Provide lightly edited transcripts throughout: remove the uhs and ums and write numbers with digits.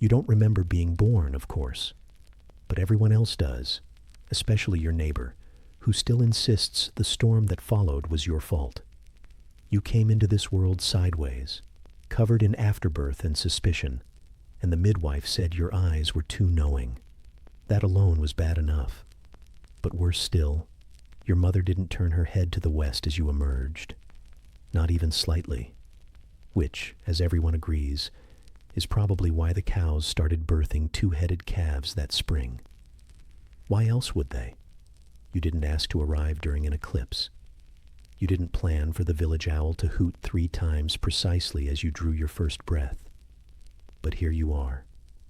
You don't remember being born, of course, but everyone else does, especially your neighbor, who still insists the storm that followed was your fault. You came into this world sideways, covered in afterbirth and suspicion, and the midwife said your eyes were too knowing. That alone was bad enough. But worse still, your mother didn't turn her head to the west as you emerged, not even slightly, which, as everyone agrees, is probably why the cows started birthing two-headed calves that spring. Why else would they? You didn't ask to arrive during an eclipse. You didn't plan for the village owl to hoot 3 times precisely as you drew your first breath. But here you are,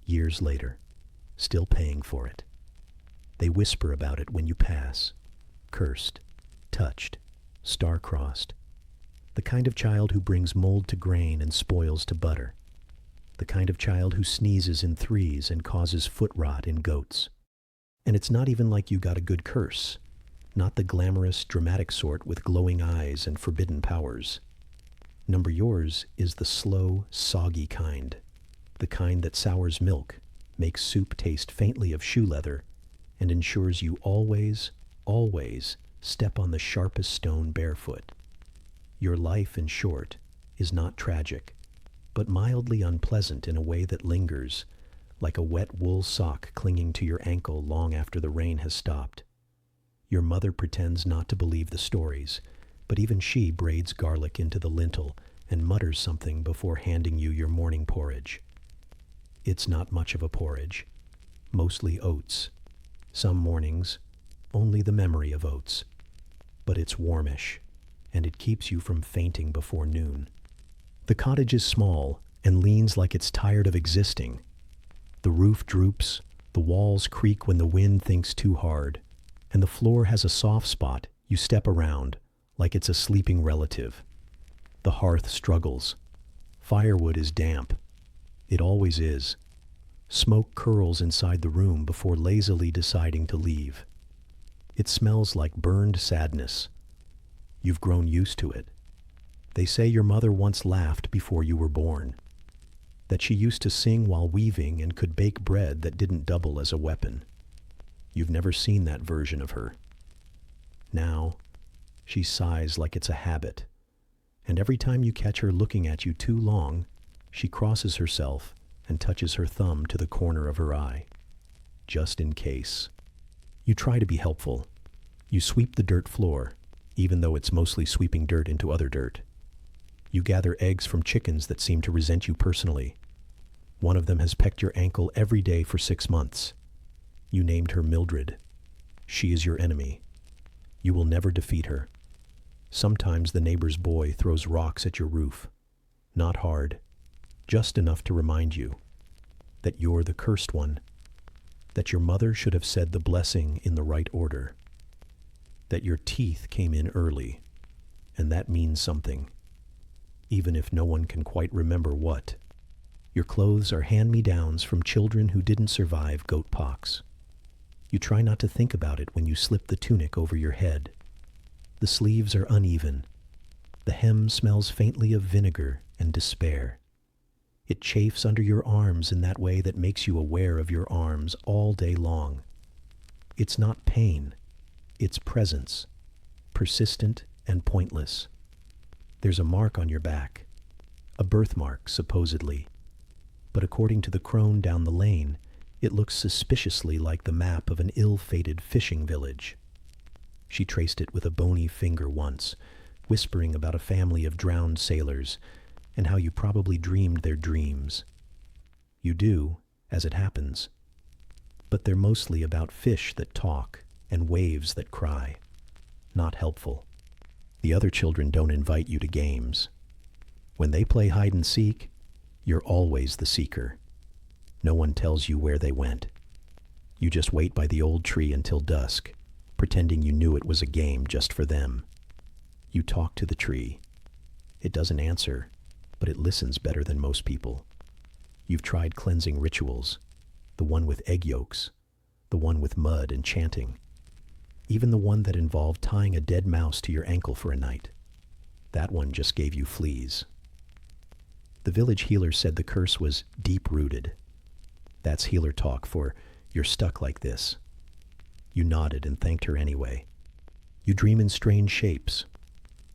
years later, still paying for it. They whisper about it when you pass, cursed, touched, star-crossed. The kind of child who brings mold to grain and spoils to butter. The kind of child who sneezes in 3s and causes foot rot in goats. And it's not even like you got a good curse. Not the glamorous, dramatic sort with glowing eyes and forbidden powers. Number yours is the slow, soggy kind. The kind that sours milk, makes soup taste faintly of shoe leather, and ensures you always, always step on the sharpest stone barefoot. Your life, in short, is not tragic, but mildly unpleasant in a way that lingers, like a wet wool sock clinging to your ankle long after the rain has stopped. Your mother pretends not to believe the stories, but even she braids garlic into the lintel and mutters something before handing you your morning porridge. It's not much of a porridge, mostly oats. Some mornings, only the memory of oats. But it's warmish, and it keeps you from fainting before noon. The cottage is small and leans like it's tired of existing. The roof droops, the walls creak when the wind thinks too hard, and the floor has a soft spot you step around like it's a sleeping relative. The hearth struggles. Firewood is damp. It always is. Smoke curls inside the room before lazily deciding to leave. It smells like burned sadness. You've grown used to it. They say your mother once laughed before you were born, that she used to sing while weaving and could bake bread that didn't double as a weapon. You've never seen that version of her. Now, she sighs like it's a habit, and every time you catch her looking at you too long, she crosses herself and touches her thumb to the corner of her eye, just in case. You try to be helpful. You sweep the dirt floor, even though it's mostly sweeping dirt into other dirt. You gather eggs from chickens that seem to resent you personally. One of them has pecked your ankle every day for 6 months. You named her Mildred. She is your enemy. You will never defeat her. Sometimes the neighbor's boy throws rocks at your roof. Not hard, just enough to remind you that you're the cursed one, that your mother should have said the blessing in the right order, that your teeth came in early, and that means something, even if no one can quite remember what. Your clothes are hand-me-downs from children who didn't survive goat pox. You try not to think about it when you slip the tunic over your head. The sleeves are uneven. The hem smells faintly of vinegar and despair. It chafes under your arms in that way that makes you aware of your arms all day long. It's not pain. It's presence, persistent and pointless. There's a mark on your back, a birthmark, supposedly. But according to the crone down the lane, it looks suspiciously like the map of an ill-fated fishing village. She traced it with a bony finger once, whispering about a family of drowned sailors and how you probably dreamed their dreams. You do, as it happens. But they're mostly about fish that talk and waves that cry. Not helpful. The other children don't invite you to games. When they play hide and seek, you're always the seeker. No one tells you where they went. You just wait by the old tree until dusk, pretending you knew it was a game just for them. You talk to the tree. It doesn't answer, but it listens better than most people. You've tried cleansing rituals, the one with egg yolks, the one with mud and chanting, even the one that involved tying a dead mouse to your ankle for a night. That one just gave you fleas. The village healer said the curse was deep-rooted. That's healer talk for "you're stuck like this." You nodded and thanked her anyway. You dream in strange shapes,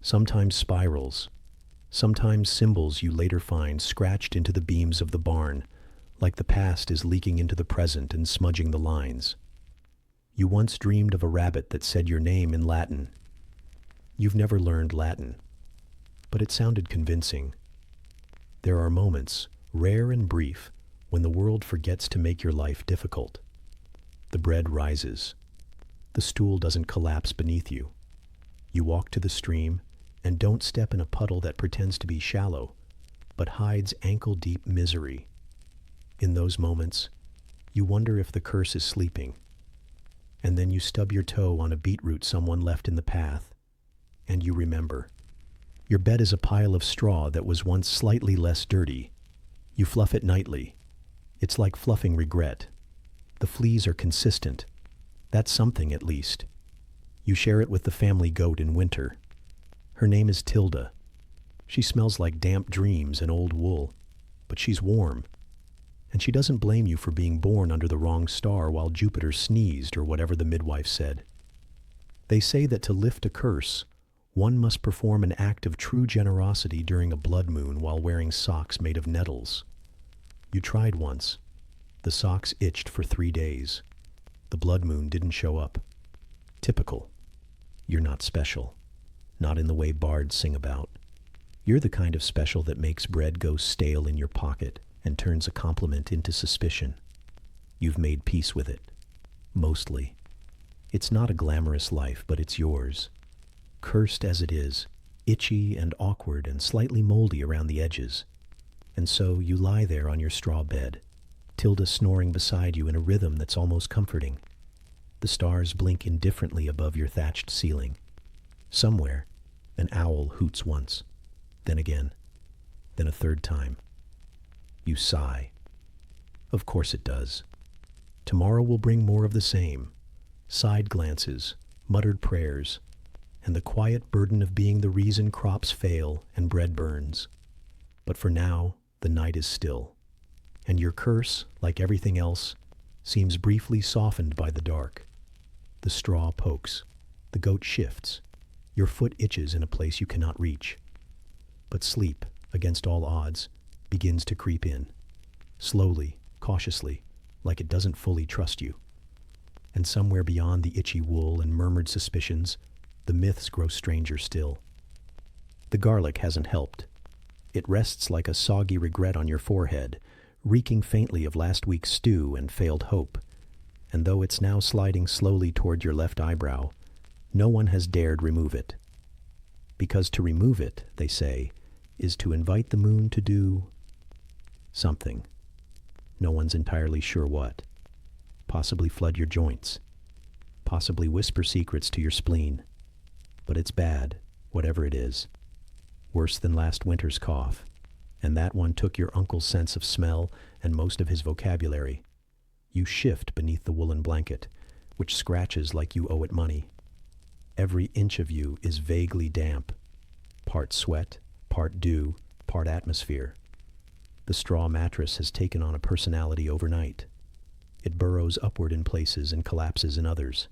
sometimes spirals, sometimes symbols you later find scratched into the beams of the barn, like the past is leaking into the present and smudging the lines. You once dreamed of a rabbit that said your name in Latin. You've never learned Latin, but it sounded convincing. There are moments, rare and brief, when the world forgets to make your life difficult. The bread rises. The stool doesn't collapse beneath you. You walk to the stream and don't step in a puddle that pretends to be shallow, but hides ankle-deep misery. In those moments, you wonder if the curse is sleeping. And then you stub your toe on a beetroot someone left in the path, and you remember. Your bed is a pile of straw that was once slightly less dirty. You fluff it nightly. It's like fluffing regret. The fleas are consistent. That's something, at least. You share it with the family goat in winter. Her name is Tilda. She smells like damp dreams and old wool, but she's warm. And she doesn't blame you for being born under the wrong star while Jupiter sneezed or whatever the midwife said. They say that to lift a curse, one must perform an act of true generosity during a blood moon while wearing socks made of nettles. You tried once. The socks itched for 3 days. The blood moon didn't show up. Typical. You're not special. Not in the way bards sing about. You're the kind of special that makes bread go stale in your pocket and turns a compliment into suspicion. You've made peace with it. Mostly. It's not a glamorous life, but it's yours. Cursed as it is, itchy and awkward and slightly moldy around the edges. And so you lie there on your straw bed, Tilda snoring beside you in a rhythm that's almost comforting. The stars blink indifferently above your thatched ceiling. Somewhere, an owl hoots once, then again, then a third time. You sigh. Of course it does. Tomorrow will bring more of the same. Side glances, muttered prayers, and the quiet burden of being the reason crops fail and bread burns. But for now, the night is still, and your curse, like everything else, seems briefly softened by the dark. The straw pokes, the goat shifts, your foot itches in a place you cannot reach. But sleep, against all odds, begins to creep in, slowly, cautiously, like it doesn't fully trust you. And somewhere beyond the itchy wool and murmured suspicions, the myths grow stranger still. The garlic hasn't helped. It rests like a soggy regret on your forehead, reeking faintly of last week's stew and failed hope. And though it's now sliding slowly toward your left eyebrow, no one has dared remove it. Because to remove it, they say, is to invite the moon to do something. No one's entirely sure what. Possibly flood your joints. Possibly whisper secrets to your spleen. But it's bad, whatever it is. Worse than last winter's cough. And that one took your uncle's sense of smell and most of his vocabulary. You shift beneath the woolen blanket, which scratches like you owe it money. Every inch of you is vaguely damp. Part sweat, part dew, part atmosphere. The straw mattress has taken on a personality overnight. It burrows upward in places and collapses in others,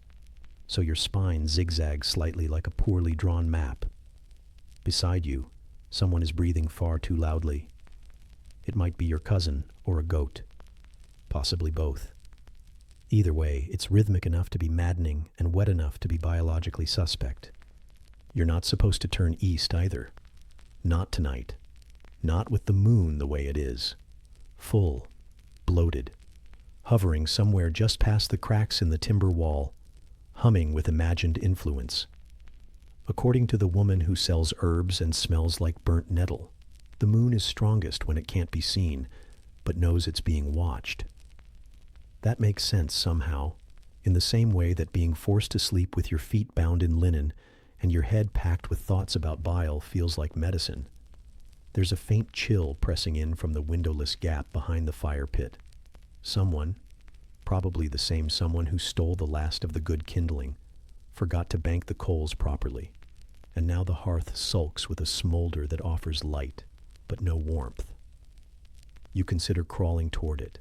so your spine zigzags slightly like a poorly drawn map. Beside you, someone is breathing far too loudly. It might be your cousin or a goat, possibly both. Either way, it's rhythmic enough to be maddening and wet enough to be biologically suspect. You're not supposed to turn east either. Not tonight. Not with the moon the way it is. Full, bloated, hovering somewhere just past the cracks in the timber wall, humming with imagined influence. According to the woman who sells herbs and smells like burnt nettle, the moon is strongest when it can't be seen, but knows it's being watched. That makes sense somehow, in the same way that being forced to sleep with your feet bound in linen and your head packed with thoughts about bile feels like medicine. There's a faint chill pressing in from the windowless gap behind the fire pit. Someone, probably the same someone who stole the last of the good kindling, forgot to bank the coals properly, and now the hearth sulks with a smolder that offers light, but no warmth. You consider crawling toward it,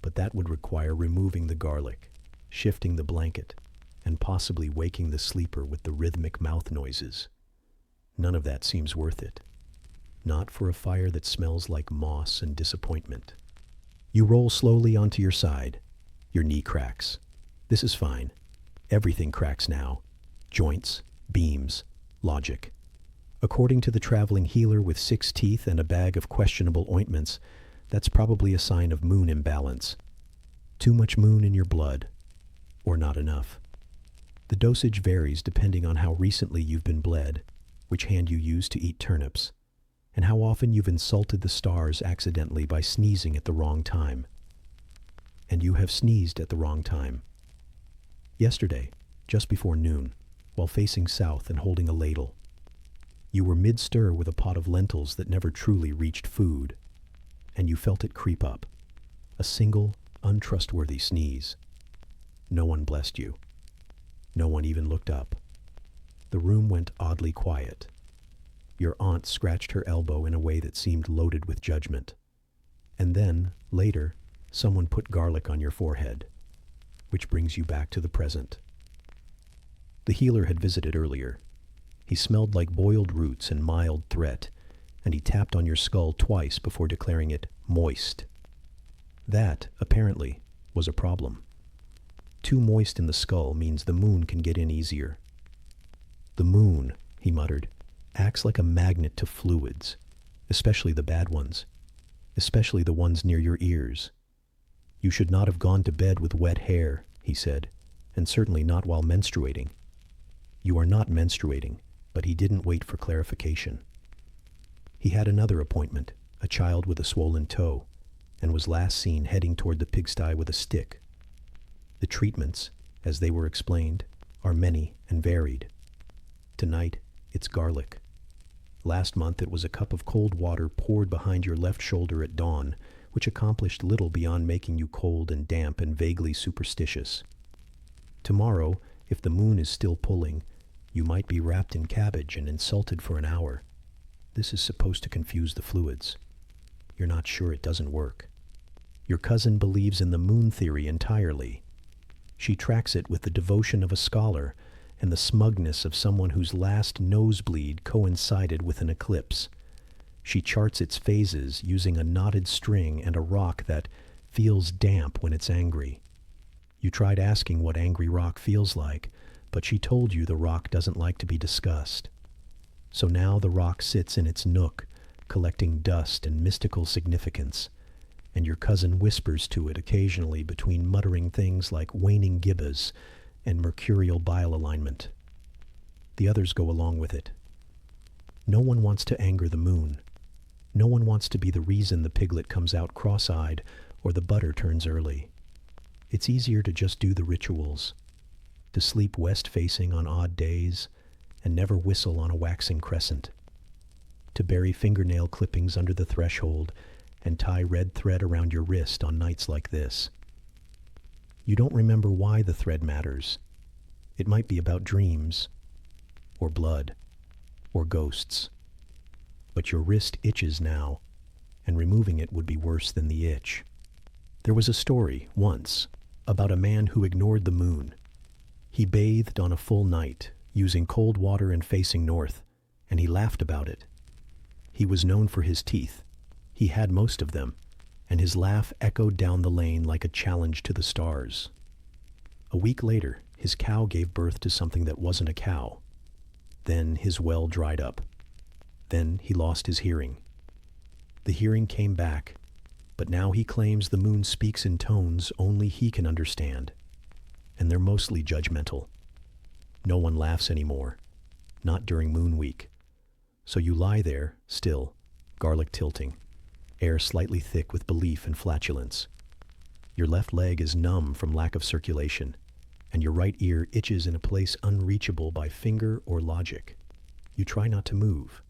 but that would require removing the garlic, shifting the blanket, and possibly waking the sleeper with the rhythmic mouth noises. None of that seems worth it. Not for a fire that smells like moss and disappointment. You roll slowly onto your side. Your knee cracks. This is fine. Everything cracks now. Joints, beams, logic. According to the traveling healer with 6 teeth and a bag of questionable ointments, that's probably a sign of moon imbalance. Too much moon in your blood, or not enough. The dosage varies depending on how recently you've been bled, which hand you use to eat turnips, and how often you've insulted the stars accidentally by sneezing at the wrong time. And you have sneezed at the wrong time. Yesterday, just before noon, while facing south and holding a ladle, you were mid-stir with a pot of lentils that never truly reached food, and you felt it creep up. A single, untrustworthy sneeze. No one blessed you. No one even looked up. The room went oddly quiet. Your aunt scratched her elbow in a way that seemed loaded with judgment. And then, later, someone put garlic on your forehead, which brings you back to the present. The healer had visited earlier. He smelled like boiled roots and mild threat, and he tapped on your skull twice before declaring it moist. That, apparently, was a problem. Too moist in the skull means the moon can get in easier. The moon, he muttered, acts like a magnet to fluids, especially the bad ones, especially the ones near your ears. You should not have gone to bed with wet hair, he said, and certainly not while menstruating. You are not menstruating, but he didn't wait for clarification. He had another appointment, a child with a swollen toe, and was last seen heading toward the pigsty with a stick. The treatments, as they were explained, are many and varied. Tonight, it's garlic. Last month it was a cup of cold water poured behind your left shoulder at dawn, which accomplished little beyond making you cold and damp and vaguely superstitious. Tomorrow, if the moon is still pulling, you might be wrapped in cabbage and insulted for an hour. This is supposed to confuse the fluids. You're not sure it doesn't work. Your cousin believes in the moon theory entirely. She tracks it with the devotion of a scholar and the smugness of someone whose last nosebleed coincided with an eclipse. She charts its phases using a knotted string and a rock that feels damp when it's angry. You tried asking what angry rock feels like, but she told you the rock doesn't like to be discussed. So now the rock sits in its nook, collecting dust and mystical significance, and your cousin whispers to it occasionally between muttering things like waning gibbous and mercurial bile alignment. The others go along with it. No one wants to anger the moon. No one wants to be the reason the piglet comes out cross-eyed or the butter turns early. It's easier to just do the rituals, to sleep west-facing on odd days and never whistle on a waxing crescent, to bury fingernail clippings under the threshold and tie red thread around your wrist on nights like this. You don't remember why the thread matters. It might be about dreams, or blood, or ghosts. But your wrist itches now, and removing it would be worse than the itch. There was a story, once, about a man who ignored the moon. He bathed on a full night, using cold water and facing north, and he laughed about it. He was known for his teeth. He had most of them, and his laugh echoed down the lane like a challenge to the stars. A week later, his cow gave birth to something that wasn't a cow. Then his well dried up. Then he lost his hearing. The hearing came back, but now he claims the moon speaks in tones only he can understand, and they're mostly judgmental. No one laughs anymore, not during Moon Week. So you lie there, still, garlic tilting, air slightly thick with belief and flatulence. Your left leg is numb from lack of circulation, and your right ear itches in a place unreachable by finger or logic. You try not to move.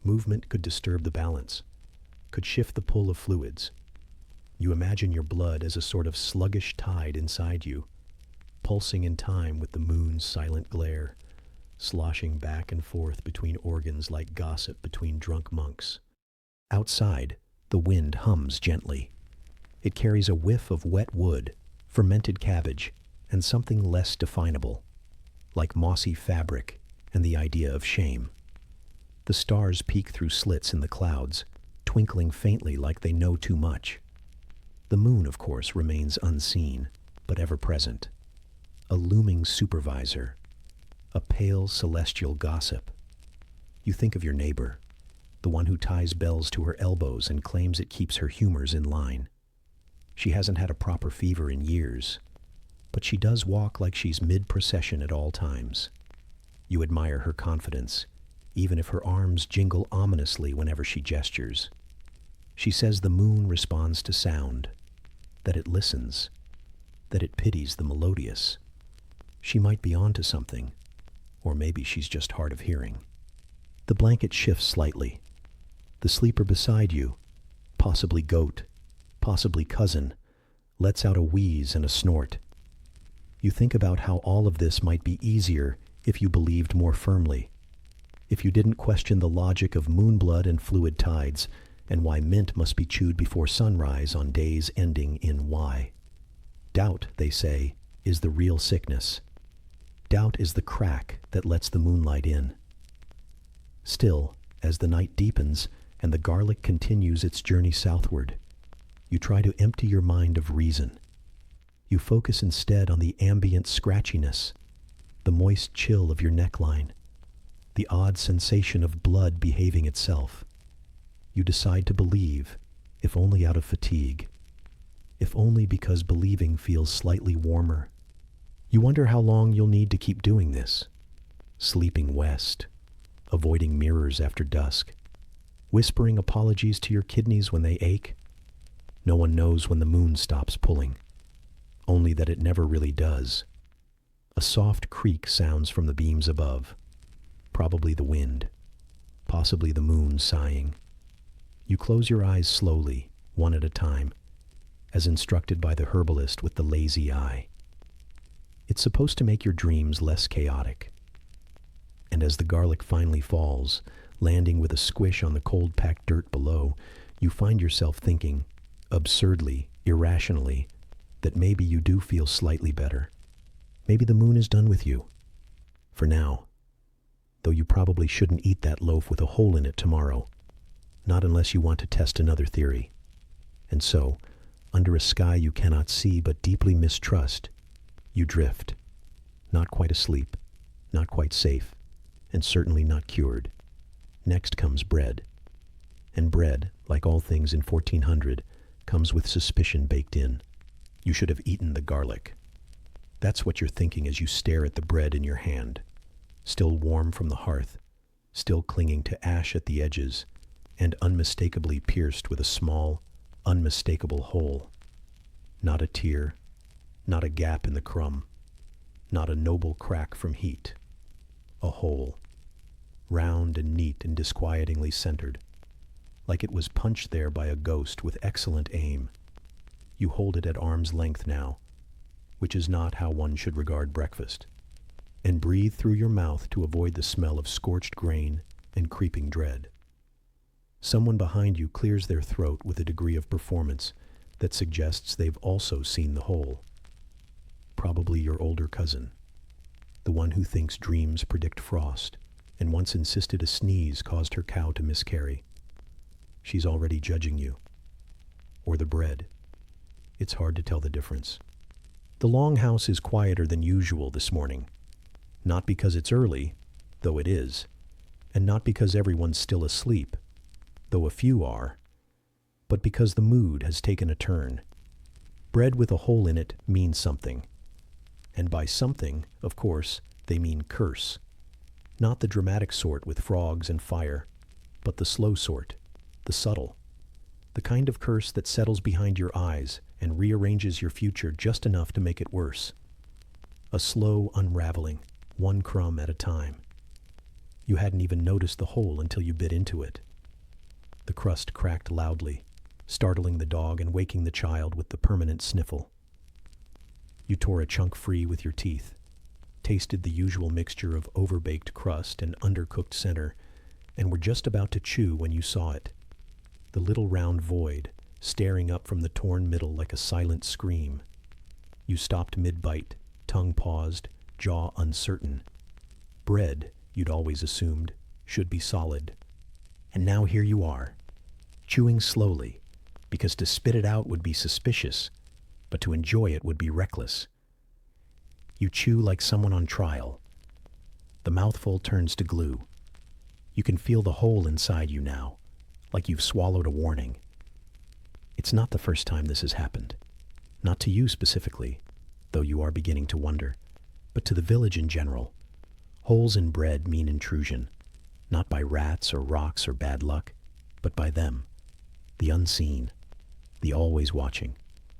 Movement could disturb the balance, could shift the pull of fluids. You imagine your blood as a sort of sluggish tide inside you, pulsing in time with the moon's silent glare, sloshing back and forth between organs like gossip between drunk monks. Outside, the wind hums gently. It carries a whiff of wet wood, fermented cabbage, and something less definable, like mossy fabric and the idea of shame. The stars peek through slits in the clouds, twinkling faintly like they know too much. The moon, of course, remains unseen, but ever present. A looming supervisor, a pale celestial gossip. You think of your neighbor, the one who ties bells to her elbows and claims it keeps her humors in line. She hasn't had a proper fever in years, but she does walk like she's mid-procession at all times. You admire her confidence, even if her arms jingle ominously whenever she gestures. She says the moon responds to sound, that it listens, that it pities the melodious. She might be onto something, or maybe she's just hard of hearing. The blanket shifts slightly. The sleeper beside you, possibly goat, possibly cousin, lets out a wheeze and a snort. You think about how all of this might be easier if you believed more firmly, if you didn't question the logic of moon blood and fluid tides, and why mint must be chewed before sunrise on days ending in Y. Doubt, they say, is the real sickness. Doubt is the crack that lets the moonlight in. Still, as the night deepens and the garlic continues its journey southward, you try to empty your mind of reason. You focus instead on the ambient scratchiness, the moist chill of your neckline, the odd sensation of blood behaving itself. You decide to believe, if only out of fatigue, if only because believing feels slightly warmer. You wonder how long you'll need to keep doing this, sleeping west, avoiding mirrors after dusk, whispering apologies to your kidneys when they ache. No one knows when the moon stops pulling, only that it never really does. A soft creak sounds from the beams above, probably the wind, possibly the moon sighing. You close your eyes slowly, one at a time, as instructed by the herbalist with the lazy eye. It's supposed to make your dreams less chaotic. And as the garlic finally falls, landing with a squish on the cold-packed dirt below, you find yourself thinking, absurdly, irrationally, that maybe you do feel slightly better. Maybe the moon is done with you. For now. Though you probably shouldn't eat that loaf with a hole in it tomorrow. Not unless you want to test another theory. And so, under a sky you cannot see but deeply mistrust, you drift. Not quite asleep, not quite safe, and certainly not cured. Next comes bread. And bread, like all things in 1400, comes with suspicion baked in. You should have eaten the garlic. That's what you're thinking as you stare at the bread in your hand, still warm from the hearth, still clinging to ash at the edges, and unmistakably pierced with a small, unmistakable hole. Not a tear, not a gap in the crumb, not a noble crack from heat. A hole, round and neat and disquietingly centered, like it was punched there by a ghost with excellent aim. You hold it at arm's length now, which is not how one should regard breakfast, and breathe through your mouth to avoid the smell of scorched grain and creeping dread. Someone behind you clears their throat with a degree of performance that suggests they've also seen the hole. Probably your older cousin, the one who thinks dreams predict frost, and once insisted a sneeze caused her cow to miscarry. She's already judging you. Or the bread. It's hard to tell the difference. The longhouse is quieter than usual this morning, not because it's early, though it is, and not because everyone's still asleep, though a few are, but because the mood has taken a turn. Bread with a hole in it means something. And by something, of course, they mean curse. Not the dramatic sort with frogs and fire, but the slow sort, the subtle. The kind of curse that settles behind your eyes and rearranges your future just enough to make it worse. A slow unraveling, one crumb at a time. You hadn't even noticed the hole until you bit into it. The crust cracked loudly, startling the dog and waking the child with the permanent sniffle. You tore a chunk free with your teeth, tasted the usual mixture of overbaked crust and undercooked center, and were just about to chew when you saw it. The little round void, staring up from the torn middle like a silent scream. You stopped mid-bite, tongue paused, jaw uncertain. Bread, you'd always assumed, should be solid. And now here you are, chewing slowly, because to spit it out would be suspicious, but to enjoy it would be reckless. You chew like someone on trial. The mouthful turns to glue. You can feel the hole inside you now, like you've swallowed a warning. It's not the first time this has happened. Not to you specifically, though you are beginning to wonder, but to the village in general. Holes in bread mean intrusion, not by rats or rocks or bad luck, but by them, the unseen, the always watching,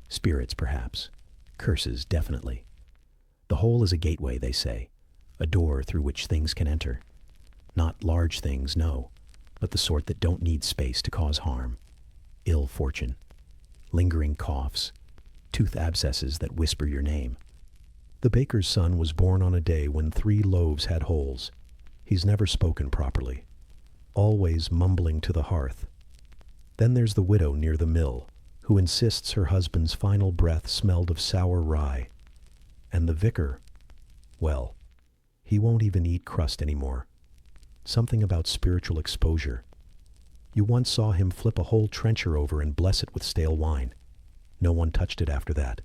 spirits perhaps, curses definitely. The hole is a gateway, they say, a door through which things can enter. Not large things, no, but the sort that don't need space to cause harm. Ill fortune, lingering coughs, tooth abscesses that whisper your name. The baker's son was born on a day when 3 loaves had holes. He's never spoken properly, always mumbling to the hearth. Then there's the widow near the mill, who insists her husband's final breath smelled of sour rye. And the vicar, well, he won't even eat crust anymore. Something about spiritual exposure. You once saw him flip a whole trencher over and bless it with stale wine. No one touched it after that.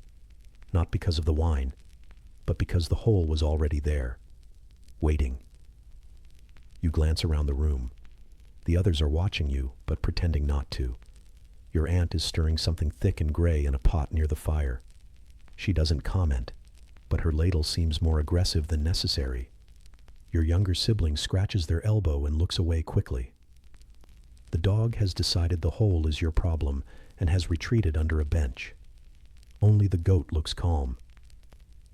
Not because of the wine, but because the hole was already there, waiting. You glance around the room. The others are watching you, but pretending not to. Your aunt is stirring something thick and gray in a pot near the fire. She doesn't comment, but her ladle seems more aggressive than necessary. Your younger sibling scratches their elbow and looks away quickly. The dog has decided the hole is your problem and has retreated under a bench. Only the goat looks calm.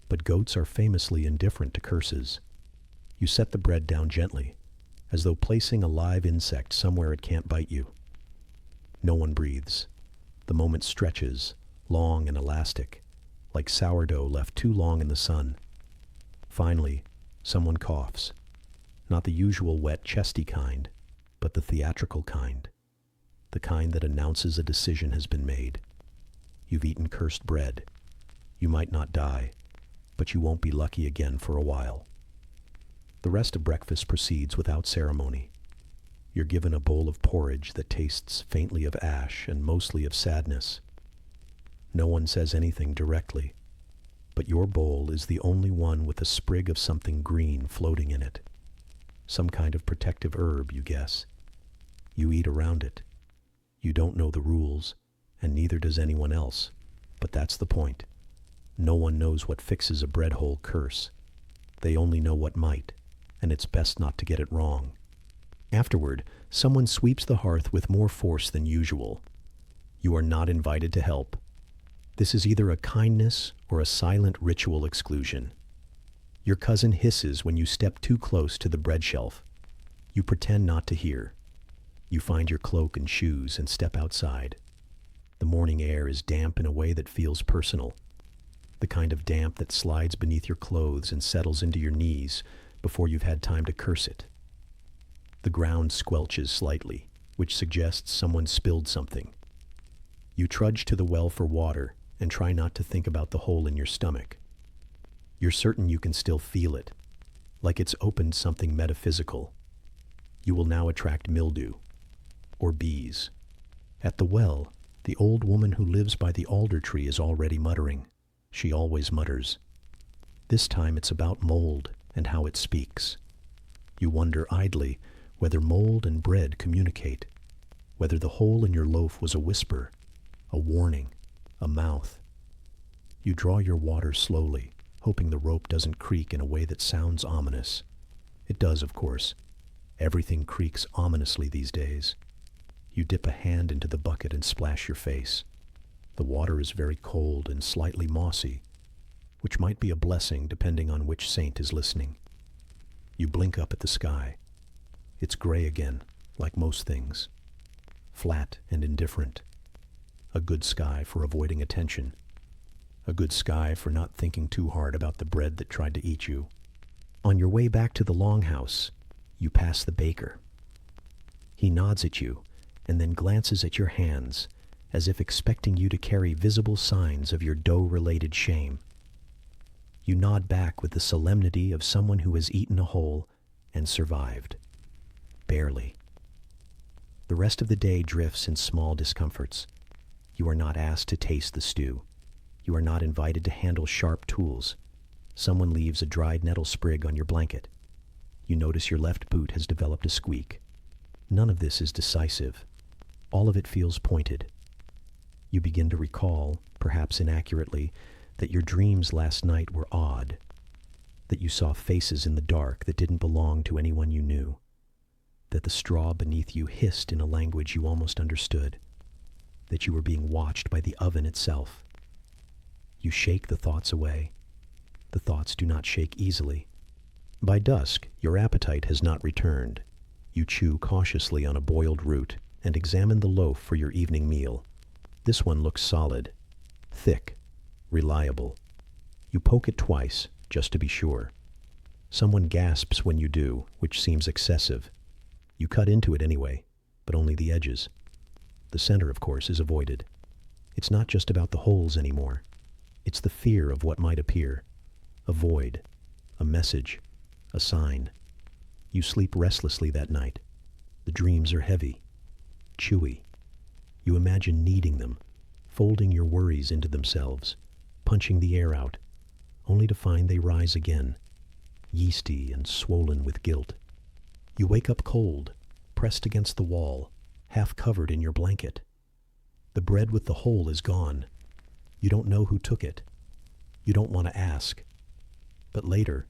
But goats are famously indifferent to curses. You set the bread down gently, as though placing a live insect somewhere it can't bite you. No one breathes. The moment stretches, long and elastic, like sourdough left too long in the sun. Finally, someone coughs. Not the usual wet, chesty kind, but the theatrical kind. The kind that announces a decision has been made. You've eaten cursed bread. You might not die, but you won't be lucky again for a while. The rest of breakfast proceeds without ceremony. You're given a bowl of porridge that tastes faintly of ash and mostly of sadness. No one says anything directly, but your bowl is the only one with a sprig of something green floating in it. Some kind of protective herb, you guess. You eat around it. You don't know the rules, and neither does anyone else, but that's the point. No one knows what fixes a bread hole curse. They only know what might, and it's best not to get it wrong. Afterward, someone sweeps the hearth with more force than usual. You are not invited to help. This is either a kindness or a silent ritual exclusion. Your cousin hisses when you step too close to the bread shelf. You pretend not to hear. You find your cloak and shoes and step outside. The morning air is damp in a way that feels personal. The kind of damp that slides beneath your clothes and settles into your knees before you've had time to curse it. The ground squelches slightly, which suggests someone spilled something. You trudge to the well for water and try not to think about the hole in your stomach. You're certain you can still feel it, like it's opened something metaphysical. You will now attract mildew, or bees. At the well, the old woman who lives by the alder tree is already muttering. She always mutters. This time it's about mold and how it speaks. You wonder idly whether mold and bread communicate, whether the hole in your loaf was a whisper, a warning, a mouth. You draw your water slowly, hoping the rope doesn't creak in a way that sounds ominous. It does, of course. Everything creaks ominously these days. You dip a hand into the bucket and splash your face. The water is very cold and slightly mossy, which might be a blessing depending on which saint is listening. You blink up at the sky. It's gray again, like most things. Flat and indifferent. A good sky for avoiding attention. A good sky for not thinking too hard about the bread that tried to eat you. On your way back to the longhouse, you pass the baker. He nods at you and then glances at your hands as if expecting you to carry visible signs of your dough-related shame. You nod back with the solemnity of someone who has eaten a hole and survived. Barely. The rest of the day drifts in small discomforts. You are not asked to taste the stew. You are not invited to handle sharp tools. Someone leaves a dried nettle sprig on your blanket. You notice your left boot has developed a squeak. None of this is decisive. All of it feels pointed. You begin to recall, perhaps inaccurately, that your dreams last night were odd, that you saw faces in the dark that didn't belong to anyone you knew, that the straw beneath you hissed in a language you almost understood, that you were being watched by the oven itself. You shake the thoughts away. The thoughts do not shake easily. By dusk, your appetite has not returned. You chew cautiously on a boiled root and examine the loaf for your evening meal. This one looks solid, thick, reliable. You poke it twice, just to be sure. Someone gasps when you do, which seems excessive. You cut into it anyway, but only the edges. The center, of course, is avoided. It's not just about the holes anymore. It's the fear of what might appear. A void, a message, a sign. You sleep restlessly that night. The dreams are heavy, chewy. You imagine kneading them, folding your worries into themselves, punching the air out, only to find they rise again, yeasty and swollen with guilt. You wake up cold, pressed against the wall, half covered in your blanket. The bread with the hole is gone. You don't know who took it. You don't want to ask. But later,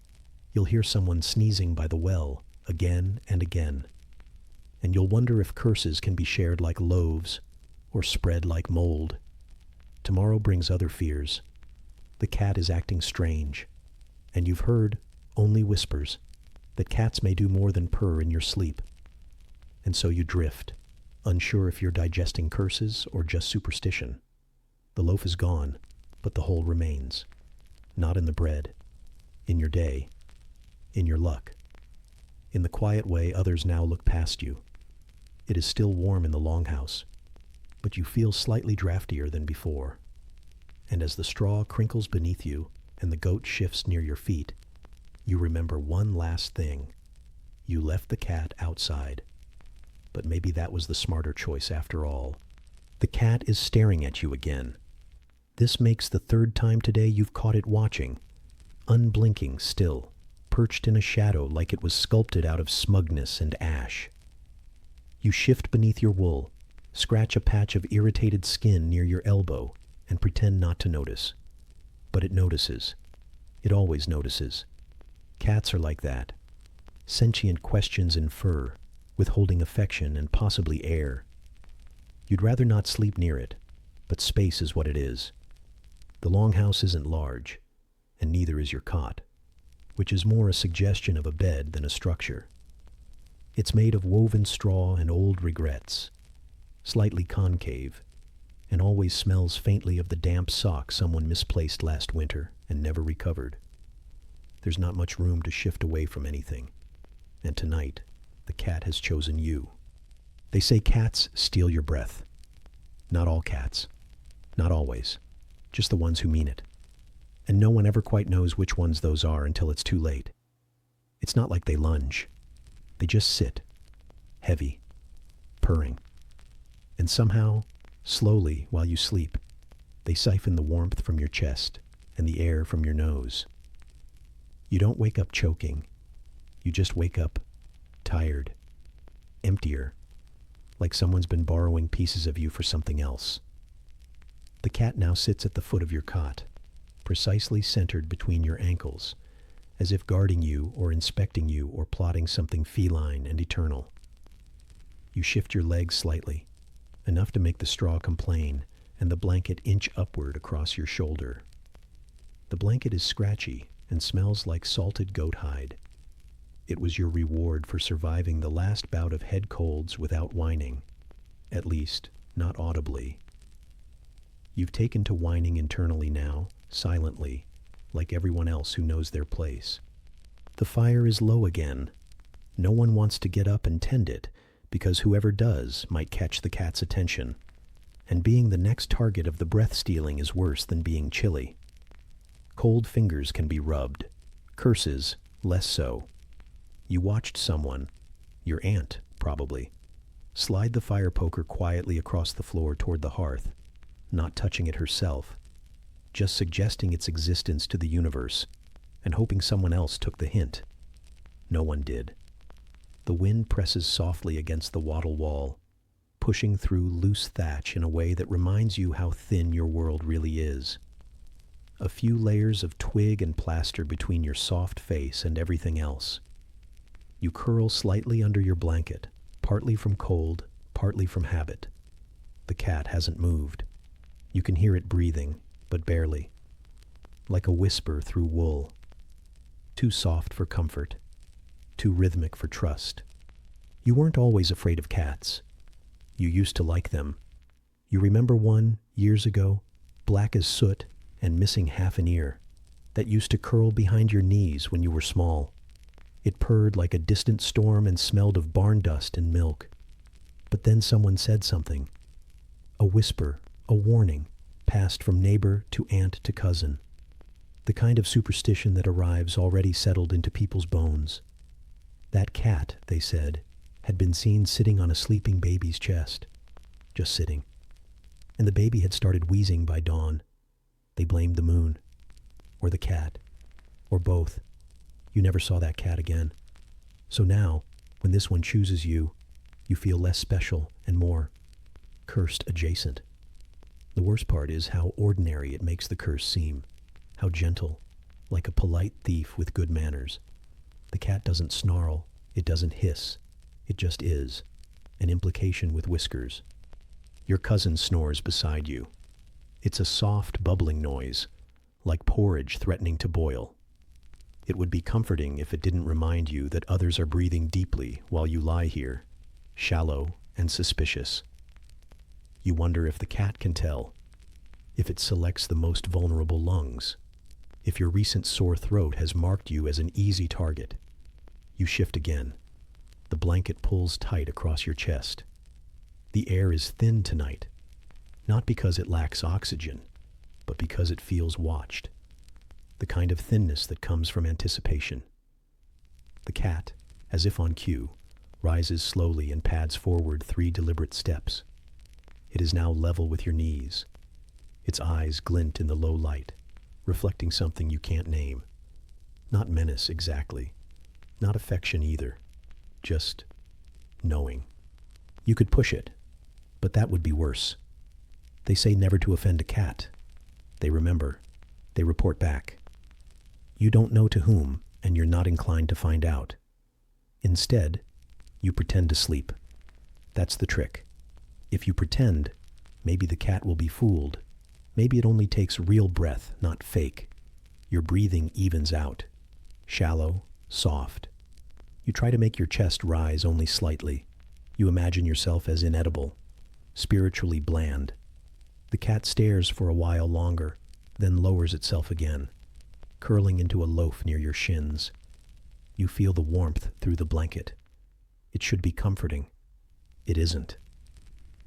you'll hear someone sneezing by the well again and again. And you'll wonder if curses can be shared like loaves or spread like mold. Tomorrow brings other fears. The cat is acting strange, and you've heard only whispers that cats may do more than purr in your sleep. And so you drift, unsure if you're digesting curses or just superstition. The loaf is gone, but the hole remains. Not in the bread, in your day, in your luck. In the quiet way others now look past you. It is still warm in the longhouse, but you feel slightly draftier than before. And as the straw crinkles beneath you and the goat shifts near your feet, you remember one last thing. You left the cat outside. But maybe that was the smarter choice after all. The cat is staring at you again. This makes the third time today you've caught it watching, unblinking still, perched in a shadow like it was sculpted out of smugness and ash. You shift beneath your wool, scratch a patch of irritated skin near your elbow, and pretend not to notice. But it notices. It always notices. Cats are like that. Sentient questions in fur, withholding affection and possibly air. You'd rather not sleep near it, but space is what it is. The longhouse isn't large, and neither is your cot, which is more a suggestion of a bed than a structure. It's made of woven straw and old regrets, slightly concave, and always smells faintly of the damp sock someone misplaced last winter and never recovered. There's not much room to shift away from anything, and tonight, the cat has chosen you. They say cats steal your breath. Not all cats. Not always. Just the ones who mean it. And no one ever quite knows which ones those are until it's too late. It's not like they lunge. They just sit, heavy, purring. And somehow, slowly, while you sleep, they siphon the warmth from your chest and the air from your nose. You don't wake up choking. You just wake up tired, emptier, like someone's been borrowing pieces of you for something else. The cat now sits at the foot of your cot, precisely centered between your ankles, as if guarding you or inspecting you or plotting something feline and eternal. You shift your legs slightly, enough to make the straw complain, and the blanket inch upward across your shoulder. The blanket is scratchy and smells like salted goat hide. It was your reward for surviving the last bout of head colds without whining, at least, not audibly. You've taken to whining internally now, silently, like everyone else who knows their place. The fire is low again. No one wants to get up and tend it, because whoever does might catch the cat's attention. and being the next target of the breath stealing is worse than being chilly. Cold fingers can be rubbed, curses less so. You watched someone, your aunt probably, slide the fire poker quietly across the floor toward the hearth, not touching it herself, just suggesting its existence to the universe and hoping someone else took the hint. No one did. The wind presses softly against the wattle wall, pushing through loose thatch in a way that reminds you how thin your world really is. A few layers of twig and plaster between your soft face and everything else. You curl slightly under your blanket, partly from cold, partly from habit. The cat hasn't moved. You can hear it breathing, but barely. Like a whisper through wool. Too soft for comfort. Too rhythmic for trust. You weren't always afraid of cats. You used to like them. You remember one, years ago, black as soot and missing half an ear, that used to curl behind your knees when you were small. It purred like a distant storm and smelled of barn dust and milk. But then someone said something. A whisper, a warning, passed from neighbor to aunt to cousin. The kind of superstition that arrives already settled into people's bones. That cat, they said, had been seen sitting on a sleeping baby's chest. Just sitting. And the baby had started wheezing by dawn. They blamed the moon. Or the cat. Or both. You never saw that cat again. So now, when this one chooses you, you feel less special and more cursed adjacent. The worst part is how ordinary it makes the curse seem. How gentle, like a polite thief with good manners. The cat doesn't snarl, it doesn't hiss, it just is, an implication with whiskers. Your cousin snores beside you. It's a soft, bubbling noise, like porridge threatening to boil. It would be comforting if it didn't remind you that others are breathing deeply while you lie here, shallow and suspicious. You wonder if the cat can tell, if it selects the most vulnerable lungs, if your recent sore throat has marked you as an easy target. You shift again. The blanket pulls tight across your chest. The air is thin tonight, not because it lacks oxygen, but because it feels watched. The kind of thinness that comes from anticipation. The cat, as if on cue, rises slowly and pads forward 3 deliberate steps. It is now level with your knees. Its eyes glint in the low light, reflecting something you can't name. Not menace exactly, not affection either, just knowing. You could push it, but that would be worse. They say never to offend a cat. They remember. They report back. You don't know to whom, and you're not inclined to find out. Instead, you pretend to sleep. That's the trick. If you pretend, maybe the cat will be fooled. Maybe it only takes real breath, not fake. Your breathing evens out. Shallow, soft. You try to make your chest rise only slightly. You imagine yourself as inedible, spiritually bland. The cat stares for a while longer, then lowers itself again, curling into a loaf near your shins. You feel the warmth through the blanket. It should be comforting. It isn't.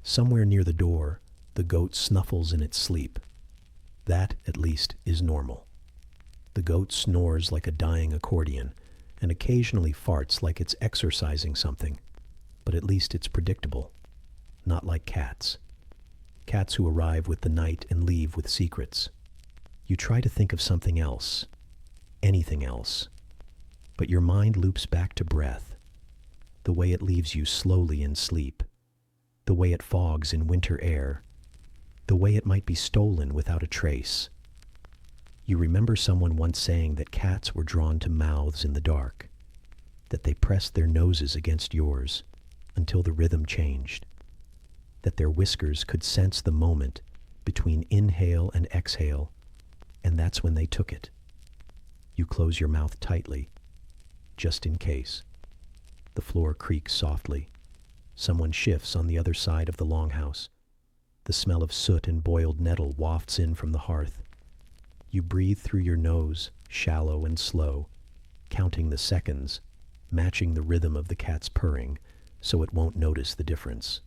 Somewhere near the door, the goat snuffles in its sleep. That, at least, is normal. The goat snores like a dying accordion, and occasionally farts like it's exercising something. But at least it's predictable. Not like cats. Cats who arrive with the night and leave with secrets. You try to think of something else. Anything else. But your mind loops back to breath. The way it leaves you slowly in sleep. The way it fogs in winter air. The way it might be stolen without a trace. You remember someone once saying that cats were drawn to mouths in the dark, that they pressed their noses against yours until the rhythm changed, that their whiskers could sense the moment between inhale and exhale, and that's when they took it. You close your mouth tightly, just in case. The floor creaks softly. Someone shifts on the other side of the longhouse. The smell of soot and boiled nettle wafts in from the hearth. You breathe through your nose, shallow and slow, counting the seconds, matching the rhythm of the cat's purring, so it won't notice the difference.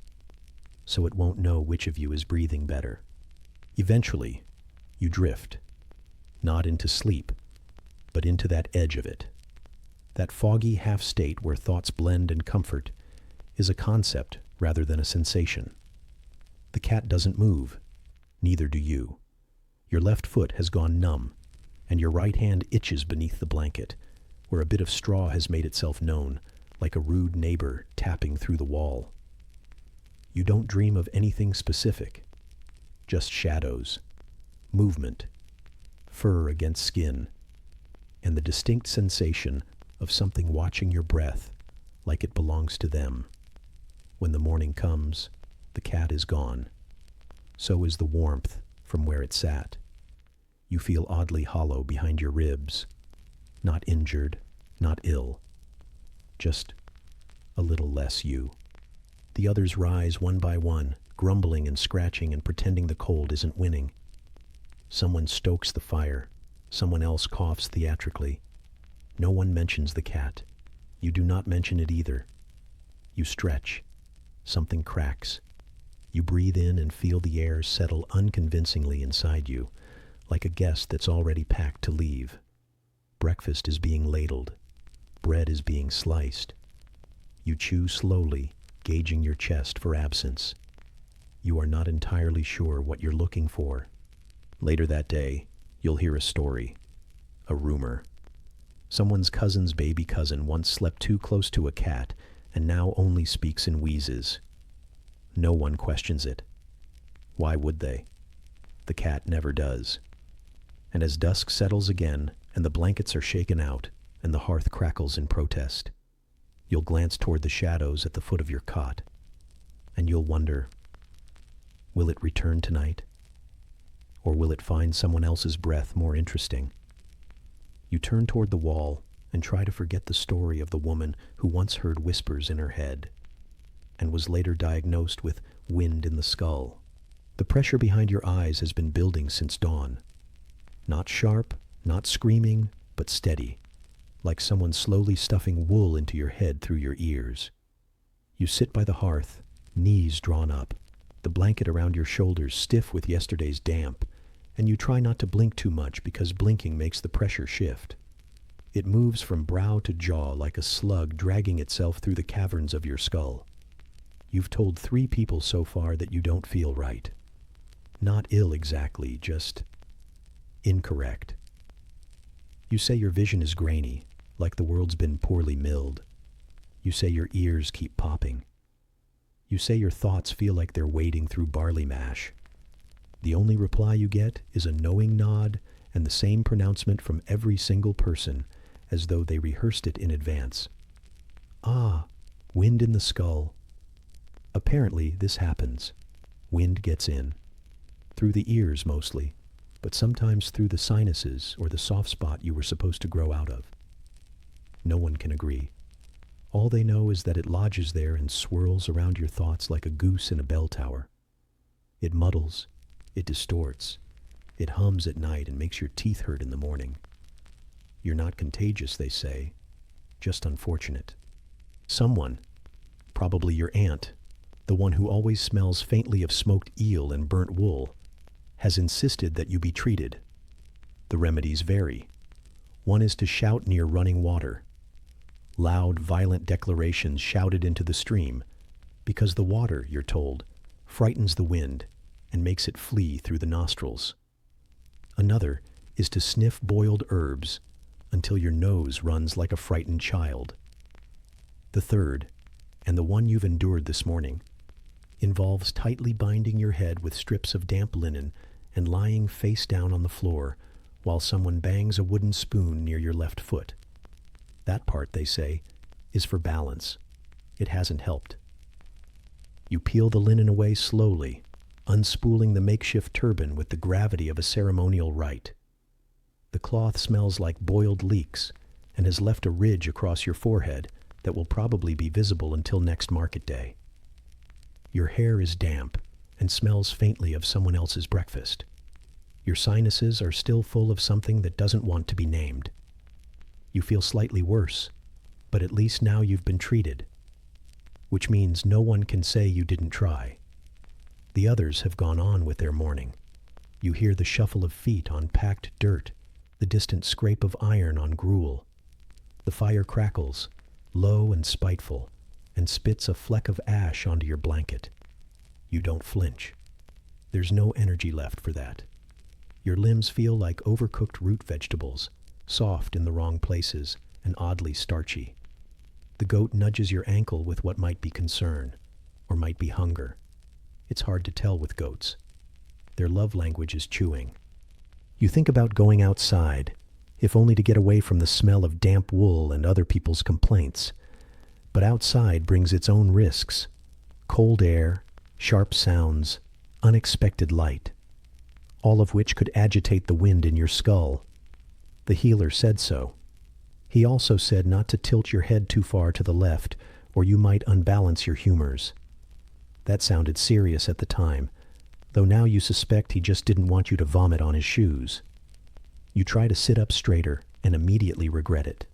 so it won't know which of you is breathing better. Eventually, you drift, not into sleep, but into that edge of it. That foggy half-state where thoughts blend and comfort is a concept rather than a sensation. The cat doesn't move, neither do you. Your left foot has gone numb, and your right hand itches beneath the blanket, where a bit of straw has made itself known, like a rude neighbor tapping through the wall. You don't dream of anything specific, just shadows, movement, fur against skin, and the distinct sensation of something watching your breath like it belongs to them. When the morning comes, the cat is gone. So is the warmth from where it sat. You feel oddly hollow behind your ribs, not injured, not ill, just a little less you. The others rise one by one, grumbling and scratching and pretending the cold isn't winning. Someone stokes the fire, someone else coughs theatrically. No one mentions the cat. You do not mention it either. You stretch. Something cracks. You breathe in and feel the air settle unconvincingly inside you, like a guest that's already packed to leave. Breakfast is being ladled. Bread is being sliced. You chew slowly, gauging your chest for absence. You are not entirely sure what you're looking for. Later that day, you'll hear a story, a rumor. Someone's cousin's baby cousin once slept too close to a cat and now only speaks in wheezes. No one questions it. Why would they? The cat never does. And as dusk settles again and the blankets are shaken out and the hearth crackles in protest, you'll glance toward the shadows at the foot of your cot, and you'll wonder, will it return tonight? Or will it find someone else's breath more interesting? You turn toward the wall and try to forget the story of the woman who once heard whispers in her head and was later diagnosed with wind in the skull. The pressure behind your eyes has been building since dawn. Not sharp, not screaming, but steady, like someone slowly stuffing wool into your head through your ears. You sit by the hearth, knees drawn up, the blanket around your shoulders stiff with yesterday's damp, and you try not to blink too much because blinking makes the pressure shift. It moves from brow to jaw like a slug dragging itself through the caverns of your skull. You've told 3 people so far that you don't feel right. Not ill exactly, just incorrect. You say your vision is grainy, like the world's been poorly milled. You say your ears keep popping. You say your thoughts feel like they're wading through barley mash. The only reply you get is a knowing nod and the same pronouncement from every single person, as though they rehearsed it in advance. Ah, wind in the skull. Apparently, this happens. Wind gets in. Through the ears mostly, but sometimes through the sinuses or the soft spot you were supposed to grow out of. No one can agree. All they know is that it lodges there and swirls around your thoughts like a goose in a bell tower. It muddles. It distorts. It hums at night and makes your teeth hurt in the morning. You're not contagious, they say, just unfortunate. Someone, probably your aunt, the one who always smells faintly of smoked eel and burnt wool, has insisted that you be treated. The remedies vary. One is to shout near running water. Loud, violent declarations shouted into the stream, because the water, you're told, frightens the wind and makes it flee through the nostrils. Another is to sniff boiled herbs until your nose runs like a frightened child. The third, and the one you've endured this morning, involves tightly binding your head with strips of damp linen and lying face down on the floor while someone bangs a wooden spoon near your left foot. That part, they say, is for balance. It hasn't helped. You peel the linen away slowly, unspooling the makeshift turban with the gravity of a ceremonial rite. The cloth smells like boiled leeks and has left a ridge across your forehead that will probably be visible until next market day. Your hair is damp and smells faintly of someone else's breakfast. Your sinuses are still full of something that doesn't want to be named. You feel slightly worse, but at least now you've been treated, which means no one can say you didn't try. The others have gone on with their morning. You hear the shuffle of feet on packed dirt, the distant scrape of iron on gruel. The fire crackles, low and spiteful, and spits a fleck of ash onto your blanket. You don't flinch. There's no energy left for that. Your limbs feel like overcooked root vegetables, soft in the wrong places and oddly starchy. The goat nudges your ankle with what might be concern, or might be hunger. It's hard to tell with goats. Their love language is chewing. You think about going outside, if only to get away from the smell of damp wool and other people's complaints. But outside brings its own risks. Cold air, sharp sounds, unexpected light, all of which could agitate the wind in your skull. The healer said so. He also said not to tilt your head too far to the left, or you might unbalance your humors. That sounded serious at the time, though now you suspect he just didn't want you to vomit on his shoes. You try to sit up straighter and immediately regret it.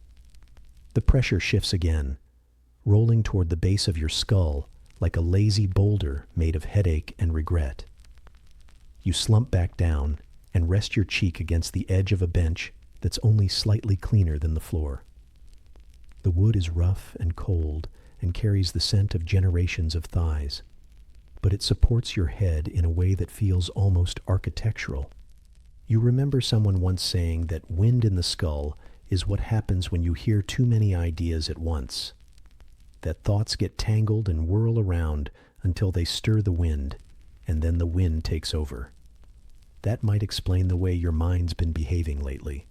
The pressure shifts again, rolling toward the base of your skull like a lazy boulder made of headache and regret. You slump back down and rest your cheek against the edge of a bench that's only slightly cleaner than the floor. The wood is rough and cold and carries the scent of generations of thighs, but it supports your head in a way that feels almost architectural. You remember someone once saying that wind in the skull is what happens when you hear too many ideas at once, that thoughts get tangled and whirl around until they stir the wind, and then the wind takes over. That might explain the way your mind's been behaving lately.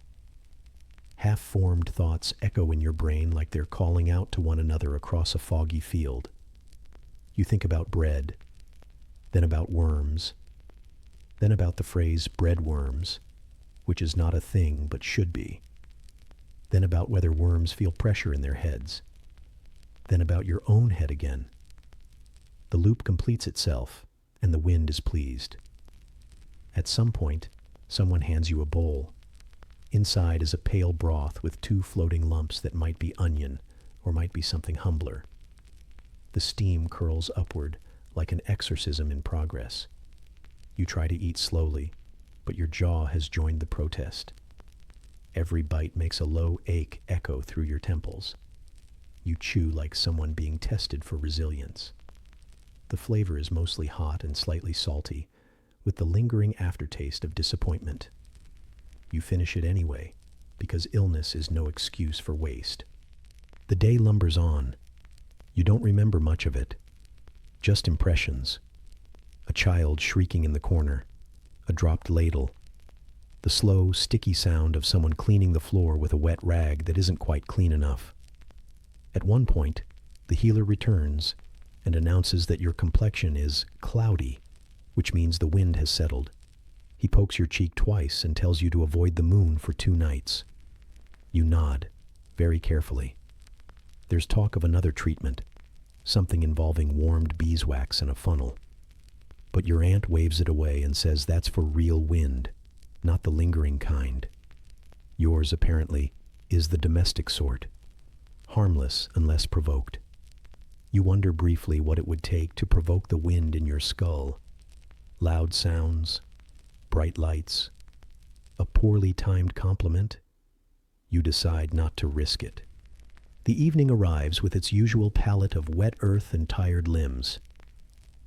Half-formed thoughts echo in your brain like they're calling out to one another across a foggy field. You think about bread, then about worms, then about the phrase breadworms, which is not a thing but should be, then about whether worms feel pressure in their heads, then about your own head again. The loop completes itself, and the wind is pleased. At some point, someone hands you a bowl. Inside is a pale broth with 2 floating lumps that might be onion or might be something humbler. The steam curls upward like an exorcism in progress. You try to eat slowly, but your jaw has joined the protest. Every bite makes a low ache echo through your temples. You chew like someone being tested for resilience. The flavor is mostly hot and slightly salty, with the lingering aftertaste of disappointment. You finish it anyway, because illness is no excuse for waste. The day lumbers on. You don't remember much of it, just impressions. A child shrieking in the corner, a dropped ladle, the slow, sticky sound of someone cleaning the floor with a wet rag that isn't quite clean enough. At one point, the healer returns and announces that your complexion is cloudy, which means the wind has settled. He pokes your cheek twice and tells you to avoid the moon for 2 nights. You nod, very carefully. There's talk of another treatment, something involving warmed beeswax in a funnel. But your aunt waves it away and says that's for real wind, not the lingering kind. Yours, apparently, is the domestic sort, harmless unless provoked. You wonder briefly what it would take to provoke the wind in your skull. Loud sounds, bright lights, a poorly timed compliment. You decide not to risk it. The evening arrives with its usual palette of wet earth and tired limbs.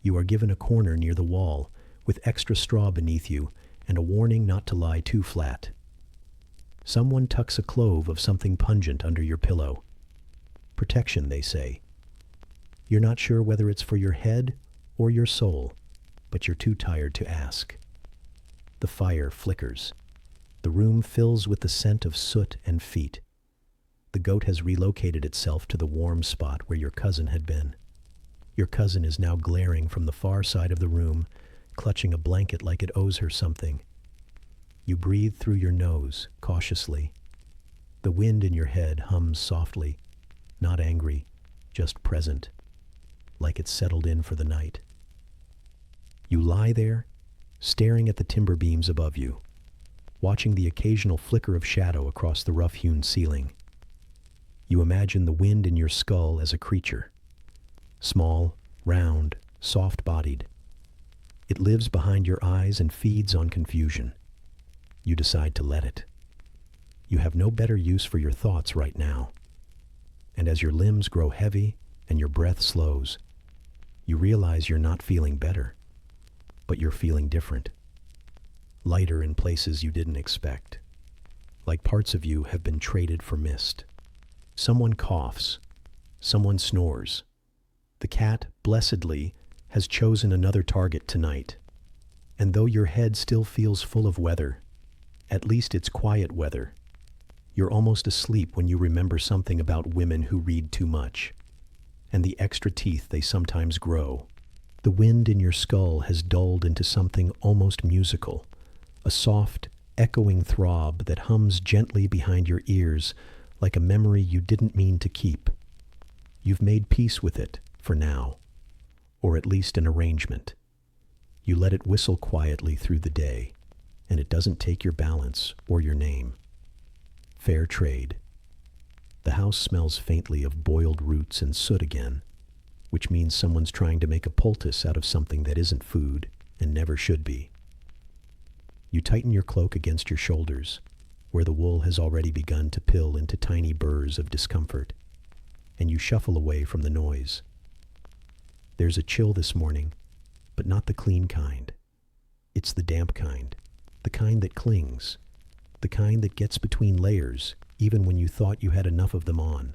You are given a corner near the wall, with extra straw beneath you and a warning not to lie too flat. Someone tucks a clove of something pungent under your pillow. Protection, they say. You're not sure whether it's for your head or your soul, but you're too tired to ask. The fire flickers. The room fills with the scent of soot and feet. The goat has relocated itself to the warm spot where your cousin had been. Your cousin is now glaring from the far side of the room, clutching a blanket like it owes her something. You breathe through your nose, cautiously. The wind in your head hums softly, not angry, just present, like it's settled in for the night. You lie there, staring at the timber beams above you, watching the occasional flicker of shadow across the rough-hewn ceiling. You imagine the wind in your skull as a creature, small, round, soft-bodied. It lives behind your eyes and feeds on confusion. You decide to let it. You have no better use for your thoughts right now. And as your limbs grow heavy and your breath slows, you realize you're not feeling better, but you're feeling different. Lighter in places you didn't expect. Like parts of you have been traded for mist. Someone coughs. Someone snores. The cat, blessedly, has chosen another target tonight. And though your head still feels full of weather, at least it's quiet weather. You're almost asleep when you remember something about women who read too much, and the extra teeth they sometimes grow. The wind in your skull has dulled into something almost musical, a soft, echoing throb that hums gently behind your ears like a memory you didn't mean to keep. You've made peace with it, for now, or at least an arrangement. You let it whistle quietly through the day, and it doesn't take your balance or your name. Fair trade. The house smells faintly of boiled roots and soot again, which means someone's trying to make a poultice out of something that isn't food and never should be. You tighten your cloak against your shoulders, where the wool has already begun to pill into tiny burrs of discomfort, and you shuffle away from the noise. There's a chill this morning, but not the clean kind. It's the damp kind, the kind that clings, the kind that gets between layers even when you thought you had enough of them on.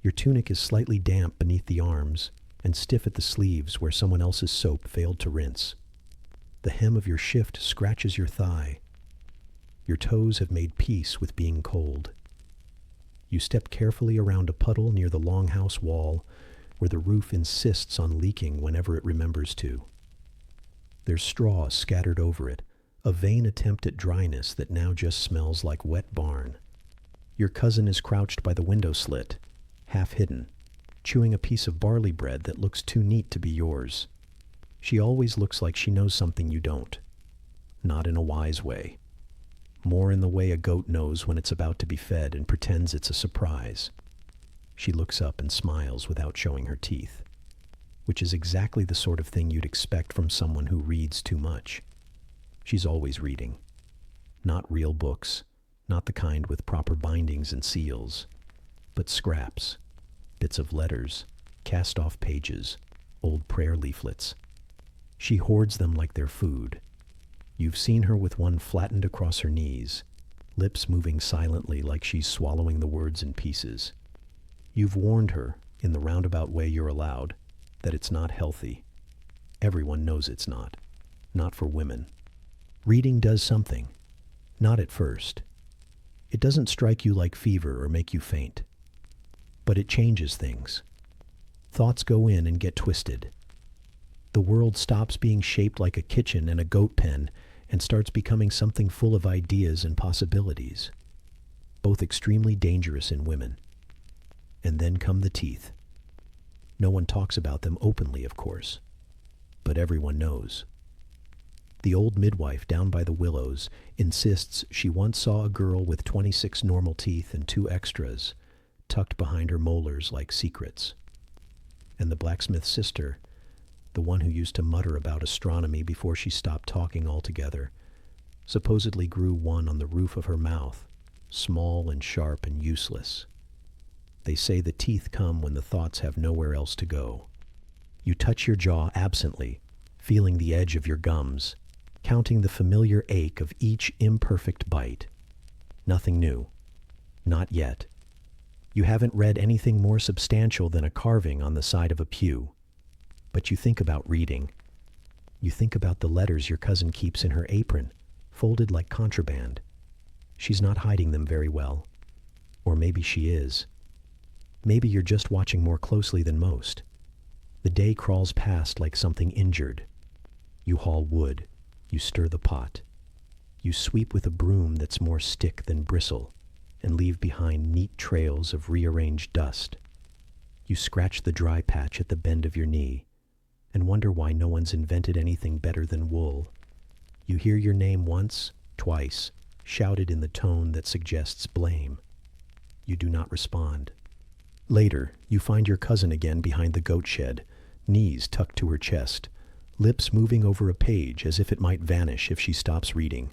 Your tunic is slightly damp beneath the arms and stiff at the sleeves where someone else's soap failed to rinse. The hem of your shift scratches your thigh. Your toes have made peace with being cold. You step carefully around a puddle near the longhouse wall where the roof insists on leaking whenever it remembers to. There's straw scattered over it, a vain attempt at dryness that now just smells like wet barn. Your cousin is crouched by the window slit, half hidden, chewing a piece of barley bread that looks too neat to be yours. She always looks like she knows something you don't. Not in a wise way. More in the way a goat knows when it's about to be fed and pretends it's a surprise. She looks up and smiles without showing her teeth, which is exactly the sort of thing you'd expect from someone who reads too much. She's always reading. Not real books, not the kind with proper bindings and seals, but scraps, bits of letters, cast-off pages, old prayer leaflets. She hoards them like they're food. You've seen her with one flattened across her knees, lips moving silently like she's swallowing the words in pieces. You've warned her, in the roundabout way you're allowed, that it's not healthy. Everyone knows it's not. Not for women. Reading does something. Not at first. It doesn't strike you like fever or make you faint. But it changes things. Thoughts go in and get twisted. The world stops being shaped like a kitchen and a goat pen and starts becoming something full of ideas and possibilities, both extremely dangerous in women. And then come the teeth. No one talks about them openly, of course, but everyone knows. The old midwife down by the willows insists she once saw a girl with 26 normal teeth and 2 extras, tucked behind her molars like secrets. And the blacksmith's sister, the one who used to mutter about astronomy before she stopped talking altogether, supposedly grew one on the roof of her mouth, small and sharp and useless. They say the teeth come when the thoughts have nowhere else to go. You touch your jaw absently, feeling the edge of your gums, counting the familiar ache of each imperfect bite. Nothing new. Not yet. You haven't read anything more substantial than a carving on the side of a pew. But you think about reading. You think about the letters your cousin keeps in her apron, folded like contraband. She's not hiding them very well. Or maybe she is. Maybe you're just watching more closely than most. The day crawls past like something injured. You haul wood. You stir the pot. You sweep with a broom that's more stick than bristle and leave behind neat trails of rearranged dust. You scratch the dry patch at the bend of your knee and wonder why no one's invented anything better than wool. You hear your name once, twice, shouted in the tone that suggests blame. You do not respond. Later, you find your cousin again behind the goat shed, knees tucked to her chest, lips moving over a page as if it might vanish if she stops reading.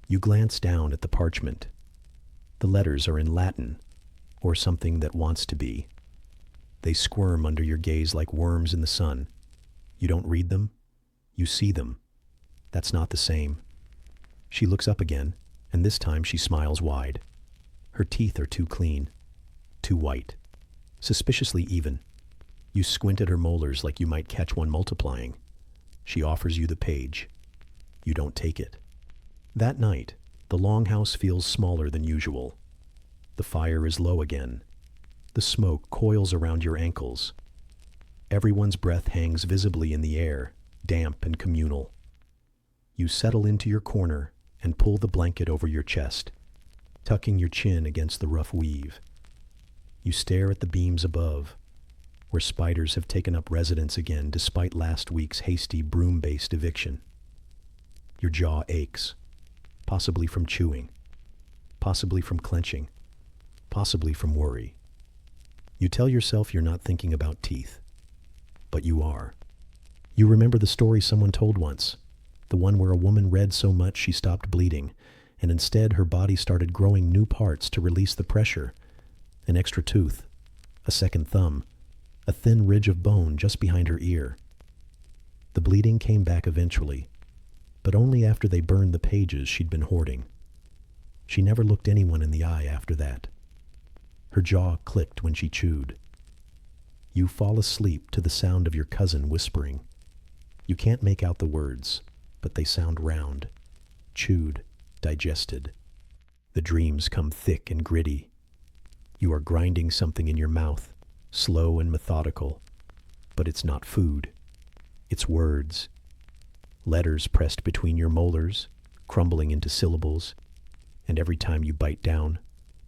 You glance down at the parchment. The letters are in Latin, or something that wants to be. They squirm under your gaze like worms in the sun. You don't read them, you see them. That's not the same. She looks up again, and this time she smiles wide. Her teeth are too clean, too white, suspiciously even. You squint at her molars like you might catch one multiplying. She offers you the page. You don't take it. That night, the longhouse feels smaller than usual. The fire is low again. The smoke coils around your ankles. Everyone's breath hangs visibly in the air, damp and communal. You settle into your corner and pull the blanket over your chest, tucking your chin against the rough weave. You stare at the beams above, where spiders have taken up residence again despite last week's hasty broom-based eviction. Your jaw aches, possibly from chewing, possibly from clenching, possibly from worry. You tell yourself you're not thinking about teeth, but you are. You remember the story someone told once, the one where a woman read so much she stopped bleeding, and instead her body started growing new parts to release the pressure. An extra tooth, a second thumb, a thin ridge of bone just behind her ear. The bleeding came back eventually, but only after they burned the pages she'd been hoarding. She never looked anyone in the eye after that. Her jaw clicked when she chewed. You fall asleep to the sound of your cousin whispering. You can't make out the words, but they sound round, chewed, digested. The dreams come thick and gritty. You are grinding something in your mouth, slow and methodical, but it's not food. It's words. Letters pressed between your molars, crumbling into syllables, and every time you bite down,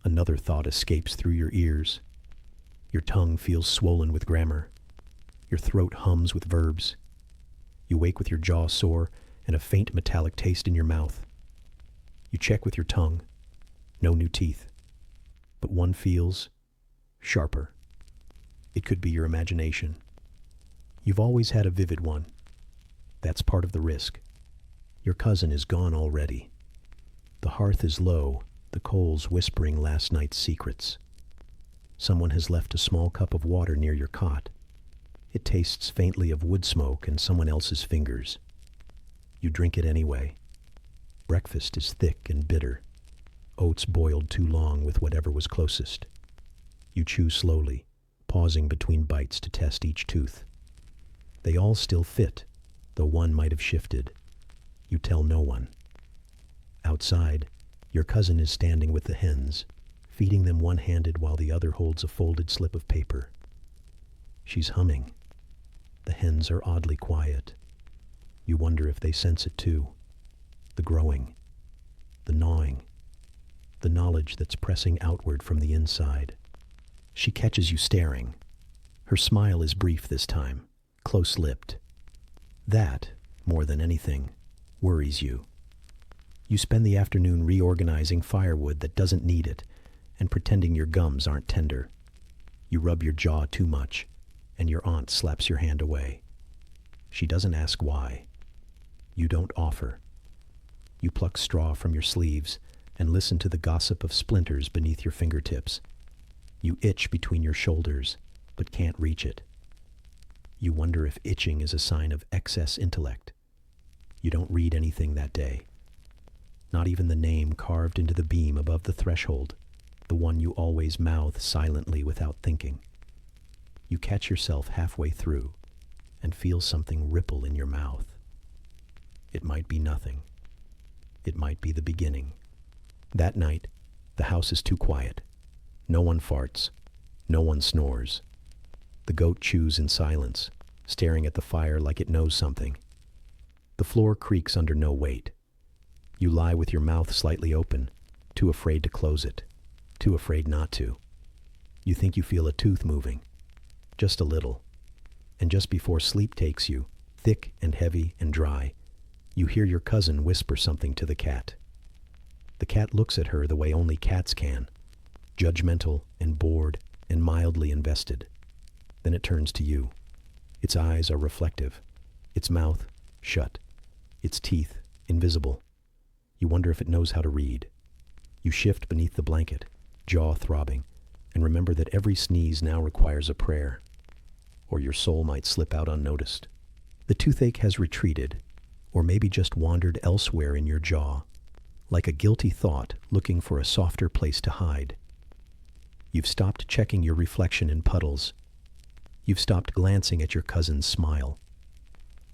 another thought escapes through your ears. Your tongue feels swollen with grammar. Your throat hums with verbs. You wake with your jaw sore and a faint metallic taste in your mouth. You check with your tongue. No new teeth. But one feels sharper. It could be your imagination. You've always had a vivid one. That's part of the risk. Your cousin is gone already. The hearth is low, the coals whispering last night's secrets. Someone has left a small cup of water near your cot. It tastes faintly of wood smoke and someone else's fingers. You drink it anyway. Breakfast is thick and bitter. Oats boiled too long with whatever was closest. You chew slowly, pausing between bites to test each tooth. They all still fit, though one might have shifted. You tell no one. Outside, your cousin is standing with the hens, feeding them one-handed while the other holds a folded slip of paper. She's humming. The hens are oddly quiet. You wonder if they sense it too. The growing, the gnawing, the knowledge that's pressing outward from the inside. She catches you staring. Her smile is brief this time, close-lipped. That, more than anything, worries you. You spend the afternoon reorganizing firewood that doesn't need it and pretending your gums aren't tender. You rub your jaw too much, and your aunt slaps your hand away. She doesn't ask why. You don't offer. You pluck straw from your sleeves and listen to the gossip of splinters beneath your fingertips. You itch between your shoulders, but can't reach it. You wonder if itching is a sign of excess intellect. You don't read anything that day. Not even the name carved into the beam above the threshold, the one you always mouth silently without thinking. You catch yourself halfway through and feel something ripple in your mouth. It might be nothing. It might be the beginning. That night, the house is too quiet. No one farts. No one snores. The goat chews in silence, staring at the fire like it knows something. The floor creaks under no weight. You lie with your mouth slightly open, too afraid to close it, too afraid not to. You think you feel a tooth moving, just a little. And just before sleep takes you, thick and heavy and dry, you hear your cousin whisper something to the cat. The cat looks at her the way only cats can, judgmental and bored and mildly invested. Then it turns to you. Its eyes are reflective, Its mouth shut, its teeth invisible. You wonder if it knows how to read. You shift beneath the blanket, jaw throbbing, and remember that every sneeze now requires a prayer, or your soul might slip out unnoticed. The toothache has retreated, or maybe just wandered elsewhere in your jaw, like a guilty thought looking for a softer place to hide. You've stopped checking your reflection in puddles. You've stopped glancing at your cousin's smile.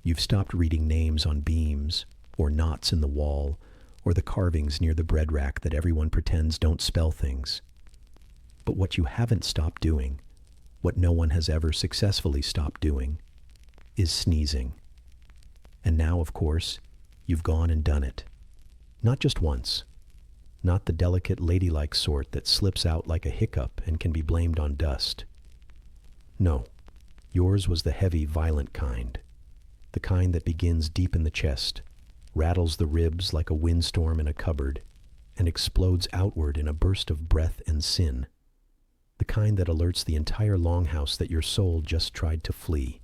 You've stopped reading names on beams, or knots in the wall, or the carvings near the bread rack that everyone pretends don't spell things. But what you haven't stopped doing, what no one has ever successfully stopped doing, is sneezing. And now, of course, you've gone and done it. Not just once. Not the delicate ladylike sort that slips out like a hiccup and can be blamed on dust. No, yours was the heavy, violent kind. The kind that begins deep in the chest, rattles the ribs like a windstorm in a cupboard, and explodes outward in a burst of breath and sin. The kind that alerts the entire longhouse that your soul just tried to flee.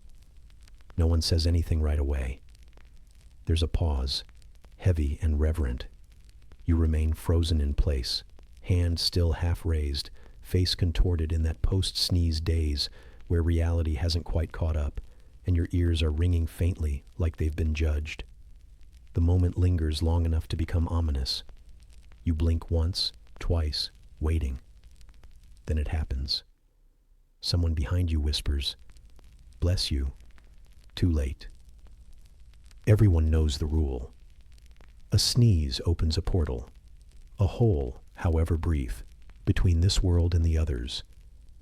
No one says anything right away. There's a pause, heavy and reverent. You remain frozen in place, hand still half raised, face contorted in that post-sneeze daze where reality hasn't quite caught up, and your ears are ringing faintly like they've been judged. The moment lingers long enough to become ominous. You blink once, twice, waiting. Then it happens. Someone behind you whispers, "Bless you." Too late. Everyone knows the rule. A sneeze opens a portal, a hole, however brief, between this world and the others,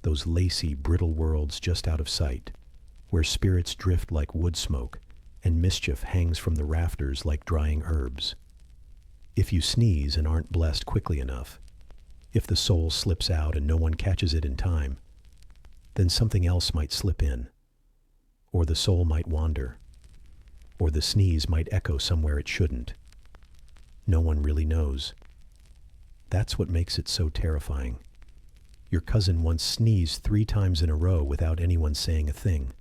those lacy, brittle worlds just out of sight, where spirits drift like wood smoke and mischief hangs from the rafters like drying herbs. If you sneeze and aren't blessed quickly enough, if the soul slips out and no one catches it in time, then something else might slip in, or the soul might wander, or the sneeze might echo somewhere it shouldn't. No one really knows. That's what makes it so terrifying. Your cousin once sneezed 3 times in a row without anyone saying a thing.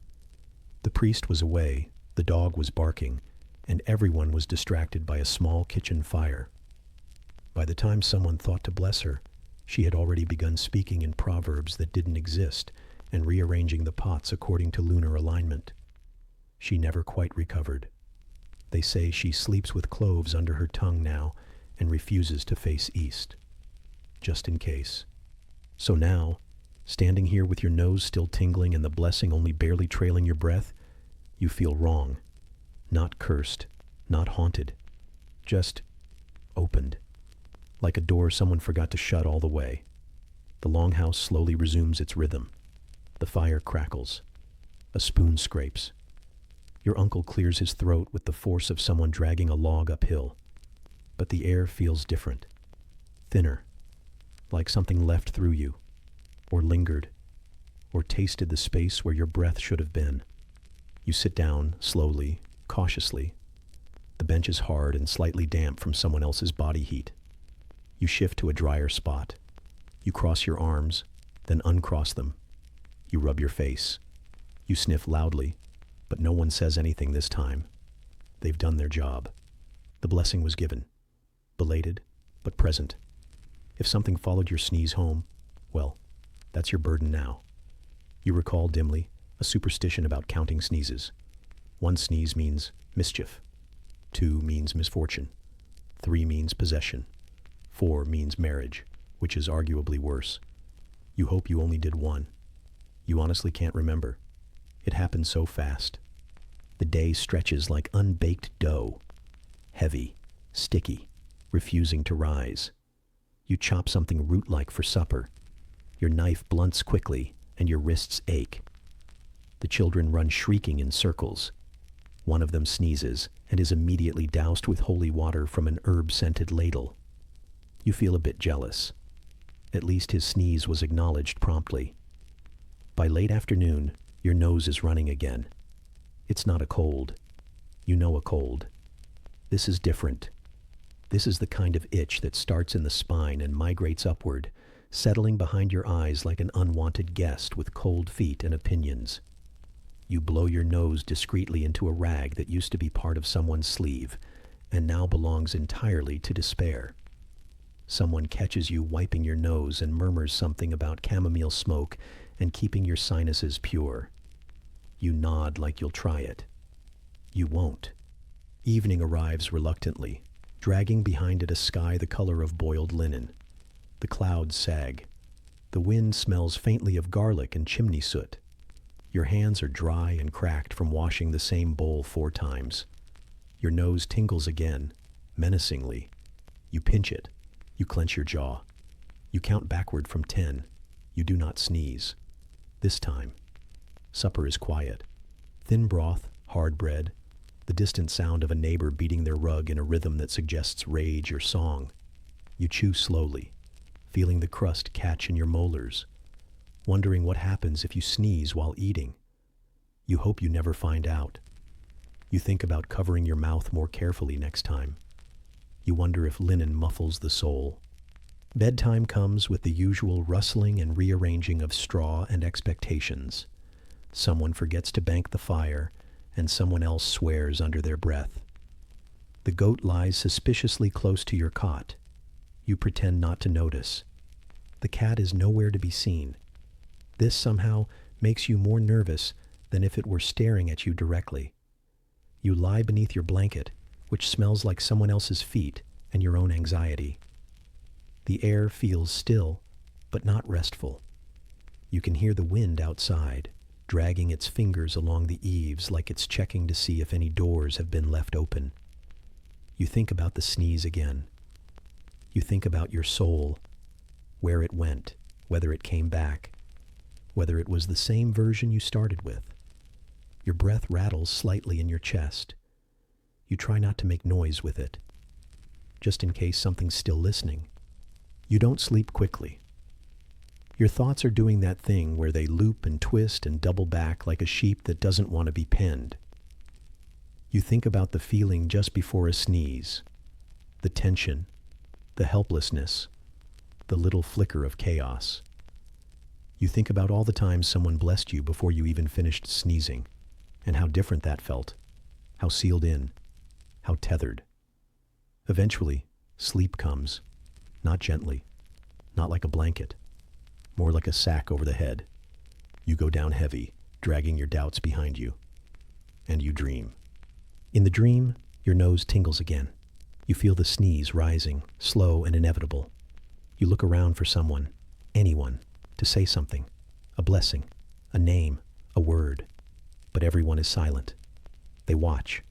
The priest was away, the dog was barking, and everyone was distracted by a small kitchen fire. By the time someone thought to bless her, she had already begun speaking in proverbs that didn't exist and rearranging the pots according to lunar alignment. She never quite recovered. They say she sleeps with cloves under her tongue now and refuses to face east. Just in case. So now, standing here with your nose still tingling and the blessing only barely trailing your breath, you feel wrong. Not cursed, not haunted. Just opened. Like a door someone forgot to shut all the way. The longhouse slowly resumes its rhythm. The fire crackles. A spoon scrapes. Your uncle clears his throat with the force of someone dragging a log uphill. But the air feels different. Thinner. Like something left through you. Or lingered. Or tasted the space where your breath should have been. You sit down, slowly, cautiously. The bench is hard and slightly damp from someone else's body heat. You shift to a drier spot. You cross your arms, then uncross them. You rub your face. You sniff loudly. But no one says anything this time. They've done their job. The blessing was given. Belated, but present. If something followed your sneeze home, well, that's your burden now. You recall dimly a superstition about counting sneezes. 1 sneeze means mischief. 2 means misfortune. 3 means possession. 4 means marriage, which is arguably worse. You hope you only did 1. You honestly can't remember. It happened so fast. The day stretches like unbaked dough. Heavy, sticky, refusing to rise. You chop something root-like for supper. Your knife blunts quickly, and your wrists ache. The children run shrieking in circles. One of them sneezes and is immediately doused with holy water from an herb-scented ladle. You feel a bit jealous. At least his sneeze was acknowledged promptly. By late afternoon, your nose is running again. It's not a cold. You know a cold. This is different. This is the kind of itch that starts in the spine and migrates upward, settling behind your eyes like an unwanted guest with cold feet and opinions. You blow your nose discreetly into a rag that used to be part of someone's sleeve and now belongs entirely to despair. Someone catches you wiping your nose and murmurs something about chamomile smoke and keeping your sinuses pure. You nod like you'll try it. You won't. Evening arrives reluctantly, dragging behind it a sky the color of boiled linen. The clouds sag. The wind smells faintly of garlic and chimney soot. Your hands are dry and cracked from washing the same bowl 4 times. Your nose tingles again, menacingly. You pinch it. You clench your jaw. You count backward from 10. You do not sneeze. This time. Supper is quiet. Thin broth, hard bread, the distant sound of a neighbor beating their rug in a rhythm that suggests rage or song. You chew slowly, feeling the crust catch in your molars, wondering what happens if you sneeze while eating. You hope you never find out. You think about covering your mouth more carefully next time. You wonder if linen muffles the soul. Bedtime comes with the usual rustling and rearranging of straw and expectations. Someone forgets to bank the fire, and someone else swears under their breath. The goat lies suspiciously close to your cot. You pretend not to notice. The cat is nowhere to be seen. This somehow makes you more nervous than if it were staring at you directly. You lie beneath your blanket, which smells like someone else's feet and your own anxiety. The air feels still, but not restful. You can hear the wind outside, dragging its fingers along the eaves like it's checking to see if any doors have been left open. You think about the sneeze again. You think about your soul, where it went, whether it came back, whether it was the same version you started with. Your breath rattles slightly in your chest. You try not to make noise with it, just in case something's still listening. You don't sleep quickly. Your thoughts are doing that thing where they loop and twist and double back like a sheep that doesn't want to be penned. You think about the feeling just before a sneeze, the tension, the helplessness, the little flicker of chaos. You think about all the times someone blessed you before you even finished sneezing, and how different that felt, how sealed in, how tethered. Eventually, sleep comes, not gently, not like a blanket, more like a sack over the head. You go down heavy, dragging your doubts behind you, and you dream. In the dream, your nose tingles again. You feel the sneeze rising, slow and inevitable. You look around for someone, anyone, to say something, a blessing, a name, a word. But everyone is silent. They watch.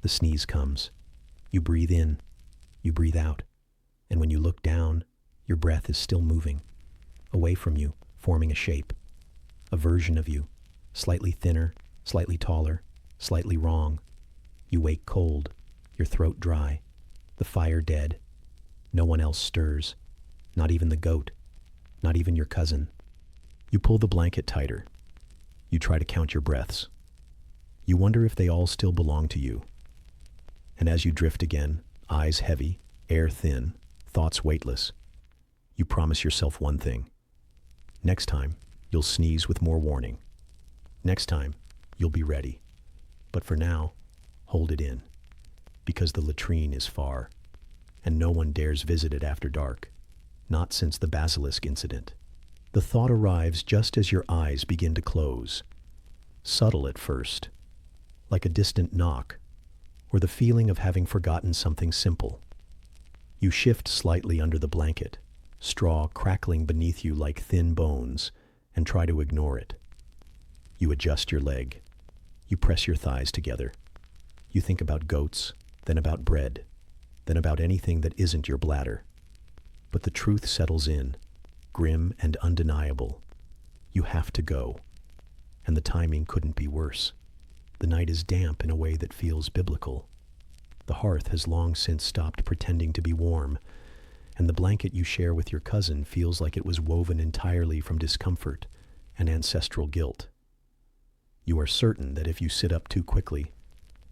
The sneeze comes. You breathe in. You breathe out. And when you look down, your breath is still moving, away from you, forming a shape, a version of you, slightly thinner, slightly taller, slightly wrong. You wake cold, your throat dry, the fire dead. No one else stirs, not even the goat, not even your cousin. You pull the blanket tighter. You try to count your breaths. You wonder if they all still belong to you. And as you drift again, eyes heavy, air thin, thoughts weightless, you promise yourself one thing. Next time, you'll sneeze with more warning. Next time, you'll be ready. But for now, hold it in, because the latrine is far, and no one dares visit it after dark, not since the basilisk incident. The thought arrives just as your eyes begin to close, subtle at first, like a distant knock, or the feeling of having forgotten something simple. You shift slightly under the blanket, straw crackling beneath you like thin bones, and try to ignore it. You adjust your leg. You press your thighs together. You think about goats, then about bread, then about anything that isn't your bladder. But the truth settles in, grim and undeniable. You have to go. And the timing couldn't be worse. The night is damp in a way that feels biblical. The hearth has long since stopped pretending to be warm, and the blanket you share with your cousin feels like it was woven entirely from discomfort and ancestral guilt. You are certain that if you sit up too quickly,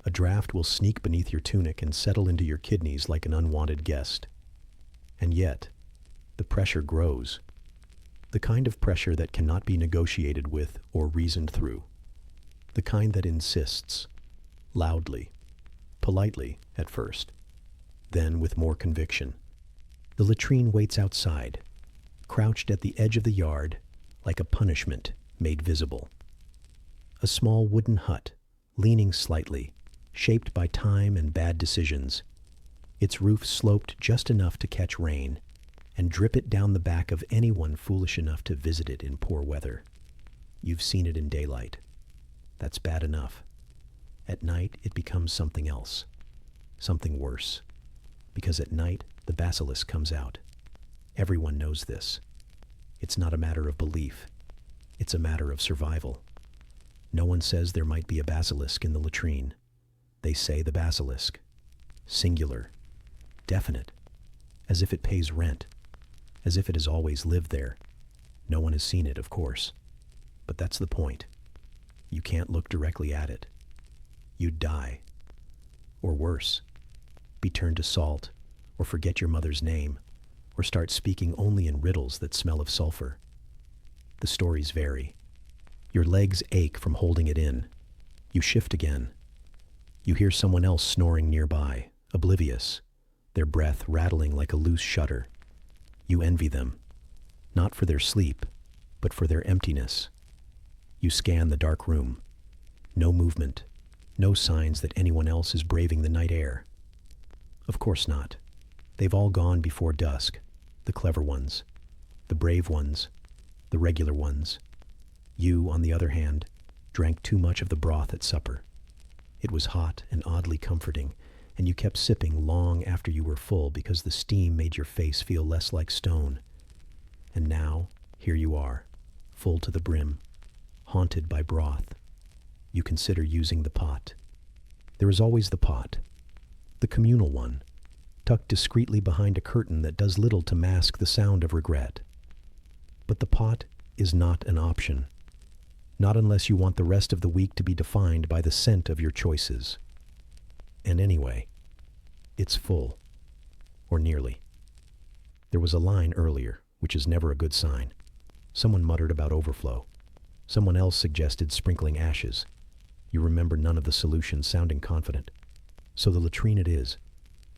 a draft will sneak beneath your tunic and settle into your kidneys like an unwanted guest. And yet, the pressure grows. The kind of pressure that cannot be negotiated with or reasoned through. The kind that insists, loudly, politely at first, then with more conviction. The latrine waits outside, crouched at the edge of the yard like a punishment made visible. A small wooden hut, leaning slightly, shaped by time and bad decisions. Its roof sloped just enough to catch rain and drip it down the back of anyone foolish enough to visit it in poor weather. You've seen it in daylight. That's bad enough. At night, it becomes something else, something worse. Because at night, the basilisk comes out. Everyone knows this. It's not a matter of belief. It's a matter of survival. No one says there might be a basilisk in the latrine. They say the basilisk. Singular. Definite. As if it pays rent. As if it has always lived there. No one has seen it, of course. But that's the point. You can't look directly at it. You'd die. Or worse, be turned to salt, or forget your mother's name, or start speaking only in riddles that smell of sulfur. The stories vary. Your legs ache from holding it in. You shift again. You hear someone else snoring nearby, oblivious, their breath rattling like a loose shutter. You envy them, not for their sleep, but for their emptiness. You scan the dark room. No movement, no signs that anyone else is braving the night air. Of course not. They've all gone before dusk, the clever ones, the brave ones, the regular ones. You, on the other hand, drank too much of the broth at supper. It was hot and oddly comforting, and you kept sipping long after you were full because the steam made your face feel less like stone. And now, here you are, full to the brim, haunted by broth. You consider using the pot. There is always the pot, the communal one, tucked discreetly behind a curtain that does little to mask the sound of regret. But the pot is not an option. Not unless you want the rest of the week to be defined by the scent of your choices. And anyway, it's full. Or nearly. There was a line earlier, which is never a good sign. Someone muttered about overflow. Someone else suggested sprinkling ashes. You remember none of the solutions, sounding confident. So the latrine it is.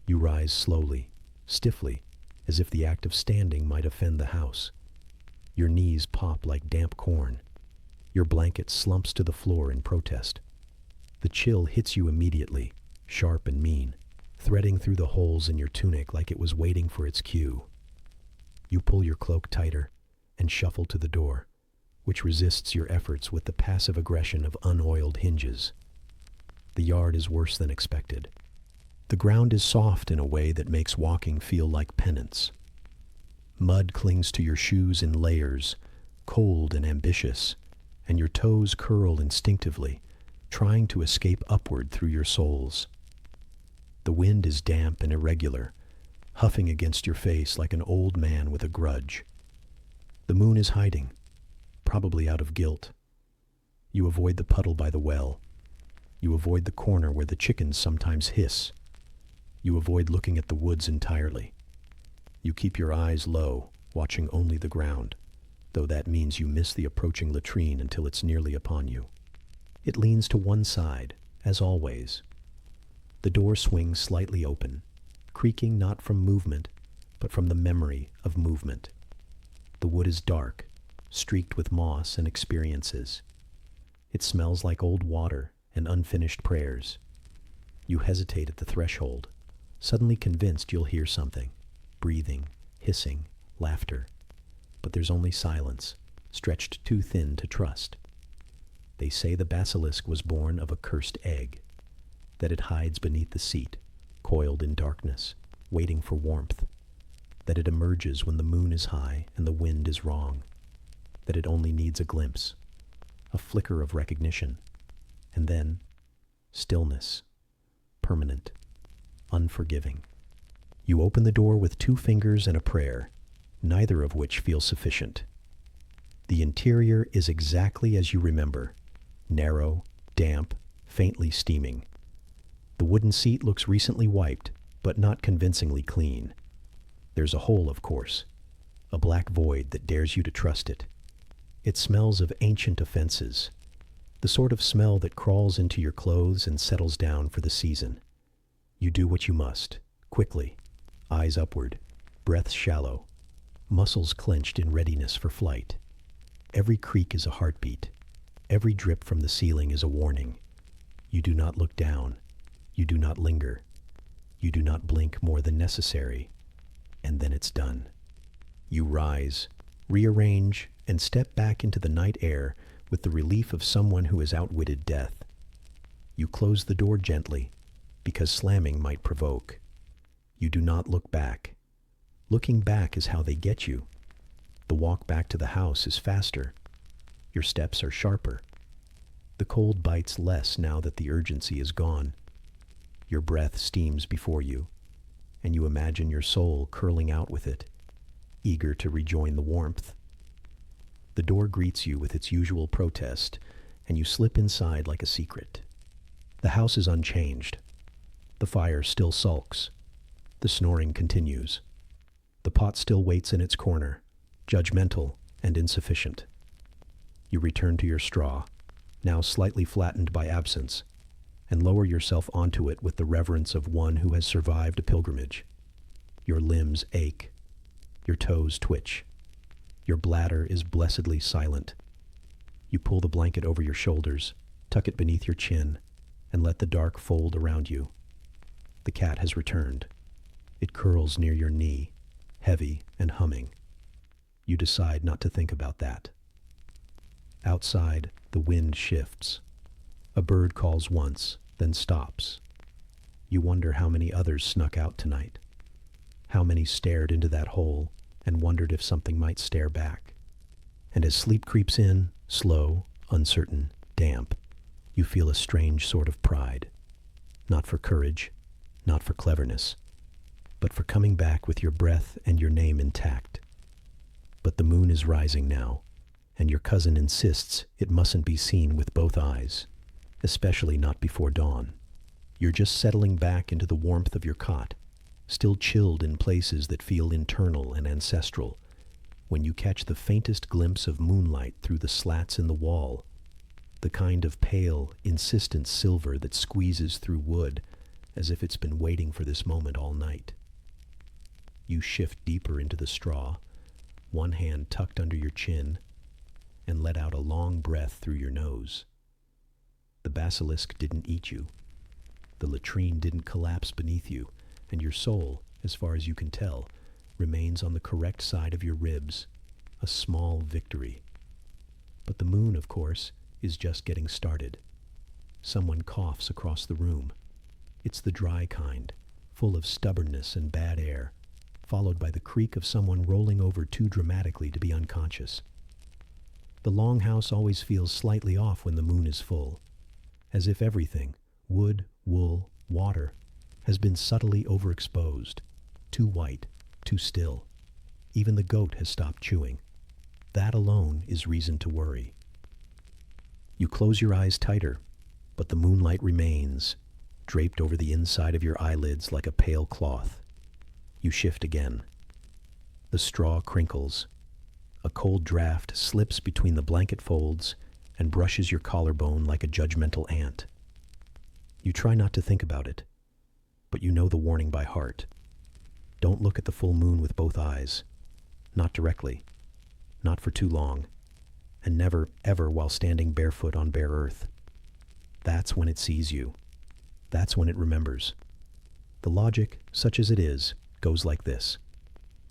You rise slowly, stiffly, as if the act of standing might offend the house. Your knees pop like damp corn. Your blanket slumps to the floor in protest. The chill hits you immediately, sharp and mean, threading through the holes in your tunic like it was waiting for its cue. You pull your cloak tighter and shuffle to the door, which resists your efforts with the passive aggression of unoiled hinges. The yard is worse than expected. The ground is soft in a way that makes walking feel like penance. Mud clings to your shoes in layers, cold and ambitious, and your toes curl instinctively, trying to escape upward through your soles. The wind is damp and irregular, huffing against your face like an old man with a grudge. The moon is hiding, probably out of guilt. You avoid the puddle by the well. You avoid the corner where the chickens sometimes hiss. You avoid looking at the woods entirely. You keep your eyes low, watching only the ground, though that means you miss the approaching latrine until it's nearly upon you. It leans to one side, as always. The door swings slightly open, creaking not from movement, but from the memory of movement. The wood is dark, streaked with moss and experiences. It smells like old water and unfinished prayers. You hesitate at the threshold, suddenly convinced you'll hear something. Breathing, hissing, laughter. But there's only silence, stretched too thin to trust. They say the basilisk was born of a cursed egg, that it hides beneath the seat, coiled in darkness, waiting for warmth, that it emerges when the moon is high and the wind is wrong, that it only needs a glimpse, a flicker of recognition, and then stillness, permanent, unforgiving. You open the door with 2 fingers and a prayer, neither of which feels sufficient. The interior is exactly as you remember, narrow, damp, faintly steaming. The wooden seat looks recently wiped, but not convincingly clean. There's a hole, of course, a black void that dares you to trust it. It smells of ancient offenses, the The sort of smell that crawls into your clothes and settles down for the season. You do what you must, quickly, eyes upward, breath shallow, muscles clenched in readiness for flight. Every creak is a heartbeat. Every drip from the ceiling is a warning. You do not look down. You do not linger. You do not blink more than necessary. And then it's done. You rise, rearrange, and step back into the night air with the relief of someone who has outwitted death. You close the door gently, because slamming might provoke. You do not look back. Looking back is how they get you. The walk back to the house is faster. Your steps are sharper. The cold bites less now that the urgency is gone. Your breath steams before you, and you imagine your soul curling out with it, eager to rejoin the warmth. The door greets you with its usual protest, and you slip inside like a secret. The house is unchanged. The fire still sulks. The snoring continues. The pot still waits in its corner, judgmental and insufficient. You return to your straw, now slightly flattened by absence, and lower yourself onto it with the reverence of one who has survived a pilgrimage. Your limbs ache. Your toes twitch. Your bladder is blessedly silent. You pull the blanket over your shoulders, tuck it beneath your chin, and let the dark fold around you. The cat has returned. It curls near your knee, heavy and humming. You decide not to think about that. Outside, the wind shifts. A bird calls once, then stops. You wonder how many others snuck out tonight. How many stared into that hole and wondered if something might stare back. And as sleep creeps in, slow, uncertain, damp, you feel a strange sort of pride. Not for courage, not for cleverness, but for coming back with your breath and your name intact. But the moon is rising now, and your cousin insists it mustn't be seen with both eyes, especially not before dawn. You're just settling back into the warmth of your cot, still chilled in places that feel internal and ancestral, when you catch the faintest glimpse of moonlight through the slats in the wall, the kind of pale, insistent silver that squeezes through wood as if it's been waiting for this moment all night. You shift deeper into the straw, one hand tucked under your chin, and let out a long breath through your nose. The basilisk didn't eat you. The latrine didn't collapse beneath you, and your soul, as far as you can tell, remains on the correct side of your ribs, a small victory. But the moon, of course, is just getting started. Someone coughs across the room. It's the dry kind, full of stubbornness and bad air, followed by the creak of someone rolling over too dramatically to be unconscious. The longhouse always feels slightly off when the moon is full, as if everything, wood, wool, water, has been subtly overexposed, too white, too still. Even the goat has stopped chewing. That alone is reason to worry. You close your eyes tighter, but the moonlight remains, draped over the inside of your eyelids like a pale cloth. You shift again. The straw crinkles. A cold draft slips between the blanket folds and brushes your collarbone like a judgmental ant. You try not to think about it, but you know the warning by heart. Don't look at the full moon with both eyes. Not directly. Not for too long. And never, ever while standing barefoot on bare earth. That's when it sees you. That's when it remembers. The logic, such as it is, goes like this.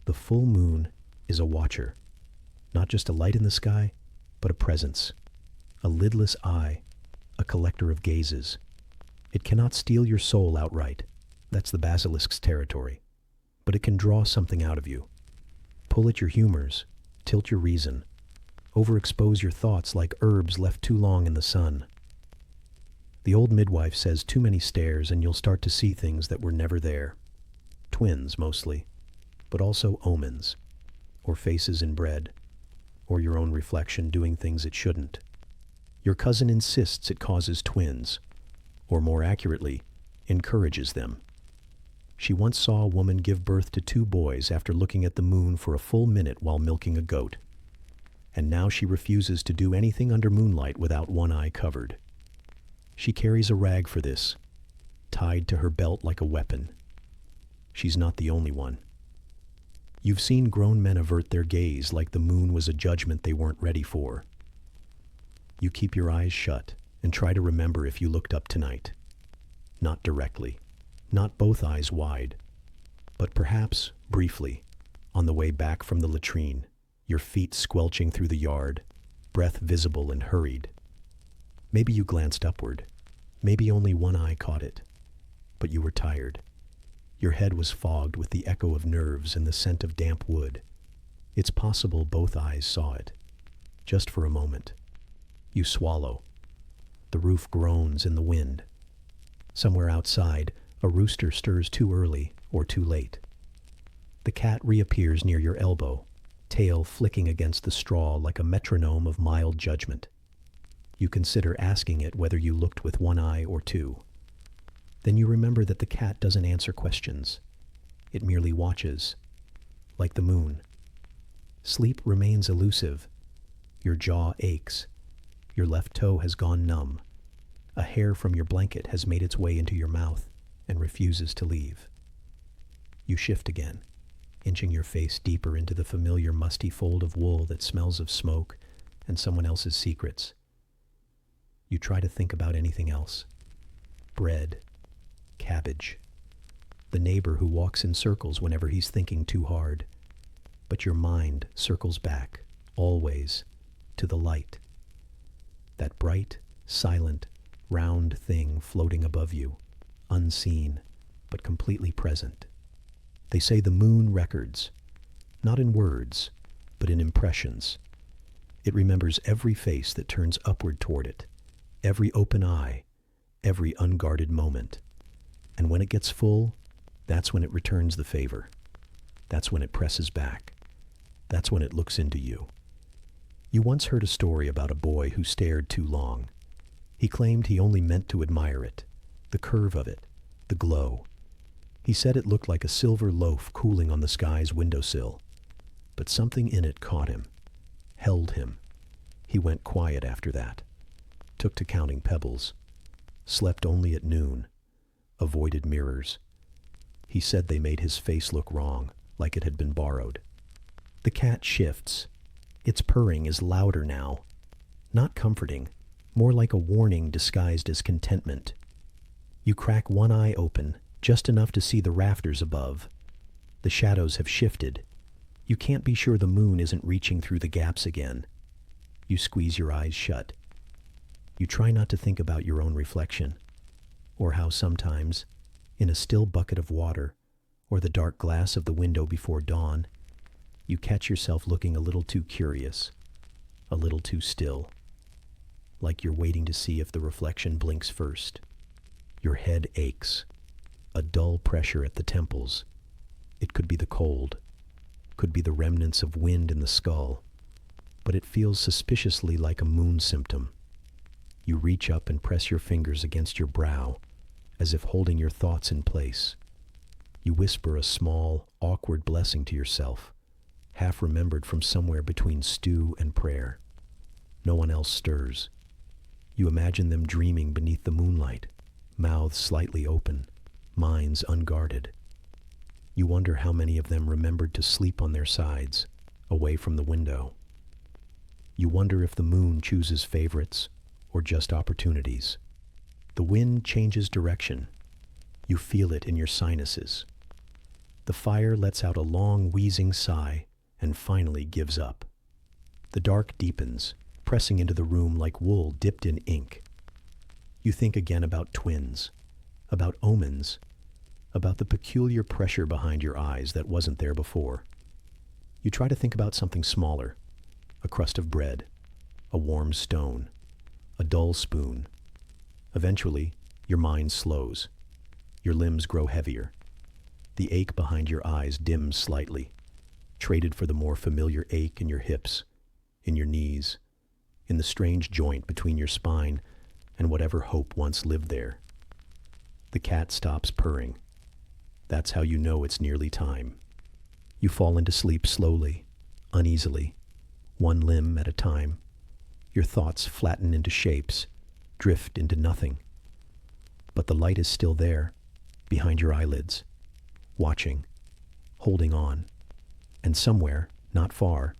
The full moon is a watcher. Not just a light in the sky, but a presence. A lidless eye. A collector of gazes. It cannot steal your soul outright. That's the basilisk's territory. But it can draw something out of you. Pull at your humors. Tilt your reason. Overexpose your thoughts like herbs left too long in the sun. The old midwife says too many stares and you'll start to see things that were never there. Twins, mostly. But also omens. Or faces in bread. Or your own reflection doing things it shouldn't. Your cousin insists it causes twins. Or more accurately, encourages them. She once saw a woman give birth to 2 boys after looking at the moon for a full minute while milking a goat. and now she refuses to do anything under moonlight without one eye covered. She carries a rag for this, tied to her belt like a weapon. She's not the only one. You've seen grown men avert their gaze like the moon was a judgment they weren't ready for. You keep your eyes shut and try to remember if you looked up tonight. Not directly, not both eyes wide, but perhaps briefly, on the way back from the latrine, your feet squelching through the yard, breath visible and hurried. Maybe you glanced upward. Maybe only one eye caught it. But you were tired. Your head was fogged with the echo of nerves and the scent of damp wood. It's possible both eyes saw it. Just for a moment. You swallow. The roof groans in the wind. Somewhere outside, a rooster stirs too early or too late. The cat reappears near your elbow, tail flicking against the straw like a metronome of mild judgment. You consider asking it whether you looked with one eye or two. Then you remember that the cat doesn't answer questions. It merely watches, like the moon. Sleep remains elusive. Your jaw aches. Your left toe has gone numb. A hair from your blanket has made its way into your mouth and refuses to leave. You shift again, inching your face deeper into the familiar musty fold of wool that smells of smoke and someone else's secrets. You try to think about anything else. Bread, cabbage, the neighbor who walks in circles whenever he's thinking too hard. But your mind circles back, always, to the light. That bright, silent, round thing floating above you, unseen, but completely present. They say the moon records, not in words, but in impressions. It remembers every face that turns upward toward it, every open eye, every unguarded moment. And when it gets full, that's when it returns the favor. That's when it presses back. That's when it looks into you. You once heard a story about a boy who stared too long. He claimed he only meant to admire it, the curve of it, the glow. He said it looked like a silver loaf cooling on the sky's windowsill. But something in it caught him, held him. He went quiet after that, took to counting pebbles, slept only at noon, avoided mirrors. He said they made his face look wrong, like it had been borrowed. The cat shifts. Its purring is louder now, not comforting, more like a warning disguised as contentment. You crack one eye open, just enough to see the rafters above. The shadows have shifted. You can't be sure the moon isn't reaching through the gaps again. You squeeze your eyes shut. You try not to think about your own reflection, or how sometimes, in a still bucket of water, or the dark glass of the window before dawn, you catch yourself looking a little too curious, a little too still, like you're waiting to see if the reflection blinks first. Your head aches, a dull pressure at the temples. It could be the cold, could be the remnants of wind in the skull, but it feels suspiciously like a moon symptom. You reach up and press your fingers against your brow, as if holding your thoughts in place. You whisper a small, awkward blessing to yourself, half remembered from somewhere between stew and prayer. No one else stirs. You imagine them dreaming beneath the moonlight, mouths slightly open, minds unguarded. You wonder how many of them remembered to sleep on their sides, away from the window. You wonder if the moon chooses favorites or just opportunities. The wind changes direction. You feel it in your sinuses. The fire lets out a long, wheezing sigh and finally gives up. The dark deepens, pressing into the room like wool dipped in ink. You think again about twins, about omens, about the peculiar pressure behind your eyes that wasn't there before. You try to think about something smaller, a crust of bread, a warm stone, a dull spoon. Eventually, your mind slows. Your limbs grow heavier. The ache behind your eyes dims slightly, traded for the more familiar ache in your hips, in your knees, in the strange joint between your spine and whatever hope once lived there. The cat stops purring. That's how you know it's nearly time. You fall into sleep slowly, uneasily, one limb at a time. Your thoughts flatten into shapes, drift into nothing. But the light is still there, behind your eyelids, watching, holding on. And somewhere, not far,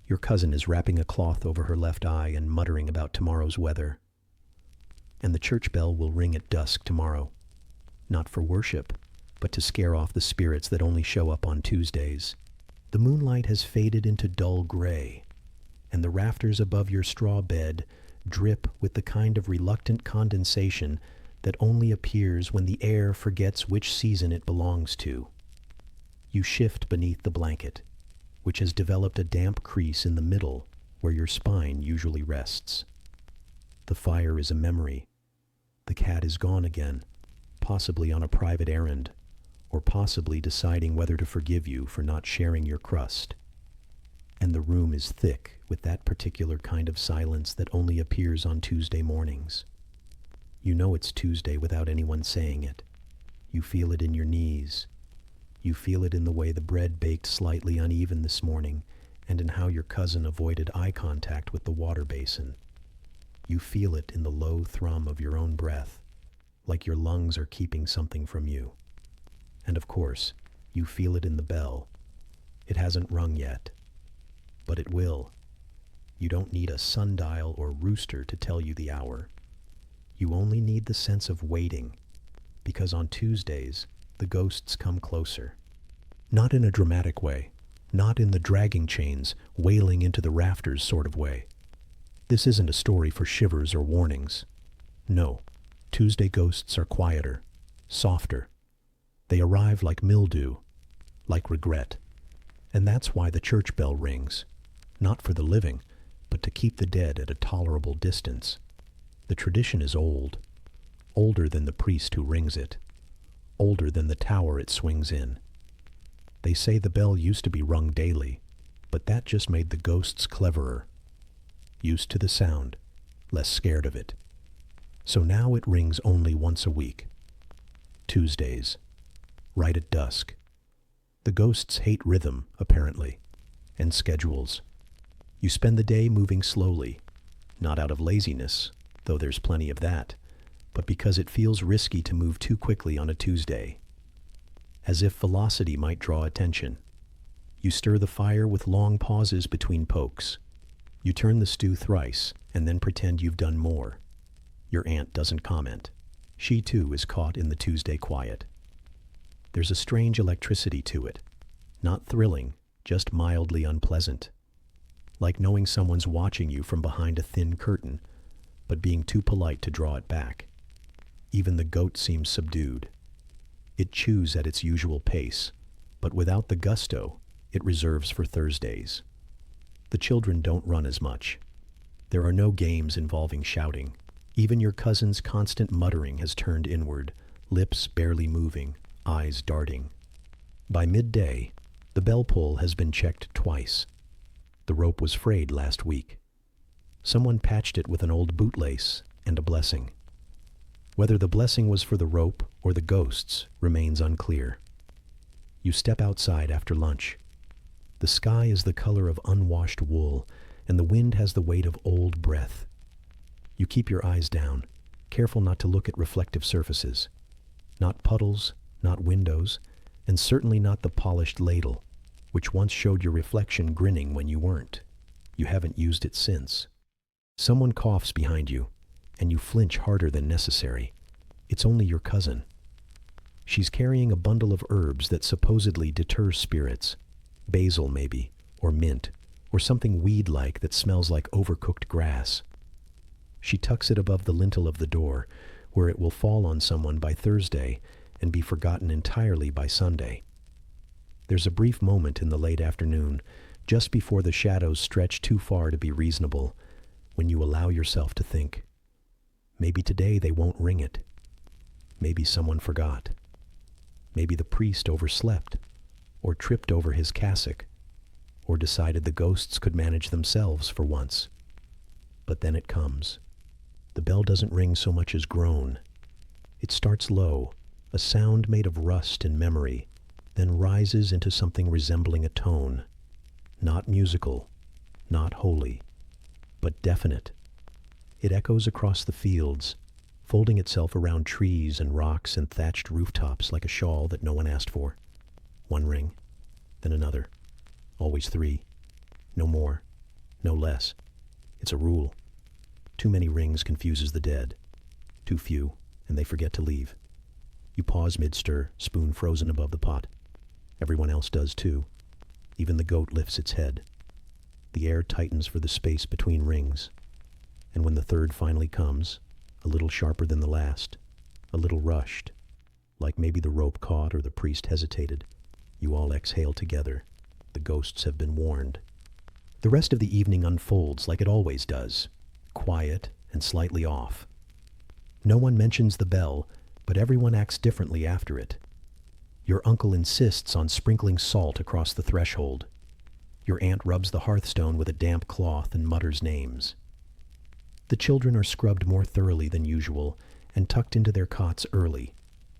your cousin is wrapping a cloth over her left eye and muttering about tomorrow's weather. And the church bell will ring at dusk tomorrow, not for worship, but to scare off the spirits that only show up on Tuesdays. The moonlight has faded into dull gray, and the rafters above your straw bed drip with the kind of reluctant condensation that only appears when the air forgets which season it belongs to. You shift beneath the blanket, which has developed a damp crease in the middle where your spine usually rests. The fire is a memory. The cat is gone again, possibly on a private errand, or possibly deciding whether to forgive you for not sharing your crust. And the room is thick with that particular kind of silence that only appears on Tuesday mornings. You know it's Tuesday without anyone saying it. You feel it in your knees. You feel it in the way the bread baked slightly uneven this morning, and in how your cousin avoided eye contact with the water basin. You feel it in the low thrum of your own breath, like your lungs are keeping something from you. And of course, you feel it in the bell. It hasn't rung yet, but it will. You don't need a sundial or rooster to tell you the hour. You only need the sense of waiting, because on Tuesdays, the ghosts come closer. Not in a dramatic way, not in the dragging chains, wailing into the rafters sort of way. This isn't a story for shivers or warnings. No, Tuesday ghosts are quieter, softer. They arrive like mildew, like regret. And that's why the church bell rings, not for the living, but to keep the dead at a tolerable distance. The tradition is old, older than the priest who rings it, older than the tower it swings in. They say the bell used to be rung daily, but that just made the ghosts cleverer, used to the sound, less scared of it. So now it rings only once a week, Tuesdays, right at dusk. The ghosts hate rhythm, apparently, and schedules. You spend the day moving slowly, not out of laziness, though there's plenty of that, but because it feels risky to move too quickly on a Tuesday. As if velocity might draw attention. You stir the fire with long pauses between pokes. You turn the stew thrice, and then pretend you've done more. Your aunt doesn't comment. She too is caught in the Tuesday quiet. There's a strange electricity to it. Not thrilling, just mildly unpleasant. Like knowing someone's watching you from behind a thin curtain, but being too polite to draw it back. Even the goat seems subdued. It chews at its usual pace, but without the gusto it reserves for Thursdays. The children don't run as much. There are no games involving shouting. Even your cousin's constant muttering has turned inward, lips barely moving, eyes darting. By midday, the bell pull has been checked twice. The rope was frayed last week. Someone patched it with an old bootlace and a blessing. Whether the blessing was for the rope or the ghosts remains unclear. You step outside after lunch. The sky is the color of unwashed wool, and the wind has the weight of old breath. You keep your eyes down, careful not to look at reflective surfaces. Not puddles, not windows, and certainly not the polished ladle, which once showed your reflection grinning when you weren't. You haven't used it since. Someone coughs behind you, and you flinch harder than necessary. It's only your cousin. She's carrying a bundle of herbs that supposedly deter spirits. Basil, maybe, or mint, or something weed-like that smells like overcooked grass. She tucks it above the lintel of the door, where it will fall on someone by Thursday and be forgotten entirely by Sunday. There's a brief moment in the late afternoon, just before the shadows stretch too far to be reasonable, when you allow yourself to think, maybe today they won't ring it. Maybe someone forgot. Maybe the priest overslept, or tripped over his cassock, or decided the ghosts could manage themselves for once. But then it comes. The bell doesn't ring so much as groan. It starts low, a sound made of rust and memory, then rises into something resembling a tone. Not musical, not holy, but definite. It echoes across the fields, folding itself around trees and rocks and thatched rooftops like a shawl that no one asked for. One ring, then another. Always three. No more, no less. It's a rule. Too many rings confuses the dead. Too few, and they forget to leave. You pause mid-stir, spoon frozen above the pot. Everyone else does too. Even the goat lifts its head. The air tightens for the space between rings. And when the third finally comes, a little sharper than the last, a little rushed, like maybe the rope caught or the priest hesitated, you all exhale together. The ghosts have been warned. The rest of the evening unfolds like it always does, quiet and slightly off. No one mentions the bell, but everyone acts differently after it. Your uncle insists on sprinkling salt across the threshold. Your aunt rubs the hearthstone with a damp cloth and mutters names. The children are scrubbed more thoroughly than usual and tucked into their cots early,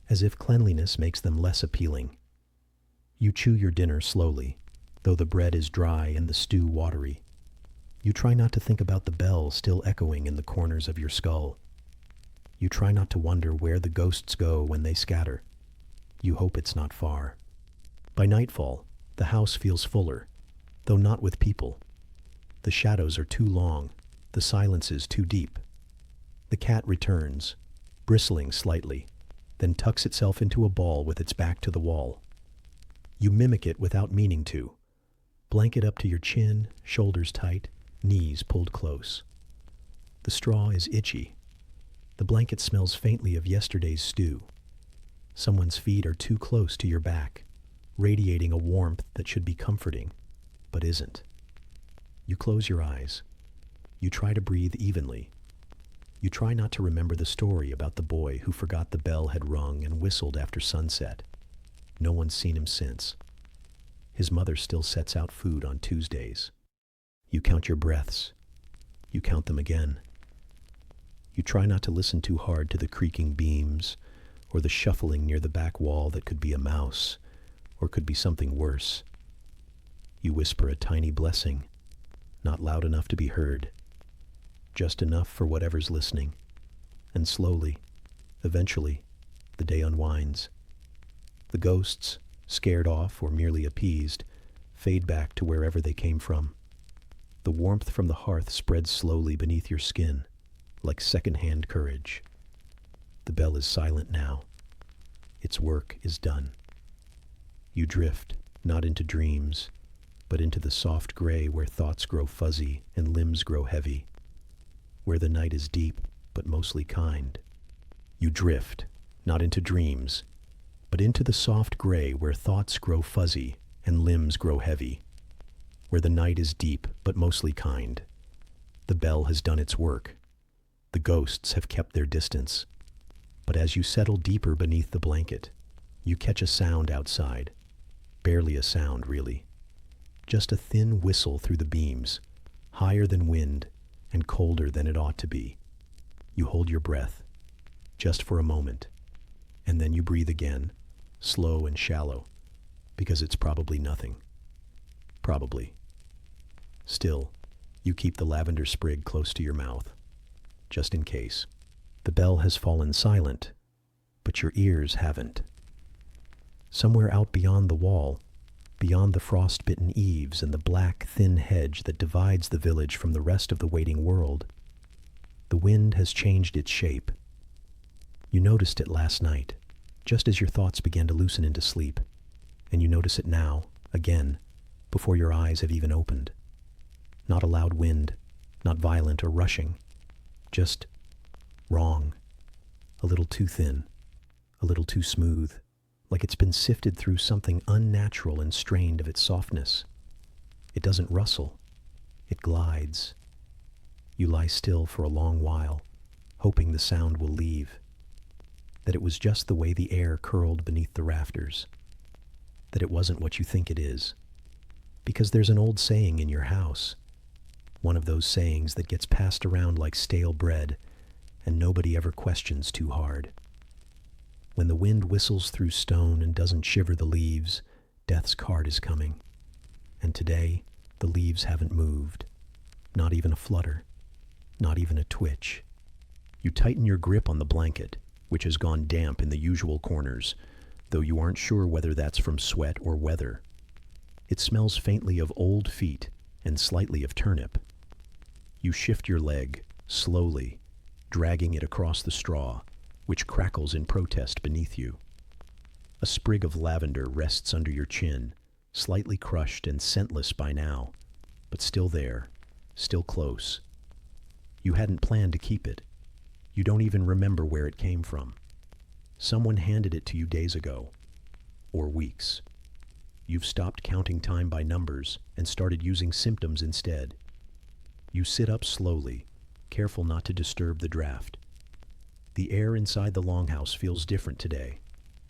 as if cleanliness makes them less appealing. You chew your dinner slowly, though the bread is dry and the stew watery. You try not to think about the bell still echoing in the corners of your skull. You try not to wonder where the ghosts go when they scatter. You hope it's not far. By nightfall, the house feels fuller, though not with people. The shadows are too long, the silences too deep. The cat returns, bristling slightly, then tucks itself into a ball with its back to the wall. You mimic it without meaning to. Blanket up to your chin, shoulders tight, knees pulled close. The straw is itchy. The blanket smells faintly of yesterday's stew. Someone's feet are too close to your back, radiating a warmth that should be comforting, but isn't. You close your eyes. You try to breathe evenly. You try not to remember the story about the boy who forgot the bell had rung and whistled after sunset. No one's seen him since. His mother still sets out food on Tuesdays. You count your breaths. You count them again. You try not to listen too hard to the creaking beams or the shuffling near the back wall that could be a mouse or could be something worse. You whisper a tiny blessing, not loud enough to be heard, just enough for whatever's listening. And slowly, eventually, the day unwinds. The ghosts, scared off or merely appeased, fade back to wherever they came from. The warmth from the hearth spreads slowly beneath your skin, like second-hand courage. The bell is silent now. Its work is done. You drift, not into dreams, but into the soft gray where thoughts grow fuzzy and limbs grow heavy, where the night is deep but mostly kind. You drift, not into dreams, but into the soft gray where thoughts grow fuzzy and limbs grow heavy, where the night is deep but mostly kind. The bell has done its work. The ghosts have kept their distance. But as you settle deeper beneath the blanket, you catch a sound outside. Barely a sound, really. Just a thin whistle through the beams, higher than wind and colder than it ought to be. You hold your breath, just for a moment, and then you breathe again, slow and shallow, because it's probably nothing. Probably. Still, you keep the lavender sprig close to your mouth, just in case. The bell has fallen silent, but your ears haven't. Somewhere out beyond the wall, beyond the frost-bitten eaves and the black, thin hedge that divides the village from the rest of the waiting world, the wind has changed its shape. You noticed it last night, just as your thoughts began to loosen into sleep, and you notice it now, again, before your eyes have even opened. Not a loud wind, not violent or rushing, just wrong, a little too thin, a little too smooth, like it's been sifted through something unnatural and strained of its softness. It doesn't rustle, it glides. You lie still for a long while, hoping the sound will leave, that it was just the way the air curled beneath the rafters, that it wasn't what you think it is. Because there's an old saying in your house, one of those sayings that gets passed around like stale bread, and nobody ever questions too hard. When the wind whistles through stone and doesn't shiver the leaves, death's cart is coming. And today, the leaves haven't moved. Not even a flutter. Not even a twitch. You tighten your grip on the blanket, which has gone damp in the usual corners, though you aren't sure whether that's from sweat or weather. It smells faintly of old feet and slightly of turnip. You shift your leg, slowly, dragging it across the straw, which crackles in protest beneath you. A sprig of lavender rests under your chin, slightly crushed and scentless by now, but still there, still close. You hadn't planned to keep it. You don't even remember where it came from. Someone handed it to you days ago, or weeks. You've stopped counting time by numbers and started using symptoms instead. You sit up slowly, careful not to disturb the draft. The air inside the longhouse feels different today.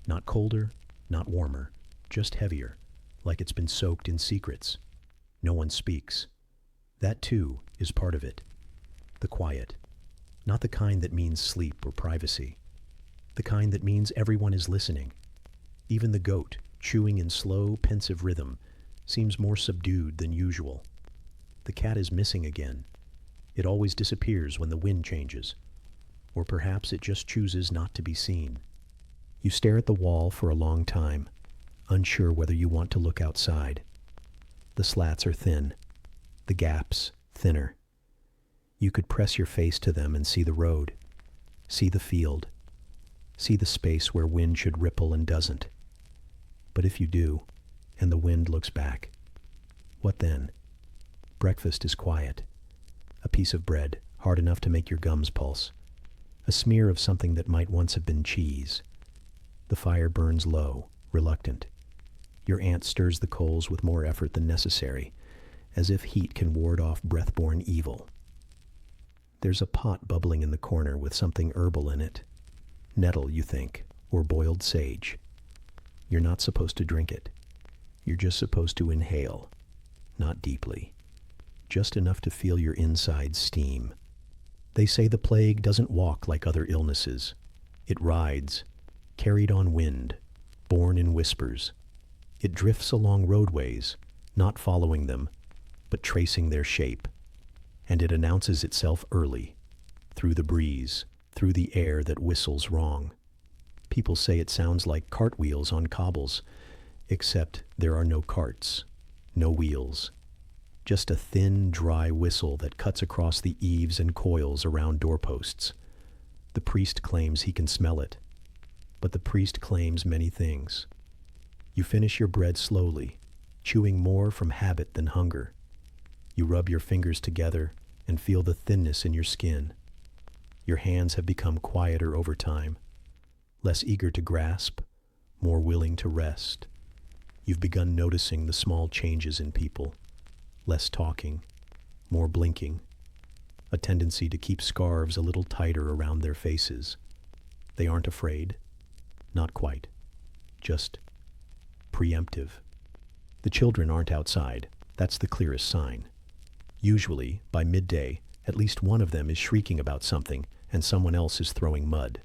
Not colder, not warmer, just heavier, like it's been soaked in secrets. No one speaks. That, too, is part of it. The quiet. Not the kind that means sleep or privacy. The kind that means everyone is listening. Even the goat, chewing in slow, pensive rhythm, seems more subdued than usual. The cat is missing again. It always disappears when the wind changes. Or perhaps it just chooses not to be seen. You stare at the wall for a long time, unsure whether you want to look outside. The slats are thin, the gaps thinner. You could press your face to them and see the road, see the field, see the space where wind should ripple and doesn't. But if you do, and the wind looks back, what then? Breakfast is quiet. A piece of bread, hard enough to make your gums pulse. A smear of something that might once have been cheese. The fire burns low, reluctant. Your aunt stirs the coals with more effort than necessary, as if heat can ward off breath-borne evil. There's a pot bubbling in the corner with something herbal in it. Nettle, you think, or boiled sage. You're not supposed to drink it. You're just supposed to inhale, not deeply. Just enough to feel your insides steam. They say the plague doesn't walk like other illnesses. It rides, carried on wind, borne in whispers. It drifts along roadways, not following them, but tracing their shape. And it announces itself early, through the breeze, through the air that whistles wrong. People say it sounds like cartwheels on cobbles, except there are no carts, no wheels. Just a thin, dry whistle that cuts across the eaves and coils around doorposts. The priest claims he can smell it, but the priest claims many things. You finish your bread slowly, chewing more from habit than hunger. You rub your fingers together and feel the thinness in your skin. Your hands have become quieter over time, less eager to grasp, more willing to rest. You've begun noticing the small changes in people. Less talking, more blinking, a tendency to keep scarves a little tighter around their faces. They aren't afraid. Not quite. Just preemptive. The children aren't outside. That's the clearest sign. Usually, by midday, at least one of them is shrieking about something and someone else is throwing mud.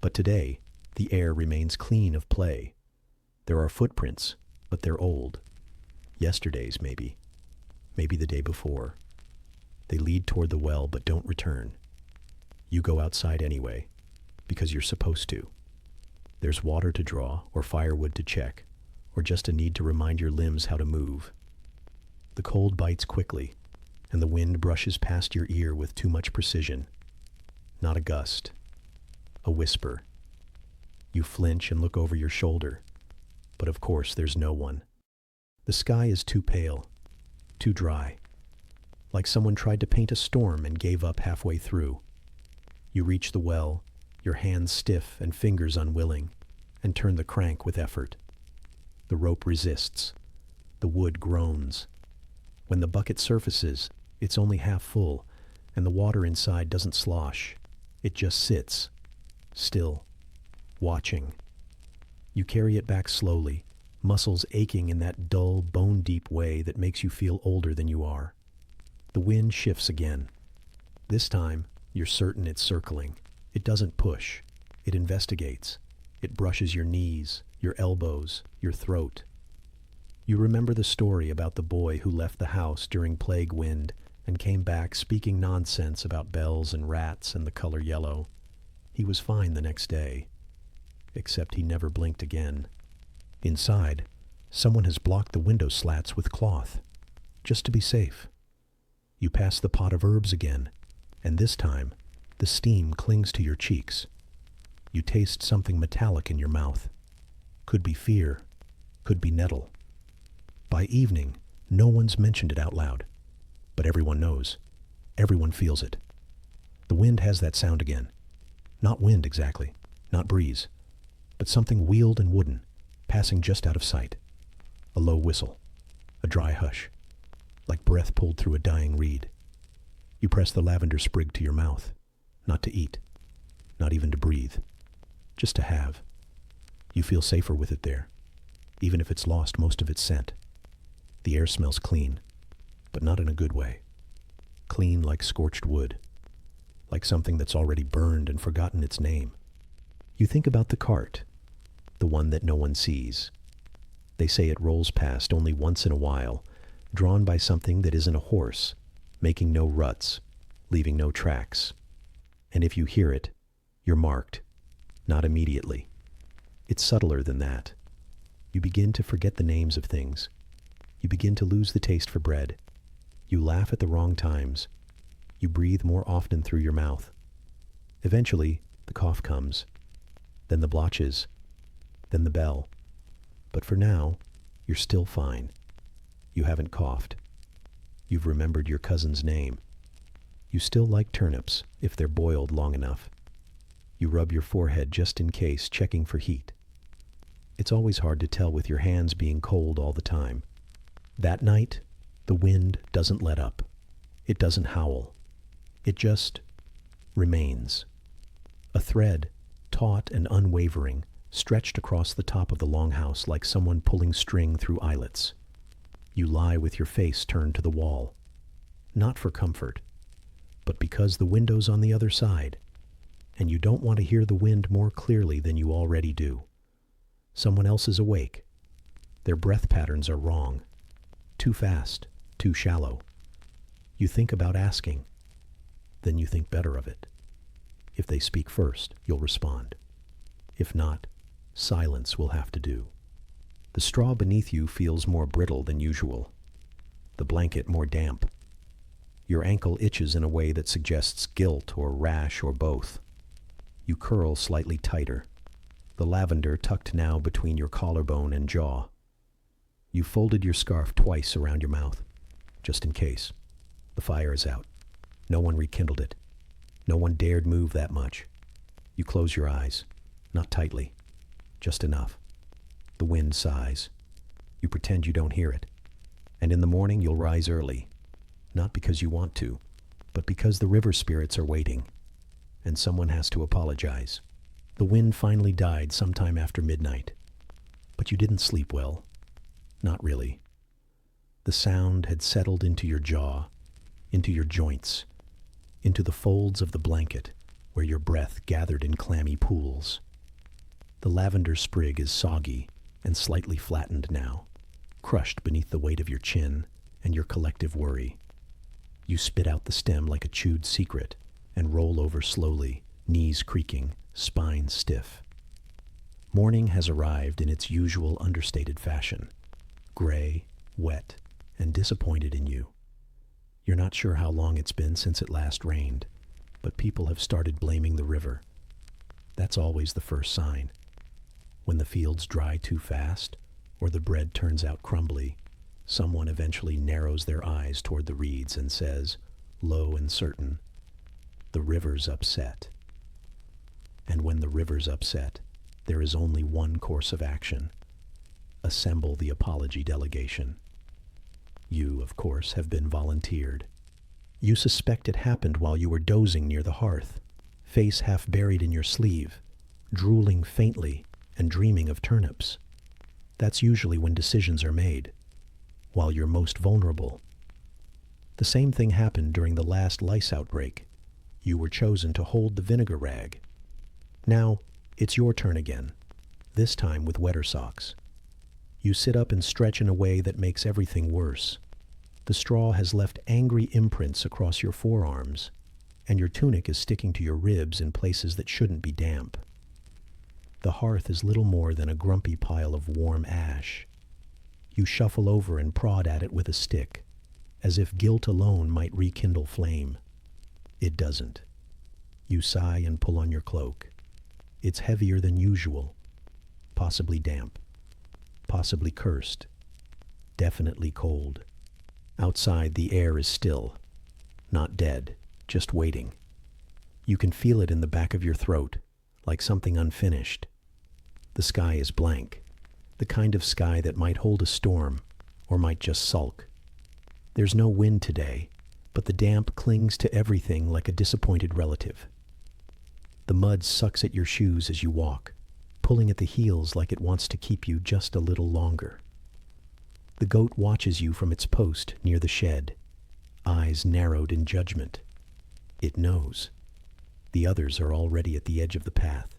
But today, the air remains clean of play. There are footprints, but they're old. Yesterday's, maybe. Maybe the day before. They lead toward the well but don't return. You go outside anyway, because you're supposed to. There's water to draw, or firewood to check, or just a need to remind your limbs how to move. The cold bites quickly, and the wind brushes past your ear with too much precision. Not a gust. A whisper. You flinch and look over your shoulder, but of course there's no one. The sky is too pale. Too dry, like someone tried to paint a storm and gave up halfway through. You reach the well, your hands stiff and fingers unwilling, and turn the crank with effort. The rope resists. The wood groans. When the bucket surfaces, it's only half full, and the water inside doesn't slosh. It just sits, still, watching. You carry it back slowly, muscles aching in that dull, bone-deep way that makes you feel older than you are. The wind shifts again. This time, you're certain it's circling. It doesn't push. It investigates. It brushes your knees, your elbows, your throat. You remember the story about the boy who left the house during plague wind and came back speaking nonsense about bells and rats and the color yellow. He was fine the next day, except he never blinked again. Inside, someone has blocked the window slats with cloth, just to be safe. You pass the pot of herbs again, and this time, the steam clings to your cheeks. You taste something metallic in your mouth. Could be fear, could be nettle. By evening, no one's mentioned it out loud, but everyone knows. Everyone feels it. The wind has that sound again. Not wind exactly, not breeze, but something wheeled and wooden, passing just out of sight. A low whistle, a dry hush, like breath pulled through a dying reed. You press the lavender sprig to your mouth, not to eat, not even to breathe, just to have. You feel safer with it there, even if it's lost most of its scent. The air smells clean, but not in a good way. Clean like scorched wood, like something that's already burned and forgotten its name. You think about the cart, the one that no one sees. They say it rolls past only once in a while, drawn by something that isn't a horse, making no ruts, leaving no tracks. And if you hear it, you're marked, not immediately. It's subtler than that. You begin to forget the names of things. You begin to lose the taste for bread. You laugh at the wrong times. You breathe more often through your mouth. Eventually, the cough comes, then the blotches, then the bell. But for now, you're still fine. You haven't coughed. You've remembered your cousin's name. You still like turnips if they're boiled long enough. You rub your forehead just in case, checking for heat. It's always hard to tell with your hands being cold all the time. That night, the wind doesn't let up. It doesn't howl. It just remains. A thread, taut and unwavering, stretched across the top of the longhouse like someone pulling string through eyelets. You lie with your face turned to the wall, not for comfort, but because the window's on the other side, and you don't want to hear the wind more clearly than you already do. Someone else is awake. Their breath patterns are wrong. Too fast, too shallow. You think about asking. Then you think better of it. If they speak first, you'll respond. If not, silence will have to do. The straw beneath you feels more brittle than usual. The blanket more damp. Your ankle itches in a way that suggests guilt or rash or both. You curl slightly tighter, the lavender tucked now between your collarbone and jaw. You folded your scarf twice around your mouth, just in case. The fire is out. No one rekindled it. No one dared move that much. You close your eyes, not tightly, just enough. The wind sighs. You pretend you don't hear it. And in the morning you'll rise early, not because you want to, but because the river spirits are waiting, and someone has to apologize. The wind finally died sometime after midnight, but you didn't sleep well. Not really. The sound had settled into your jaw, into your joints, into the folds of the blanket where your breath gathered in clammy pools. The lavender sprig is soggy and slightly flattened now, crushed beneath the weight of your chin and your collective worry. You spit out the stem like a chewed secret and roll over slowly, knees creaking, spine stiff. Morning has arrived in its usual understated fashion, gray, wet, and disappointed in you. You're not sure how long it's been since it last rained, but people have started blaming the river. That's always the first sign. When the fields dry too fast, or the bread turns out crumbly, someone eventually narrows their eyes toward the reeds and says, low and certain, "The river's upset." And when the river's upset, there is only one course of action. Assemble the apology delegation. You, of course, have been volunteered. You suspect it happened while you were dozing near the hearth, face half buried in your sleeve, drooling faintly and dreaming of turnips. That's usually when decisions are made, while you're most vulnerable. The same thing happened during the last lice outbreak. You were chosen to hold the vinegar rag. Now, it's your turn again, this time with wetter socks. You sit up and stretch in a way that makes everything worse. The straw has left angry imprints across your forearms, and your tunic is sticking to your ribs in places that shouldn't be damp. The hearth is little more than a grumpy pile of warm ash. You shuffle over and prod at it with a stick, as if guilt alone might rekindle flame. It doesn't. You sigh and pull on your cloak. It's heavier than usual, possibly damp, possibly cursed, definitely cold. Outside, the air is still, not dead, just waiting. You can feel it in the back of your throat, like something unfinished. The sky is blank, the kind of sky that might hold a storm or might just sulk. There's no wind today, but the damp clings to everything like a disappointed relative. The mud sucks at your shoes as you walk, pulling at the heels like it wants to keep you just a little longer. The goat watches you from its post near the shed, eyes narrowed in judgment. It knows. The others are already at the edge of the path.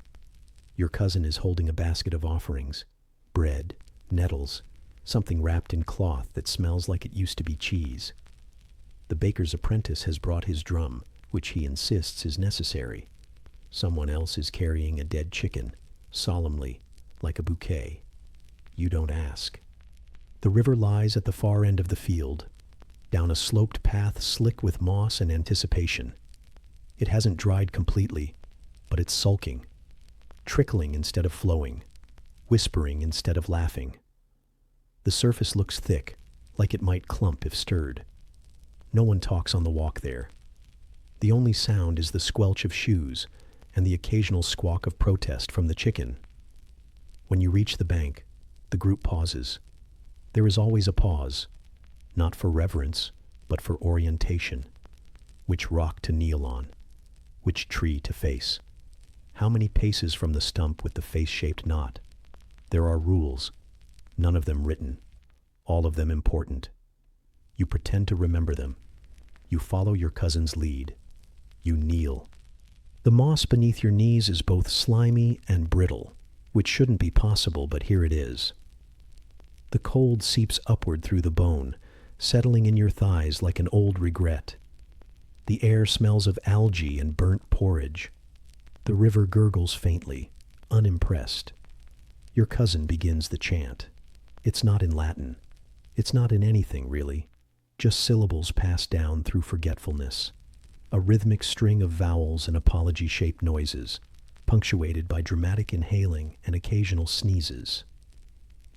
Your cousin is holding a basket of offerings, bread, nettles, something wrapped in cloth that smells like it used to be cheese. The baker's apprentice has brought his drum, which he insists is necessary. Someone else is carrying a dead chicken, solemnly, like a bouquet. You don't ask. The river lies at the far end of the field, down a sloped path slick with moss and anticipation. It hasn't dried completely, but it's sulking, trickling instead of flowing, whispering instead of laughing. The surface looks thick, like it might clump if stirred. No one talks on the walk there. The only sound is the squelch of shoes and the occasional squawk of protest from the chicken. When you reach the bank, the group pauses. There is always a pause, not for reverence, but for orientation. Which rock to kneel on? Which tree to face? How many paces from the stump with the face-shaped knot? There are rules, none of them written, all of them important. You pretend to remember them. You follow your cousin's lead. You kneel. The moss beneath your knees is both slimy and brittle, which shouldn't be possible, but here it is. The cold seeps upward through the bone, settling in your thighs like an old regret. The air smells of algae and burnt porridge. The river gurgles faintly, unimpressed. Your cousin begins the chant. It's not in Latin. It's not in anything, really. Just syllables passed down through forgetfulness. A rhythmic string of vowels and apology-shaped noises, punctuated by dramatic inhaling and occasional sneezes.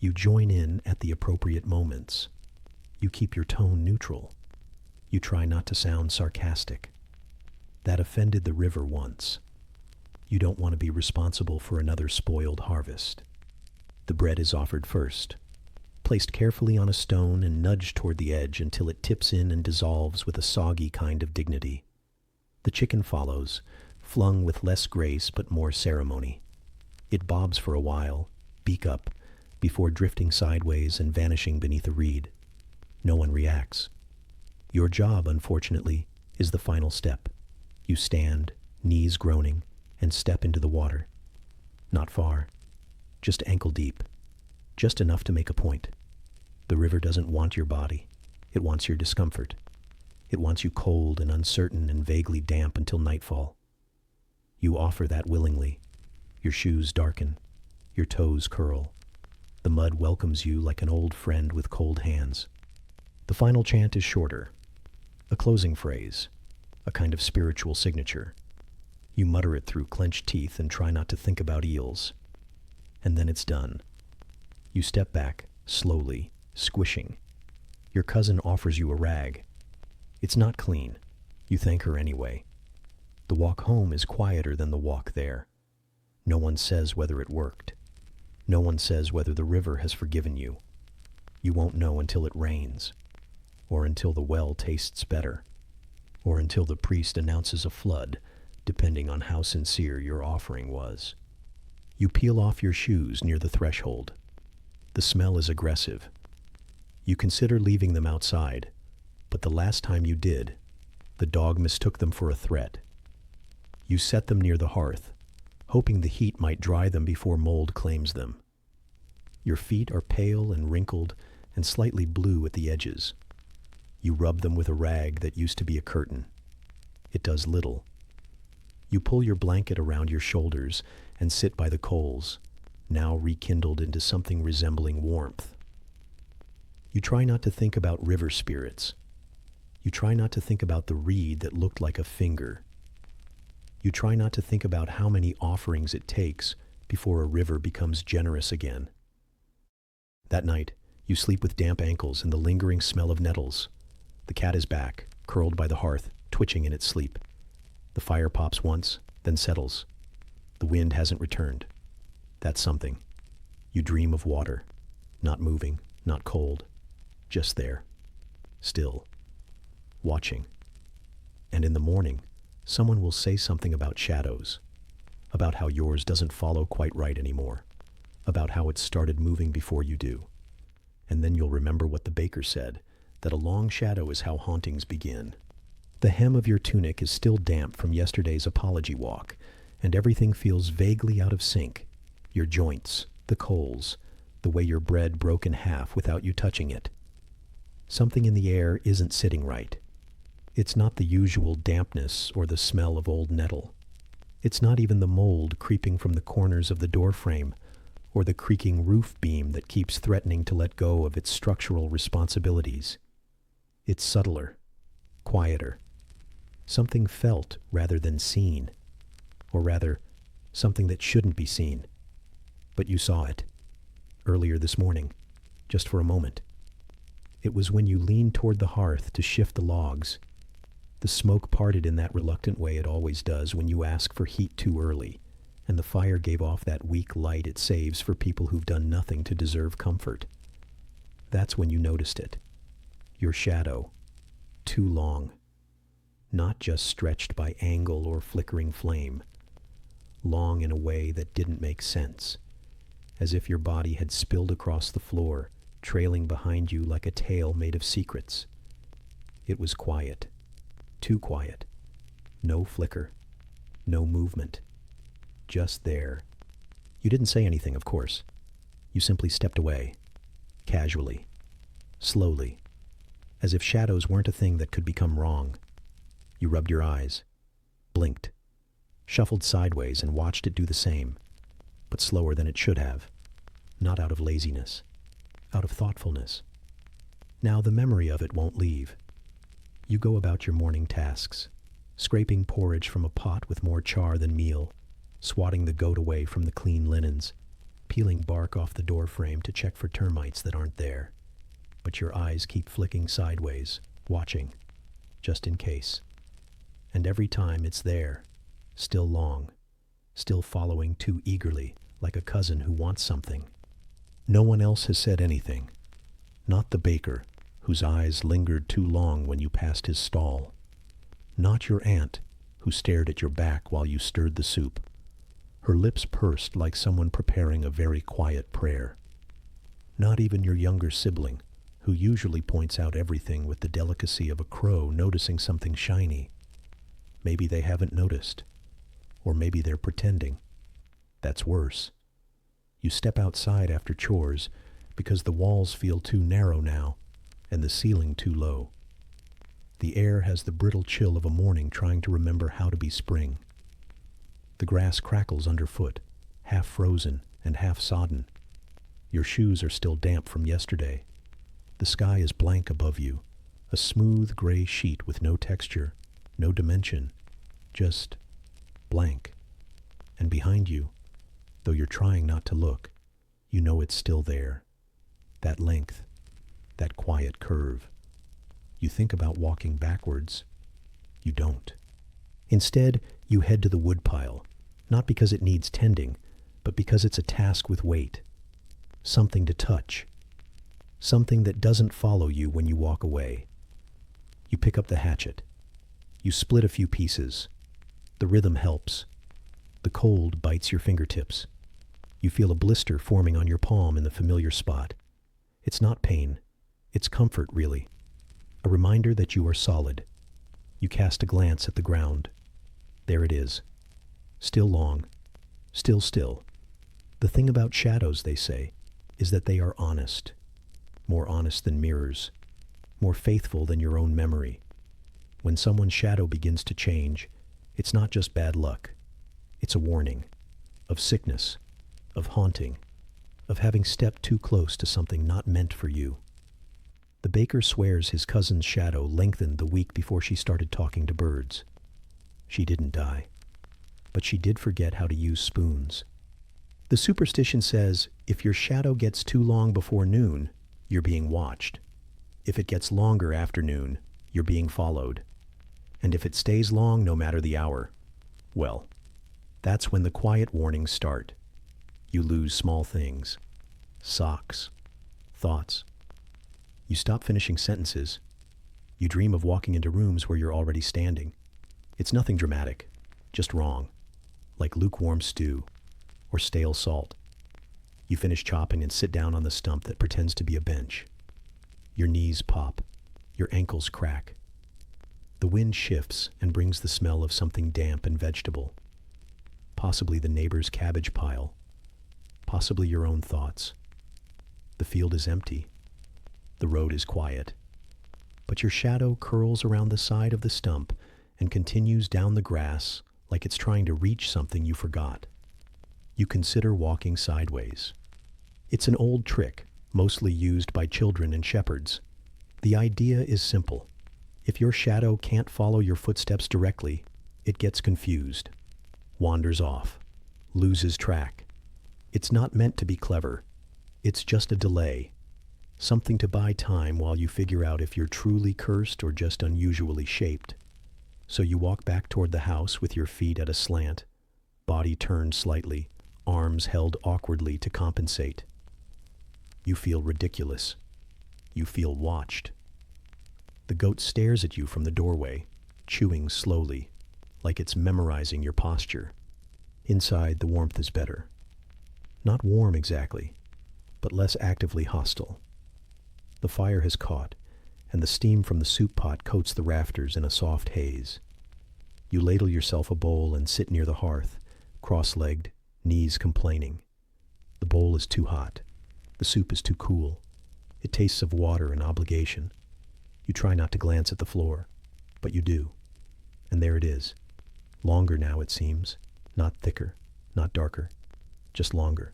You join in at the appropriate moments. You keep your tone neutral. You try not to sound sarcastic. That offended the river once. You don't want to be responsible for another spoiled harvest. The bread is offered first, placed carefully on a stone and nudged toward the edge until it tips in and dissolves with a soggy kind of dignity. The chicken follows, flung with less grace but more ceremony. It bobs for a while, beak up, before drifting sideways and vanishing beneath a reed. No one reacts. Your job, unfortunately, is the final step. You stand, knees groaning, and step into the water. Not far, just ankle deep, just enough to make a point. The river doesn't want your body. It wants your discomfort. It wants you cold and uncertain and vaguely damp until nightfall. You offer that willingly. Your shoes darken. Your toes curl. The mud welcomes you like an old friend with cold hands. The final chant is shorter. A closing phrase. A kind of spiritual signature. You mutter it through clenched teeth and try not to think about eels. And then it's done. You step back, slowly, squishing. Your cousin offers you a rag. It's not clean. You thank her anyway. The walk home is quieter than the walk there. No one says whether it worked. No one says whether the river has forgiven you. You won't know until it rains, or until the well tastes better, or until the priest announces a flood, depending on how sincere your offering was. You peel off your shoes near the threshold. The smell is aggressive. You consider leaving them outside, but the last time you did, the dog mistook them for a threat. You set them near the hearth, hoping the heat might dry them before mold claims them. Your feet are pale and wrinkled and slightly blue at the edges. You rub them with a rag that used to be a curtain. It does little. You pull your blanket around your shoulders and sit by the coals, now rekindled into something resembling warmth. You try not to think about river spirits. You try not to think about the reed that looked like a finger. You try not to think about how many offerings it takes before a river becomes generous again. That night, you sleep with damp ankles and the lingering smell of nettles. The cat is back, curled by the hearth, twitching in its sleep. The fire pops once, then settles. The wind hasn't returned. That's something. You dream of water, not moving, not cold, just there, still, watching. And in the morning, someone will say something about shadows, about how yours doesn't follow quite right anymore, about how it started moving before you do. And then you'll remember what the baker said, that a long shadow is how hauntings begin. The hem of your tunic is still damp from yesterday's apology walk, and everything feels vaguely out of sync. Your joints, the coals, the way your bread broke in half without you touching it. Something in the air isn't sitting right. It's not the usual dampness or the smell of old nettle. It's not even the mold creeping from the corners of the doorframe or the creaking roof beam that keeps threatening to let go of its structural responsibilities. It's subtler, quieter, something felt rather than seen, or rather, something that shouldn't be seen. But you saw it, earlier this morning, just for a moment. It was when you leaned toward the hearth to shift the logs. The smoke parted in that reluctant way it always does when you ask for heat too early, and the fire gave off that weak light it saves for people who've done nothing to deserve comfort. That's when you noticed it. Your shadow, too long. Not just stretched by angle or flickering flame. Long in a way that didn't make sense, as if your body had spilled across the floor, trailing behind you like a tail made of secrets. It was quiet. Too quiet. No flicker. No movement. Just there. You didn't say anything, of course. You simply stepped away. Casually. Slowly. As if shadows weren't a thing that could become wrong. You rubbed your eyes. Blinked. Shuffled sideways and watched it do the same. But slower than it should have. Not out of laziness. Out of thoughtfulness. Now the memory of it won't leave. You go about your morning tasks, scraping porridge from a pot with more char than meal, swatting the goat away from the clean linens, peeling bark off the door frame to check for termites that aren't there. But your eyes keep flicking sideways, watching, just in case. And every time it's there, still long, still following too eagerly, like a cousin who wants something. No one else has said anything. Not the baker, whose eyes lingered too long when you passed his stall. Not your aunt, who stared at your back while you stirred the soup. Her lips pursed like someone preparing a very quiet prayer. Not even your younger sibling, who usually points out everything with the delicacy of a crow noticing something shiny. Maybe they haven't noticed. Or maybe they're pretending. That's worse. You step outside after chores because the walls feel too narrow now and the ceiling too low. The air has the brittle chill of a morning trying to remember how to be spring. The grass crackles underfoot, half frozen and half sodden. Your shoes are still damp from yesterday. The sky is blank above you, a smooth gray sheet with no texture, no dimension, just blank. And behind you, though you're trying not to look, you know it's still there. That length, that quiet curve. You think about walking backwards. You don't. Instead, you head to the woodpile, not because it needs tending, but because it's a task with weight. Something to touch. Something that doesn't follow you when you walk away. You pick up the hatchet. You split a few pieces. The rhythm helps. The cold bites your fingertips. You feel a blister forming on your palm in the familiar spot. It's not pain. It's comfort, really. A reminder that you are solid. You cast a glance at the ground. There it is. Still long. Still still. The thing about shadows, they say, is that they are honest. More honest than mirrors. more faithful than your own memory. When someone's shadow begins to change, it's not just bad luck. It's a warning of sickness, of haunting, of having stepped too close to something not meant for you. The baker swears his cousin's shadow lengthened the week before she started talking to birds. She didn't die, but she did forget how to use spoons. The superstition says if your shadow gets too long before noon, you're being watched. If it gets longer after noon, you're being followed. And if it stays long no matter the hour, well, that's when the quiet warnings start. You lose small things, socks, thoughts. You stop finishing sentences. You dream of walking into rooms where you're already standing. It's nothing dramatic, just wrong, like lukewarm stew or stale salt. You finish chopping and sit down on the stump that pretends to be a bench. Your knees pop, your ankles crack. The wind shifts and brings the smell of something damp and vegetable. Possibly the neighbor's cabbage pile. Possibly your own thoughts. The field is empty. The road is quiet. But your shadow curls around the side of the stump and continues down the grass like it's trying to reach something you forgot. You consider walking sideways. It's an old trick, mostly used by children and shepherds. The idea is simple. If your shadow can't follow your footsteps directly, it gets confused, wanders off, loses track. It's not meant to be clever. It's just a delay, something to buy time while you figure out if you're truly cursed or just unusually shaped. So you walk back toward the house with your feet at a slant, body turned slightly, arms held awkwardly to compensate. You feel ridiculous. You feel watched. The goat stares at you from the doorway, chewing slowly, like it's memorizing your posture. Inside, the warmth is better. Not warm exactly, but less actively hostile. The fire has caught, and the steam from the soup pot coats the rafters in a soft haze. You ladle yourself a bowl and sit near the hearth, cross-legged, knees complaining. The bowl is too hot. The soup is too cool. It tastes of water and obligation. You try not to glance at the floor, but you do. And there it is. Longer now, it seems. Not thicker, not darker, just longer.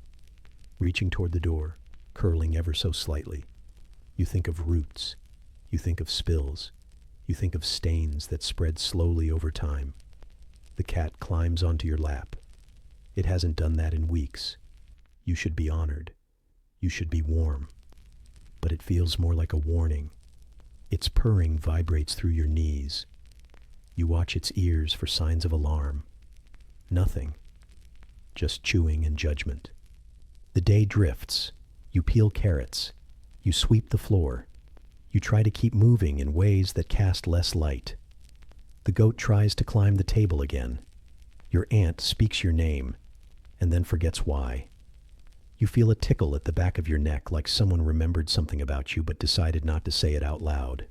Reaching toward the door, curling ever so slightly. You think of roots. You think of spills. You think of stains that spread slowly over time. The cat climbs onto your lap. It hasn't done that in weeks. You should be honored. You should be warm. But it feels more like a warning. Its purring vibrates through your knees. You watch its ears for signs of alarm. Nothing. Just chewing and judgment. The day drifts. You peel carrots. You sweep the floor. You try to keep moving in ways that cast less light. The goat tries to climb the table again. Your aunt speaks your name, and then forgets why. You feel a tickle at the back of your neck like someone remembered something about you but decided not to say it out loud.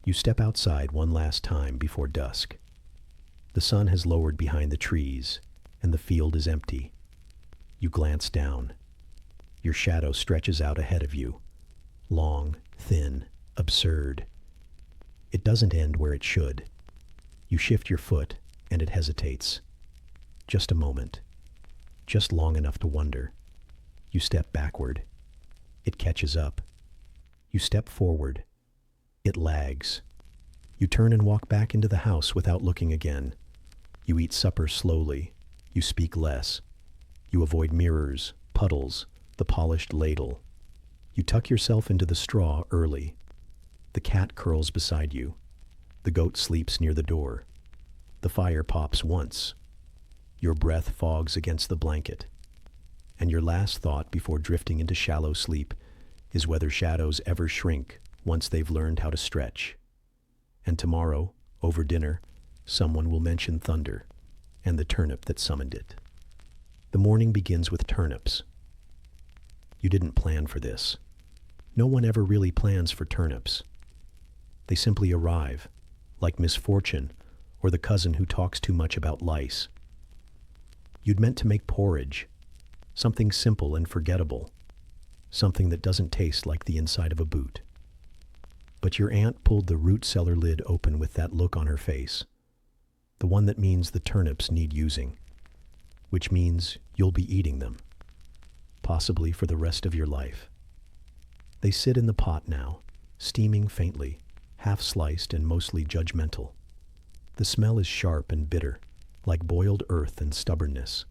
You step outside one last time before dusk. The sun has lowered behind the trees, and the field is empty. You glance down. Your shadow stretches out ahead of you. Long, thin, absurd. It doesn't end where it should. You shift your foot, and it hesitates. Just a moment. Just long enough to wonder. You step backward. It catches up. You step forward. It lags. You turn and walk back into the house without looking again. You eat supper slowly. You speak less. You avoid mirrors, puddles, the polished ladle. You tuck yourself into the straw early. The cat curls beside you. The goat sleeps near the door. The fire pops once. Your breath fogs against the blanket. And your last thought before drifting into shallow sleep is whether shadows ever shrink once they've learned how to stretch. And tomorrow, over dinner, someone will mention thunder and the turnip that summoned it. The morning begins with turnips. You didn't plan for this. No one ever really plans for turnips. They simply arrive, like misfortune or the cousin who talks too much about lice. You'd meant to make porridge, something simple and forgettable, something that doesn't taste like the inside of a boot. But your aunt pulled the root cellar lid open with that look on her face. The one that means the turnips need using, which means you'll be eating them, possibly for the rest of your life. They sit in the pot now, steaming faintly, half-sliced and mostly judgmental. The smell is sharp and bitter, like boiled earth and stubbornness.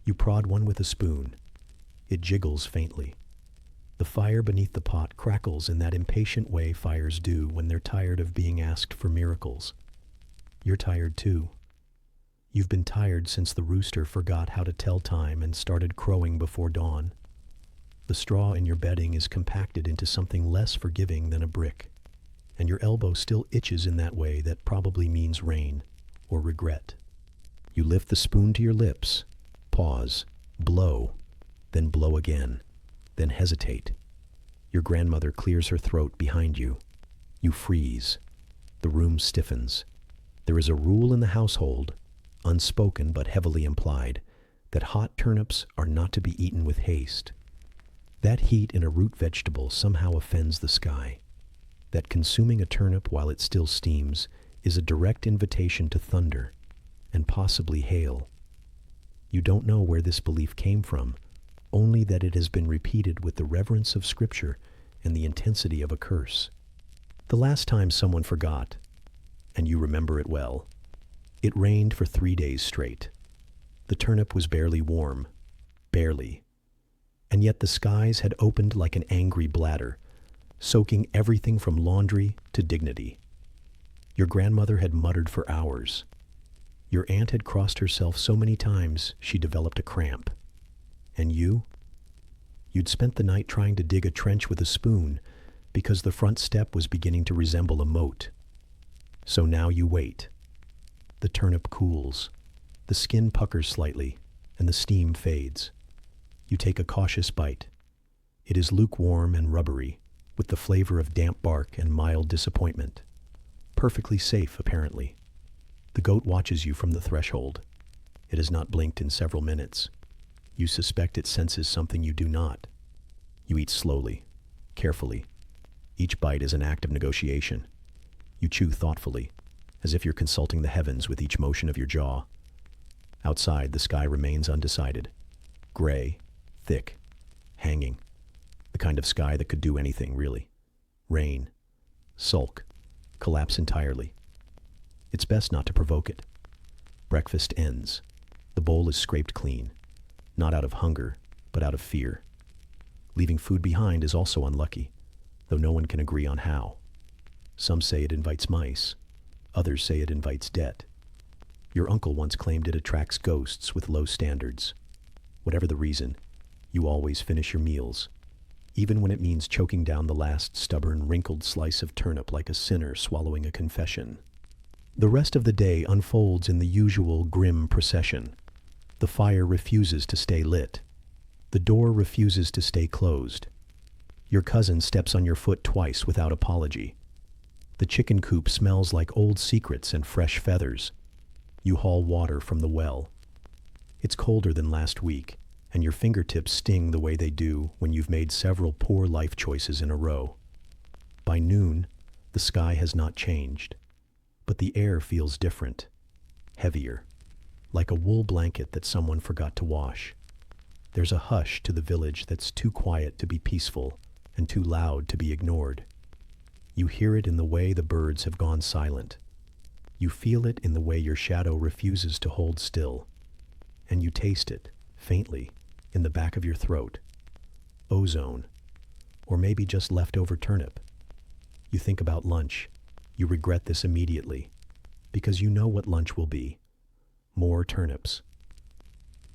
You prod one with a spoon. It jiggles faintly. The fire beneath the pot crackles in that impatient way fires do when they're tired of being asked for miracles. You're tired too. You've been tired since the rooster forgot how to tell time and started crowing before dawn. The straw in your bedding is compacted into something less forgiving than a brick, and your elbow still itches in that way that probably means rain or regret. You lift the spoon to your lips, pause, blow, then blow again, then hesitate. Your grandmother clears her throat behind you. You freeze. The room stiffens. There is a rule in the household, unspoken but heavily implied, that hot turnips are not to be eaten with haste. That heat in a root vegetable somehow offends the sky. That consuming a turnip while it still steams is a direct invitation to thunder, and possibly hail. You don't know where this belief came from, only that it has been repeated with the reverence of Scripture and the intensity of a curse. The last time someone forgot, and you remember it well, it rained for 3 days straight. The turnip was barely warm, barely. And yet the skies had opened like an angry bladder, soaking everything from laundry to dignity. Your grandmother had muttered for hours. Your aunt had crossed herself so many times she developed a cramp. And you? You'd spent the night trying to dig a trench with a spoon because the front step was beginning to resemble a moat. So now you wait. The turnip cools. The skin puckers slightly, and the steam fades. You take a cautious bite. It is lukewarm and rubbery, with the flavor of damp bark and mild disappointment. Perfectly safe, apparently. The goat watches you from the threshold. It has not blinked in several minutes. You suspect it senses something you do not. You eat slowly, carefully. Each bite is an act of negotiation. You chew thoughtfully, as if you're consulting the heavens with each motion of your jaw. Outside, the sky remains undecided. Gray, thick, hanging. The kind of sky that could do anything, really. Rain, sulk, collapse entirely. It's best not to provoke it. Breakfast ends. The bowl is scraped clean, not out of hunger, but out of fear. Leaving food behind is also unlucky, though no one can agree on how. Some say it invites mice. Others say it invites debt. Your uncle once claimed it attracts ghosts with low standards. Whatever the reason, you always finish your meals, even when it means choking down the last stubborn, wrinkled slice of turnip like a sinner swallowing a confession. The rest of the day unfolds in the usual grim procession. The fire refuses to stay lit. The door refuses to stay closed. Your cousin steps on your foot twice without apology. The chicken coop smells like old secrets and fresh feathers. You haul water from the well. It's colder than last week, and your fingertips sting the way they do when you've made several poor life choices in a row. By noon, the sky has not changed, but the air feels different, heavier, like a wool blanket that someone forgot to wash. There's a hush to the village that's too quiet to be peaceful and too loud to be ignored. You hear it in the way the birds have gone silent. You feel it in the way your shadow refuses to hold still. And you taste it, faintly, in the back of your throat. Ozone, or maybe just leftover turnip. You think about lunch. You regret this immediately, because you know what lunch will be. More turnips.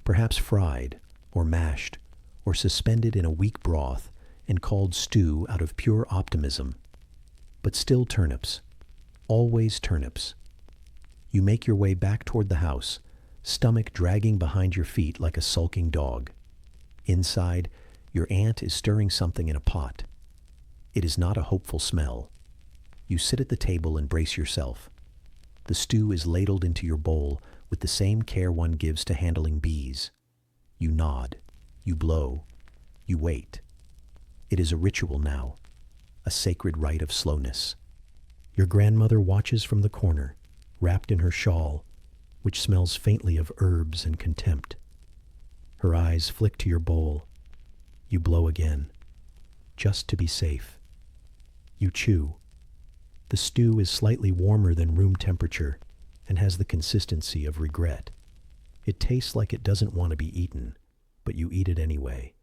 Perhaps fried, or mashed, or suspended in a weak broth and called stew out of pure optimism. But still turnips. Always turnips. You make your way back toward the house, stomach dragging behind your feet like a sulking dog. Inside, your aunt is stirring something in a pot. It is not a hopeful smell. You sit at the table and brace yourself. The stew is ladled into your bowl with the same care one gives to handling bees. You nod. You blow. You wait. It is a ritual now. a sacred rite of slowness. Your grandmother watches from the corner, wrapped in her shawl, which smells faintly of herbs and contempt. Her eyes flick to your bowl. You blow again, just to be safe. You chew. The stew is slightly warmer than room temperature and has the consistency of regret. It tastes like it doesn't want to be eaten, but you eat it anyway,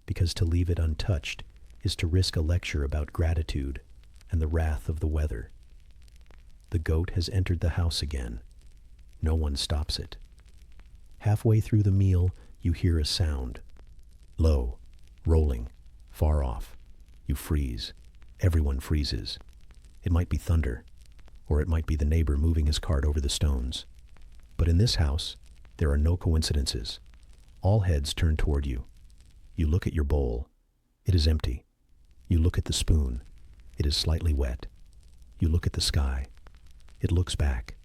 because to leave it untouched is to risk a lecture about gratitude and the wrath of the weather. The goat has entered the house again. No one stops it. Halfway through the meal, you hear a sound. Low, rolling, far off. You freeze. Everyone freezes. It might be thunder, or it might be the neighbor moving his cart over the stones. But in this house, there are no coincidences. All heads turn toward you. You look at your bowl. It is empty. You look at the spoon. It is slightly wet. You look at the sky. It looks back.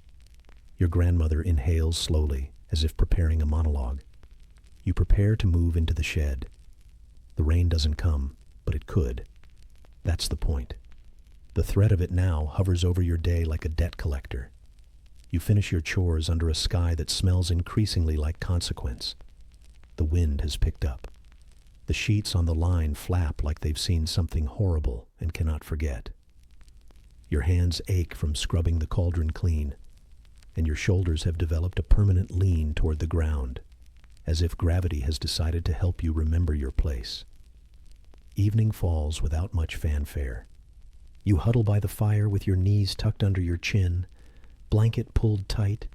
Your grandmother inhales slowly, as if preparing a monologue. You prepare to move into the shed. The rain doesn't come, but it could. That's the point. The threat of it now hovers over your day like a debt collector. You finish your chores under a sky that smells increasingly like consequence. The wind has picked up. The sheets on the line flap like they've seen something horrible and cannot forget. Your hands ache from scrubbing the cauldron clean, and your shoulders have developed a permanent lean toward the ground, as if gravity has decided to help you remember your place. Evening falls without much fanfare. You huddle by the fire with your knees tucked under your chin, blanket pulled tight,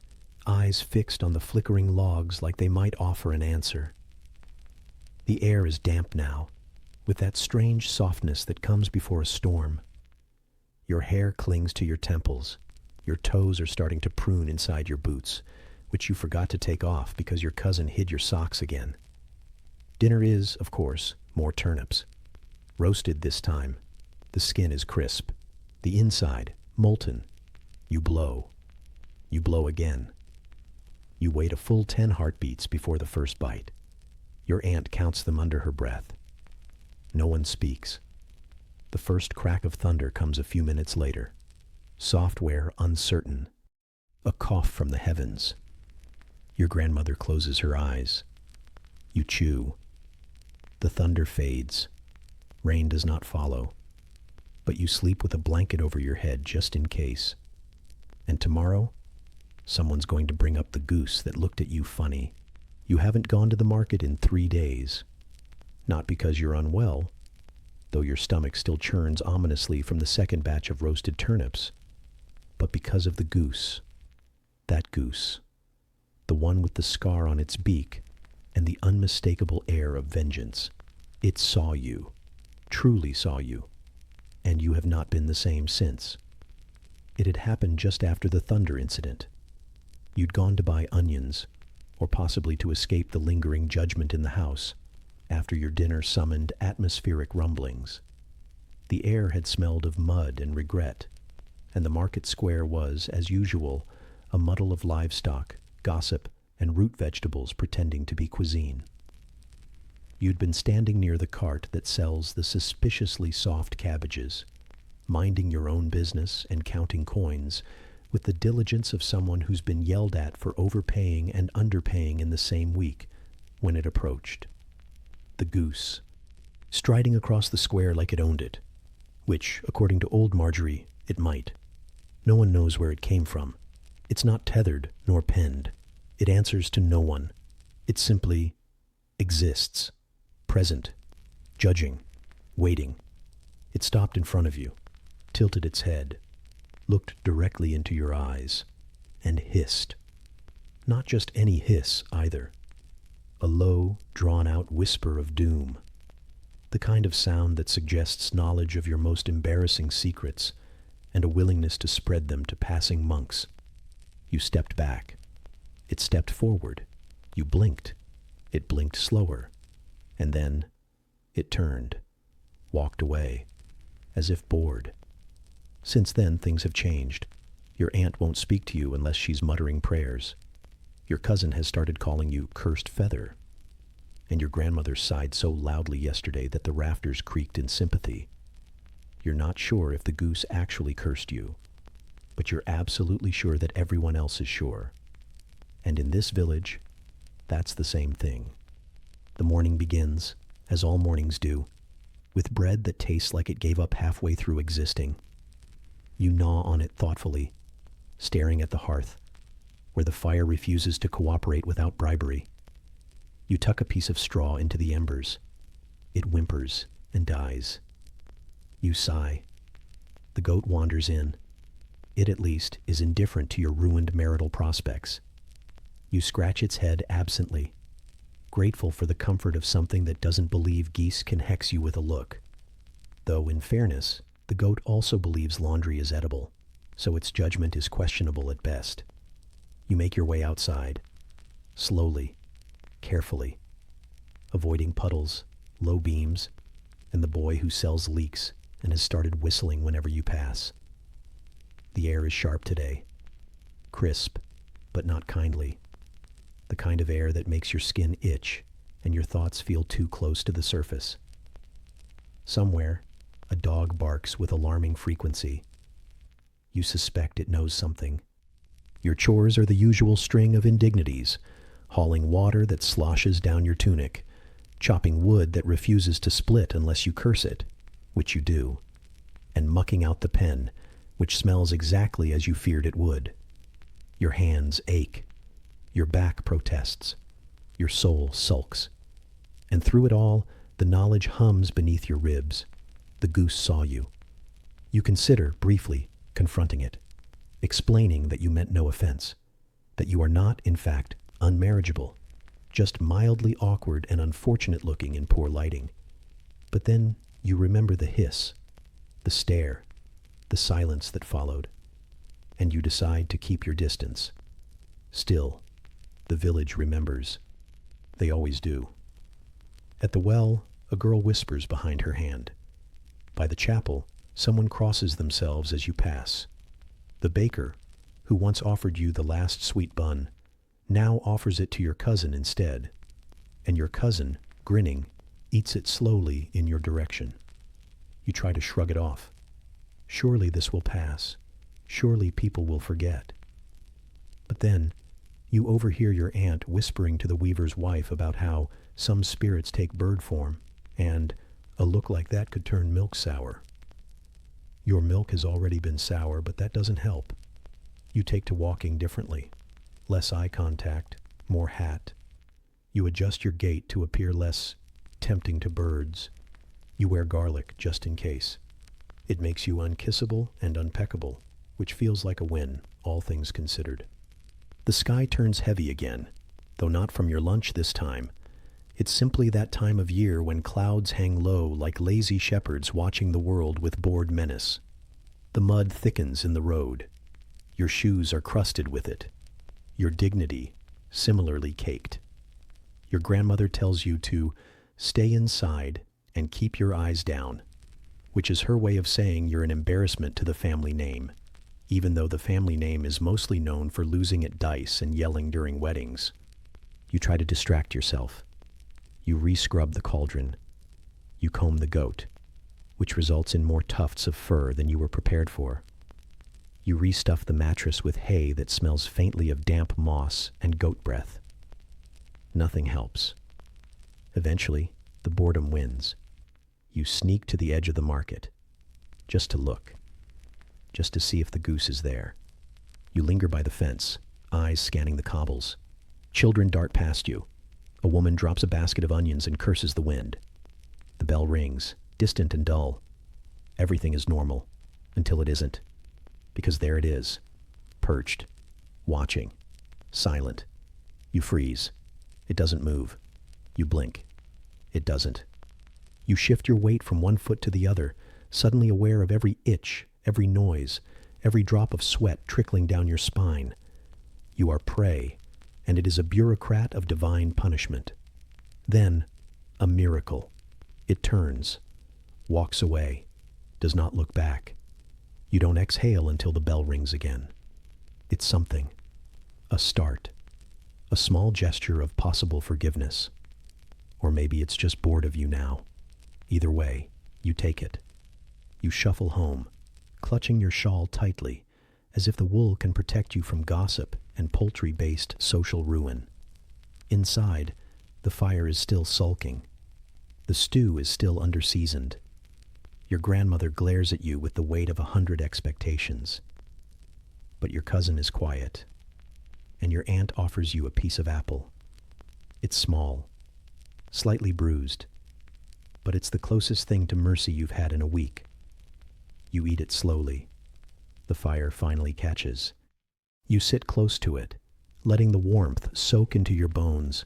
eyes fixed on the flickering logs like they might offer an answer. The air is damp now, with that strange softness that comes before a storm. Your hair clings to your temples. Your toes are starting to prune inside your boots, which you forgot to take off because your cousin hid your socks again. Dinner is, of course, more turnips. Roasted this time. The skin is crisp. The inside, molten. You blow. You blow again. You wait a full 10 heartbeats before the first bite. Your aunt counts them under her breath. No one speaks. The first crack of thunder comes a few minutes later. Software uncertain. A cough from the heavens. Your grandmother closes her eyes. You chew. The thunder fades. Rain does not follow. But you sleep with a blanket over your head just in case. And tomorrow, someone's going to bring up the goose that looked at you funny. You haven't gone to the market in 3 days. Not because you're unwell, though your stomach still churns ominously from the second batch of roasted turnips, but because of the goose. That goose. The one with the scar on its beak and the unmistakable air of vengeance. It saw you, truly saw you, and you have not been the same since. It had happened just after the thunder incident. You'd gone to buy onions, or possibly to escape the lingering judgment in the house, after your dinner summoned atmospheric rumblings. The air had smelled of mud and regret, and the market square was, as usual, a muddle of livestock, gossip, and root vegetables pretending to be cuisine. You'd been standing near the cart that sells the suspiciously soft cabbages, minding your own business and counting coins, with the diligence of someone who's been yelled at for overpaying and underpaying in the same week, when it approached. The goose, striding across the square like it owned it, which, according to old Marjorie, it might. No one knows where it came from. It's not tethered nor penned. It answers to no one. It simply exists, present, judging, waiting. It stopped in front of you, tilted its head, looked directly into your eyes, and hissed. Not just any hiss, either. A low, drawn-out whisper of doom. The kind of sound that suggests knowledge of your most embarrassing secrets and a willingness to spread them to passing monks. You stepped back. It stepped forward. You blinked. It blinked slower. And then it turned, walked away, as if bored. Since then, things have changed. Your aunt won't speak to you unless she's muttering prayers. Your cousin has started calling you cursed feather. And your grandmother sighed so loudly yesterday that the rafters creaked in sympathy. You're not sure if the goose actually cursed you, but you're absolutely sure that everyone else is sure. And in this village, that's the same thing. The morning begins, as all mornings do, with bread that tastes like it gave up halfway through existing. You gnaw on it thoughtfully, staring at the hearth, where the fire refuses to cooperate without bribery. You tuck a piece of straw into the embers. It whimpers and dies. You sigh. The goat wanders in. It, at least, is indifferent to your ruined marital prospects. You scratch its head absently, grateful for the comfort of something that doesn't believe geese can hex you with a look. Though, in fairness, the goat also believes laundry is edible, so its judgment is questionable at best. You make your way outside, slowly, carefully, avoiding puddles, low beams, and the boy who sells leeks and has started whistling whenever you pass. The air is sharp today, crisp, but not kindly. The kind of air that makes your skin itch and your thoughts feel too close to the surface. Somewhere, a dog barks with alarming frequency. You suspect it knows something. Your chores are the usual string of indignities: hauling water that sloshes down your tunic, chopping wood that refuses to split unless you curse it, which you do, and mucking out the pen, which smells exactly as you feared it would. Your hands ache. Your back protests. Your soul sulks. And through it all, the knowledge hums beneath your ribs. The goose saw you. You consider, briefly, confronting it, explaining that you meant no offense, that you are not, in fact, unmarriageable, just mildly awkward and unfortunate looking in poor lighting. But then you remember the hiss, the stare, the silence that followed, and you decide to keep your distance. Still, the village remembers. They always do. At the well, a girl whispers behind her hand. By the chapel, someone crosses themselves as you pass. The baker, who once offered you the last sweet bun, now offers it to your cousin instead, and your cousin, grinning, eats it slowly in your direction. You try to shrug it off. Surely this will pass. Surely people will forget. But then, you overhear your aunt whispering to the weaver's wife about how some spirits take bird form, and a look like that could turn milk sour. Your milk has already been sour, but that doesn't help. You take to walking differently. Less eye contact, more hat. You adjust your gait to appear less tempting to birds. You wear garlic just in case. It makes you unkissable and unpeckable, which feels like a win, all things considered. The sky turns heavy again, though not from your lunch this time. It's simply that time of year when clouds hang low like lazy shepherds watching the world with bored menace. The mud thickens in the road. Your shoes are crusted with it. Your dignity similarly caked. Your grandmother tells you to stay inside and keep your eyes down, which is her way of saying you're an embarrassment to the family name, even though the family name is mostly known for losing at dice and yelling during weddings. You try to distract yourself. You re-scrub the cauldron. You comb the goat, which results in more tufts of fur than you were prepared for. You restuff the mattress with hay that smells faintly of damp moss and goat breath. Nothing helps. Eventually, the boredom wins. You sneak to the edge of the market, just to look, just to see if the goose is there. You linger by the fence, eyes scanning the cobbles. Children dart past you. A woman drops a basket of onions and curses the wind. The bell rings, distant and dull. Everything is normal, until it isn't. Because there it is, perched, watching, silent. You freeze. It doesn't move. You blink. It doesn't. You shift your weight from one foot to the other, suddenly aware of every itch, every noise, every drop of sweat trickling down your spine. You are prey, and it is a bureaucrat of divine punishment. Then, a miracle. It turns, walks away, does not look back. You don't exhale until the bell rings again. It's something. A start. A small gesture of possible forgiveness. Or maybe it's just bored of you now. Either way, you take it. You shuffle home, clutching your shawl tightly, as if the wool can protect you from gossip and poultry-based social ruin. Inside, the fire is still sulking. The stew is still underseasoned. Your grandmother glares at you with the weight of 100 expectations. But your cousin is quiet, and your aunt offers you a piece of apple. It's small, slightly bruised, but it's the closest thing to mercy you've had in a week. You eat it slowly. The fire finally catches. You sit close to it, letting the warmth soak into your bones,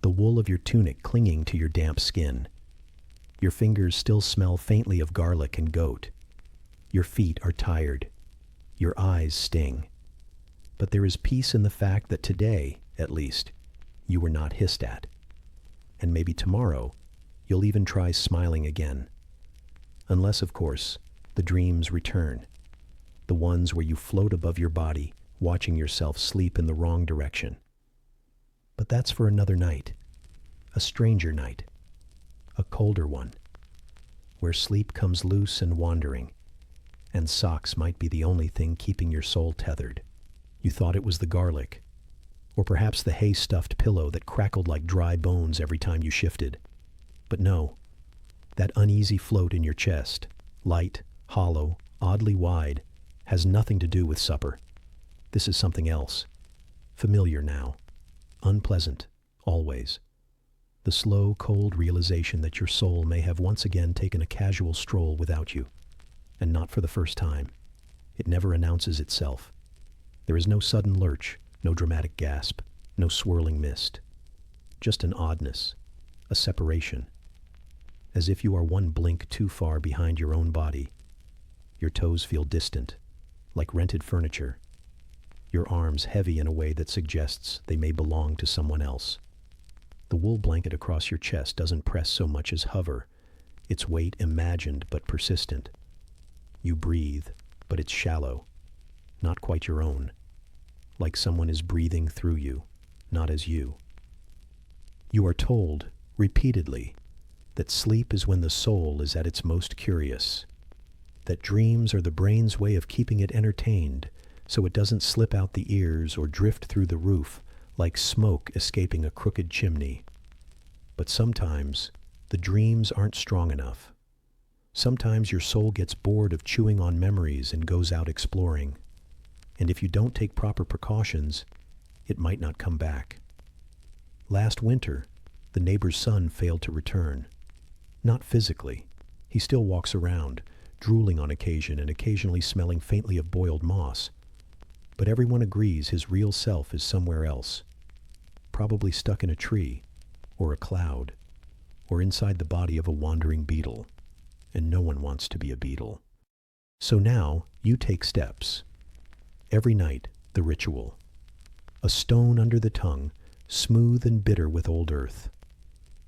the wool of your tunic clinging to your damp skin. Your fingers still smell faintly of garlic and goat. Your feet are tired. Your eyes sting. But there is peace in the fact that today, at least, you were not hissed at. And maybe tomorrow, you'll even try smiling again. Unless, of course, the dreams return. The ones where you float above your body, watching yourself sleep in the wrong direction. But that's for another night. A stranger night. A colder one. Where sleep comes loose and wandering, and socks might be the only thing keeping your soul tethered. You thought it was the garlic, or perhaps the hay-stuffed pillow that crackled like dry bones every time you shifted. But no, that uneasy float in your chest, light, hollow, oddly wide, has nothing to do with supper. This is something else. Familiar now. Unpleasant, always. The slow, cold realization that your soul may have once again taken a casual stroll without you. And not for the first time. It never announces itself. There is no sudden lurch, no dramatic gasp, no swirling mist. Just an oddness, a separation. As if you are one blink too far behind your own body. Your toes feel distant, like rented furniture. Your arms heavy in a way that suggests they may belong to someone else. The wool blanket across your chest doesn't press so much as hover, its weight imagined but persistent. You breathe, but it's shallow, not quite your own, like someone is breathing through you, not as you. You are told, repeatedly, that sleep is when the soul is at its most curious, that dreams are the brain's way of keeping it entertained so it doesn't slip out the ears or drift through the roof like smoke escaping a crooked chimney. But sometimes the dreams aren't strong enough. Sometimes your soul gets bored of chewing on memories and goes out exploring. And if you don't take proper precautions, it might not come back. Last winter, the neighbor's son failed to return. Not physically. He still walks around, drooling on occasion and occasionally smelling faintly of boiled moss. But everyone agrees his real self is somewhere else. Probably stuck in a tree, or a cloud, or inside the body of a wandering beetle. And no one wants to be a beetle. So now, you take steps. Every night, the ritual. A stone under the tongue, smooth and bitter with old earth.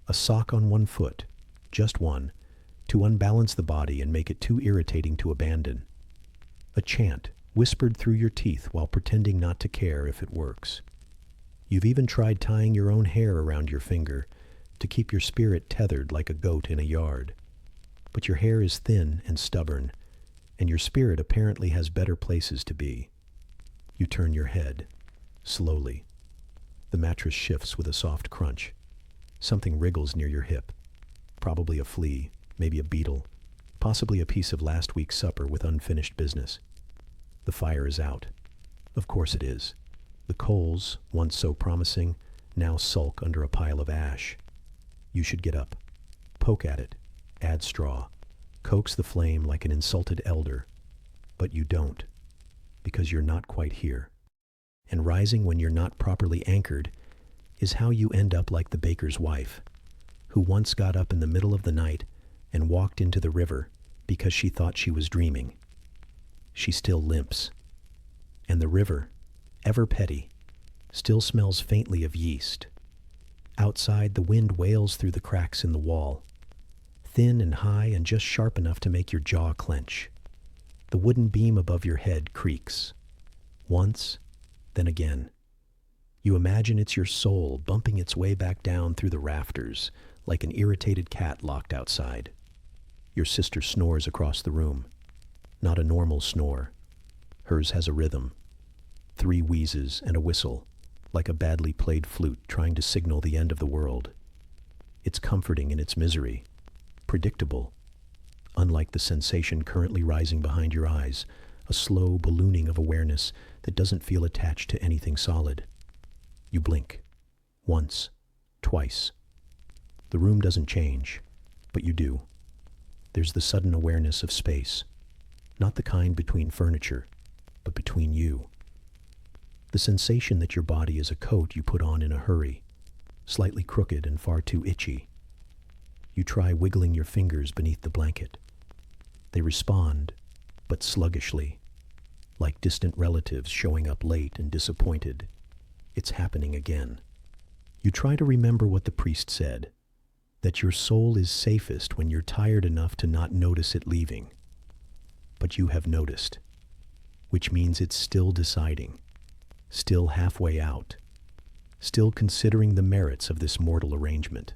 A sock on one foot, just one, to unbalance the body and make it too irritating to abandon. A chant, whispered through your teeth while pretending not to care if it works. You've even tried tying your own hair around your finger to keep your spirit tethered like a goat in a yard. But your hair is thin and stubborn, and your spirit apparently has better places to be. You turn your head, slowly. The mattress shifts with a soft crunch. Something wriggles near your hip. Probably a flea, maybe a beetle, possibly a piece of last week's supper with unfinished business. The fire is out. Of course it is. The coals, once so promising, now sulk under a pile of ash. You should get up, poke at it, add straw, coax the flame like an insulted elder. But you don't, because you're not quite here. And rising when you're not properly anchored is how you end up like the baker's wife, who once got up in the middle of the night and walked into the river because she thought she was dreaming. She still limps. And the river, ever petty, still smells faintly of yeast. Outside, the wind wails through the cracks in the wall, thin and high and just sharp enough to make your jaw clench. The wooden beam above your head creaks. Once, then again. You imagine it's your soul bumping its way back down through the rafters like an irritated cat locked outside. Your sister snores across the room. Not a normal snore. Hers has a rhythm. 3 wheezes and a whistle, like a badly played flute trying to signal the end of the world. It's comforting in its misery, predictable, unlike the sensation currently rising behind your eyes, a slow ballooning of awareness that doesn't feel attached to anything solid. You blink. Once. Twice. The room doesn't change, but you do. There's the sudden awareness of space, not the kind between furniture, but between you. The sensation that your body is a coat you put on in a hurry, slightly crooked and far too itchy. You try wiggling your fingers beneath the blanket. They respond, but sluggishly, like distant relatives showing up late and disappointed. It's happening again. You try to remember what the priest said, that your soul is safest when you're tired enough to not notice it leaving. But you have noticed, which means it's still deciding, still halfway out, still considering the merits of this mortal arrangement.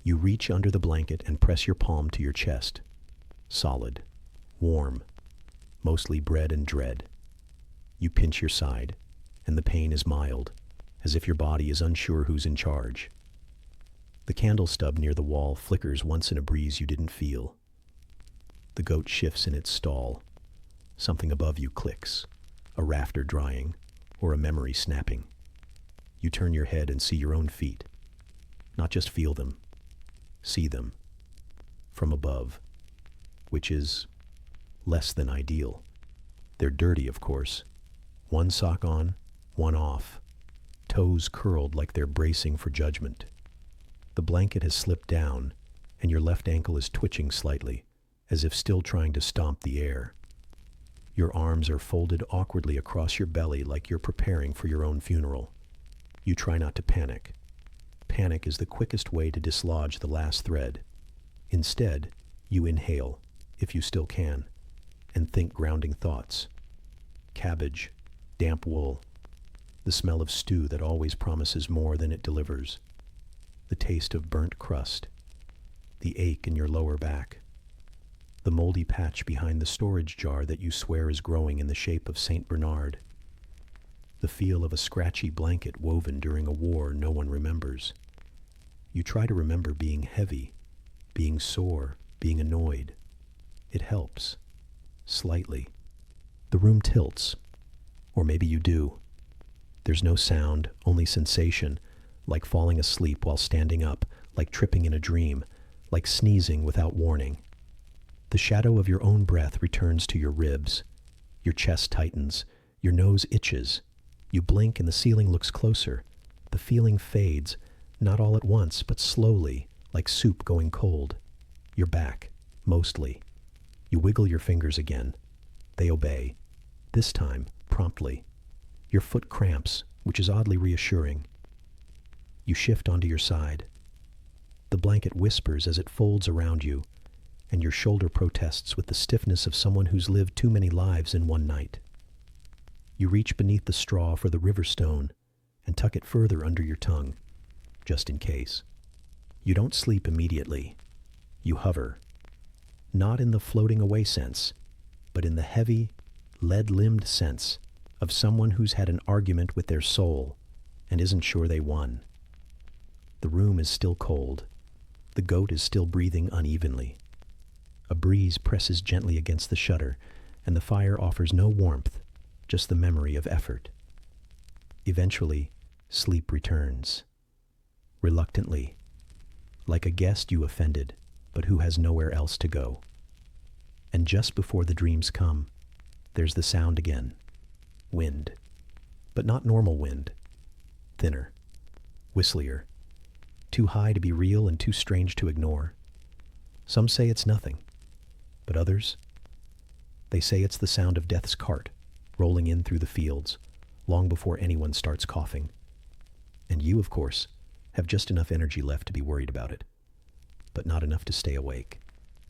You reach under the blanket and press your palm to your chest. Solid, warm, mostly bread and dread. You pinch your side, and the pain is mild, as if your body is unsure who's in charge. The candle stub near the wall flickers once in a breeze you didn't feel. The goat shifts in its stall. Something above you clicks, a rafter drying, or a memory snapping. You turn your head and see your own feet. Not just feel them, see them. From above, which is less than ideal. They're dirty, of course. One sock on, one off. Toes curled like they're bracing for judgment. The blanket has slipped down, and your left ankle is twitching slightly, as if still trying to stomp the air. Your arms are folded awkwardly across your belly like you're preparing for your own funeral. You try not to panic. Panic is the quickest way to dislodge the last thread. Instead, you inhale, if you still can, and think grounding thoughts. Cabbage, damp wool, the smell of stew that always promises more than it delivers, the taste of burnt crust, the ache in your lower back, the moldy patch behind the storage jar that you swear is growing in the shape of Saint Bernard, the feel of a scratchy blanket woven during a war no one remembers. You try to remember being heavy, being sore, being annoyed. It helps. Slightly. The room tilts. Or maybe you do. There's no sound, only sensation, like falling asleep while standing up, like tripping in a dream, like sneezing without warning. The shadow of your own breath returns to your ribs. Your chest tightens. Your nose itches. You blink and the ceiling looks closer. The feeling fades, not all at once, but slowly, like soup going cold. You're back, mostly. You wiggle your fingers again. They obey. This time, promptly. Your foot cramps, which is oddly reassuring. You shift onto your side. The blanket whispers as it folds around you, and your shoulder protests with the stiffness of someone who's lived too many lives in one night. You reach beneath the straw for the river stone and tuck it further under your tongue, just in case. You don't sleep immediately. You hover. Not in the floating away sense, but in the heavy, lead-limbed sense of someone who's had an argument with their soul and isn't sure they won. The room is still cold. The goat is still breathing unevenly. A breeze presses gently against the shutter, and the fire offers no warmth, just the memory of effort. Eventually, sleep returns. Reluctantly, like a guest you offended, but who has nowhere else to go. And just before the dreams come, there's the sound again. Wind. But not normal wind. Thinner. Whistlier. Too high to be real and too strange to ignore. Some say it's nothing. But others? They say it's the sound of death's cart, rolling in through the fields, long before anyone starts coughing. And you, of course, have just enough energy left to be worried about it, but not enough to stay awake.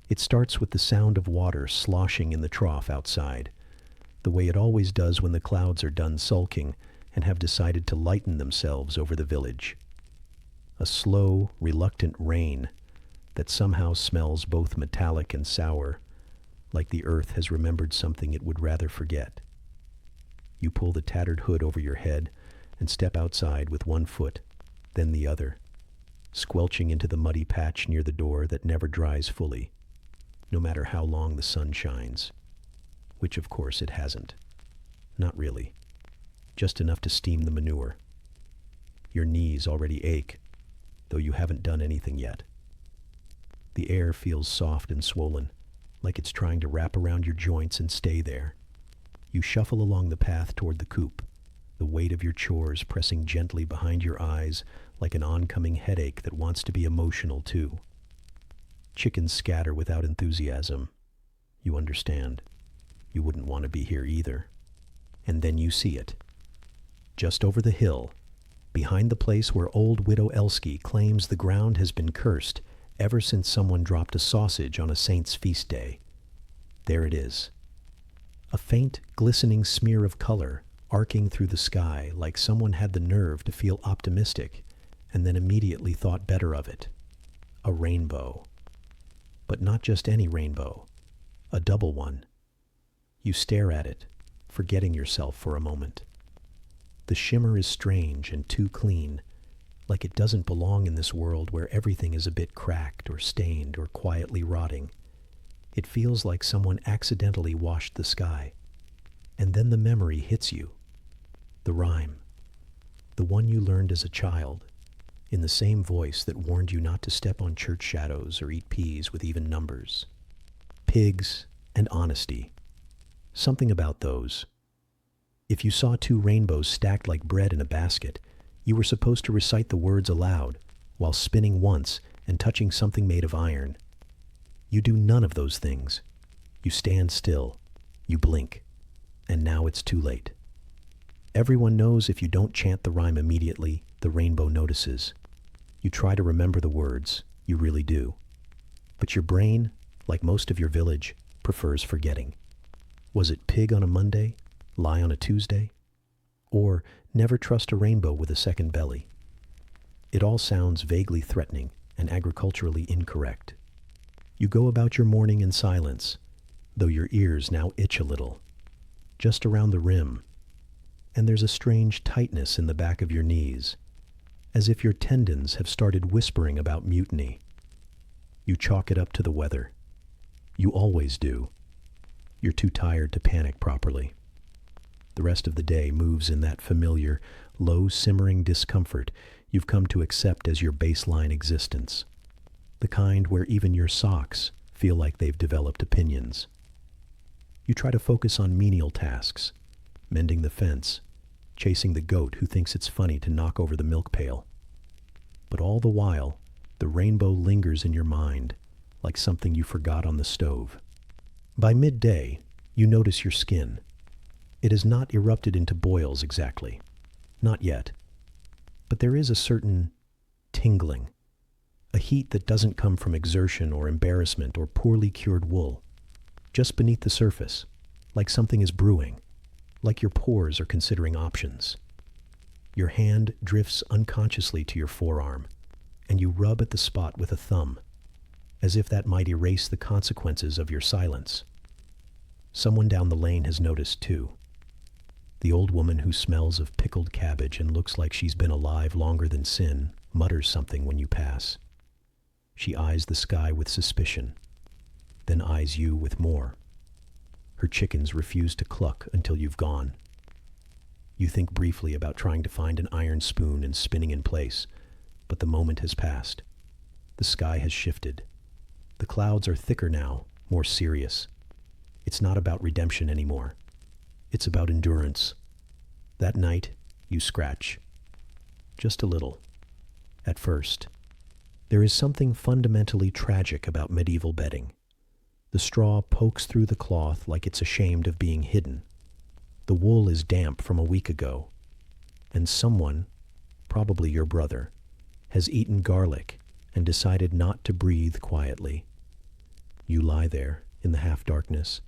It starts with the sound of water sloshing in the trough outside, the way it always does when the clouds are done sulking and have decided to lighten themselves over the village. A slow, reluctant rain, that somehow smells both metallic and sour, like the earth has remembered something it would rather forget. You pull the tattered hood over your head and step outside with one foot, then the other, squelching into the muddy patch near the door that never dries fully, no matter how long the sun shines. Which, of course, it hasn't. Not really. Just enough to steam the manure. Your knees already ache, though you haven't done anything yet. The air feels soft and swollen, like it's trying to wrap around your joints and stay there. You shuffle along the path toward the coop, the weight of your chores pressing gently behind your eyes like an oncoming headache that wants to be emotional too. Chickens scatter without enthusiasm. You understand. You wouldn't want to be here either. And then you see it. Just over the hill, behind the place where old Widow Elsky claims the ground has been cursed ever since someone dropped a sausage on a saint's feast day. There it is. A faint, glistening smear of color arcing through the sky like someone had the nerve to feel optimistic and then immediately thought better of it. A rainbow. But not just any rainbow. A double one. You stare at it, forgetting yourself for a moment. The shimmer is strange and too clean, like it doesn't belong in this world where everything is a bit cracked or stained or quietly rotting. It feels like someone accidentally washed the sky. And then the memory hits you. The rhyme. The one you learned as a child, in the same voice that warned you not to step on church shadows or eat peas with even numbers. Pigs and honesty. Something about those. If you saw two rainbows stacked like bread in a basket, you were supposed to recite the words aloud, while spinning once and touching something made of iron. You do none of those things. You stand still. You blink. And now it's too late. Everyone knows if you don't chant the rhyme immediately, the rainbow notices. You try to remember the words. You really do. But your brain, like most of your village, prefers forgetting. Was it pig on a Monday, lie on a Tuesday? Or never trust a rainbow with a second belly? It all sounds vaguely threatening and agriculturally incorrect. You go about your morning in silence, though your ears now itch a little, just around the rim, and there's a strange tightness in the back of your knees, as if your tendons have started whispering about mutiny. You chalk it up to the weather. You always do. You're too tired to panic properly. The rest of the day moves in that familiar, low-simmering discomfort you've come to accept as your baseline existence. The kind where even your socks feel like they've developed opinions. You try to focus on menial tasks, mending the fence, chasing the goat who thinks it's funny to knock over the milk pail. But all the while, the rainbow lingers in your mind, like something you forgot on the stove. By midday, you notice your skin. It has not erupted into boils exactly. Not yet. But there is a certain tingling. A heat that doesn't come from exertion or embarrassment or poorly cured wool. Just beneath the surface, like something is brewing, like your pores are considering options. Your hand drifts unconsciously to your forearm, and you rub at the spot with a thumb, as if that might erase the consequences of your silence. Someone down the lane has noticed too. The old woman who smells of pickled cabbage and looks like she's been alive longer than sin mutters something when you pass. She eyes the sky with suspicion, then eyes you with more. Her chickens refuse to cluck until you've gone. You think briefly about trying to find an iron spoon and spinning in place, but the moment has passed. The sky has shifted. The clouds are thicker now, more serious. It's not about redemption anymore. It's about endurance. That night, you scratch. Just a little. At first. There is something fundamentally tragic about medieval bedding. The straw pokes through the cloth like it's ashamed of being hidden. The wool is damp from a week ago. And someone, probably your brother, has eaten garlic and decided not to breathe quietly. You lie there in the half-darkness,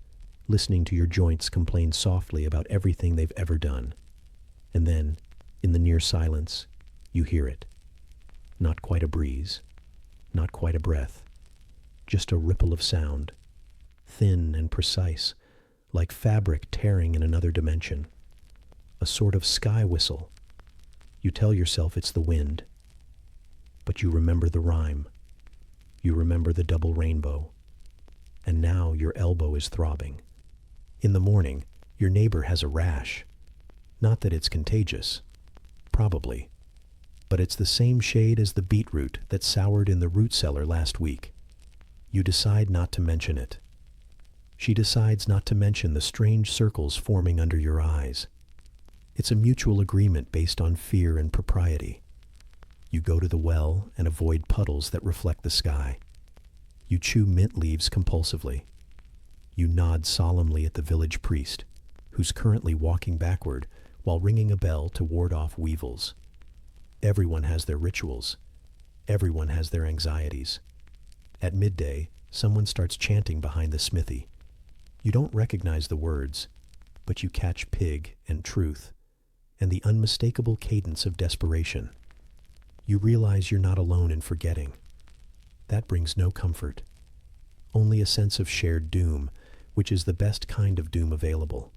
listening to your joints complain softly about everything they've ever done. And then, in the near silence, you hear it. Not quite a breeze, not quite a breath, just a ripple of sound, thin and precise, like fabric tearing in another dimension. A sort of sky whistle. You tell yourself it's the wind, but you remember the rhyme. You remember the double rainbow. And now your elbow is throbbing. In the morning, your neighbor has a rash. Not that it's contagious. Probably. But it's the same shade as the beetroot that soured in the root cellar last week. You decide not to mention it. She decides not to mention the strange circles forming under your eyes. It's a mutual agreement based on fear and propriety. You go to the well and avoid puddles that reflect the sky. You chew mint leaves compulsively. You nod solemnly at the village priest, who's currently walking backward while ringing a bell to ward off weevils. Everyone has their rituals. Everyone has their anxieties. At midday, someone starts chanting behind the smithy. You don't recognize the words, but you catch pig and truth, and the unmistakable cadence of desperation. You realize you're not alone in forgetting. That brings no comfort, only a sense of shared doom, which is the best kind of doom available.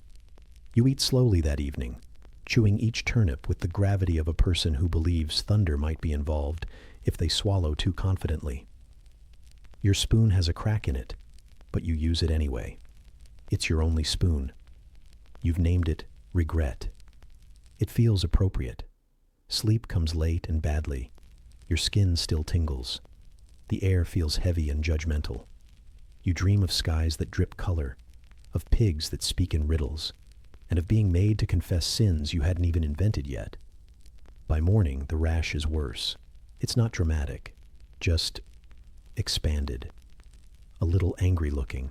You eat slowly that evening, chewing each turnip with the gravity of a person who believes thunder might be involved if they swallow too confidently. Your spoon has a crack in it, but you use it anyway. It's your only spoon. You've named it regret. It feels appropriate. Sleep comes late and badly. Your skin still tingles. The air feels heavy and judgmental. You dream of skies that drip color, of pigs that speak in riddles, and of being made to confess sins you hadn't even invented yet. By morning, the rash is worse. It's not dramatic, just expanded, a little angry looking.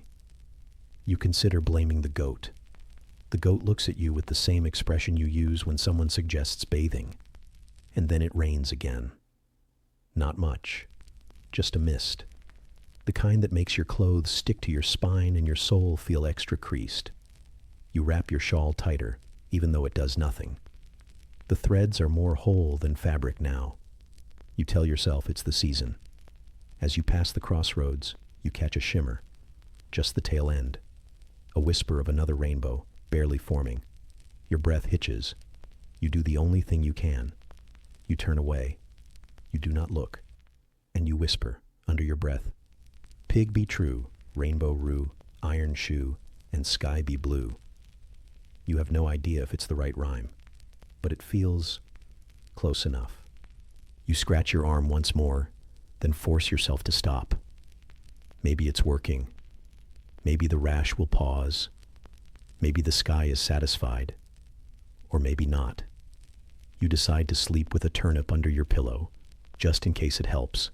You consider blaming the goat. The goat looks at you with the same expression you use when someone suggests bathing. And then it rains again. Not much, just a mist. The kind that makes your clothes stick to your spine and your soul feel extra creased. You wrap your shawl tighter, even though it does nothing. The threads are more whole than fabric now. You tell yourself it's the season. As you pass the crossroads, you catch a shimmer, just the tail end. A whisper of another rainbow, barely forming. Your breath hitches. You do the only thing you can. You turn away. You do not look. And you whisper, under your breath, "Pig be true, rainbow rue, iron shoe, and sky be blue." You have no idea if it's the right rhyme, but it feels close enough. You scratch your arm once more, then force yourself to stop. Maybe it's working. Maybe the rash will pause. Maybe the sky is satisfied. Or maybe not. You decide to sleep with a turnip under your pillow, just in case it helps.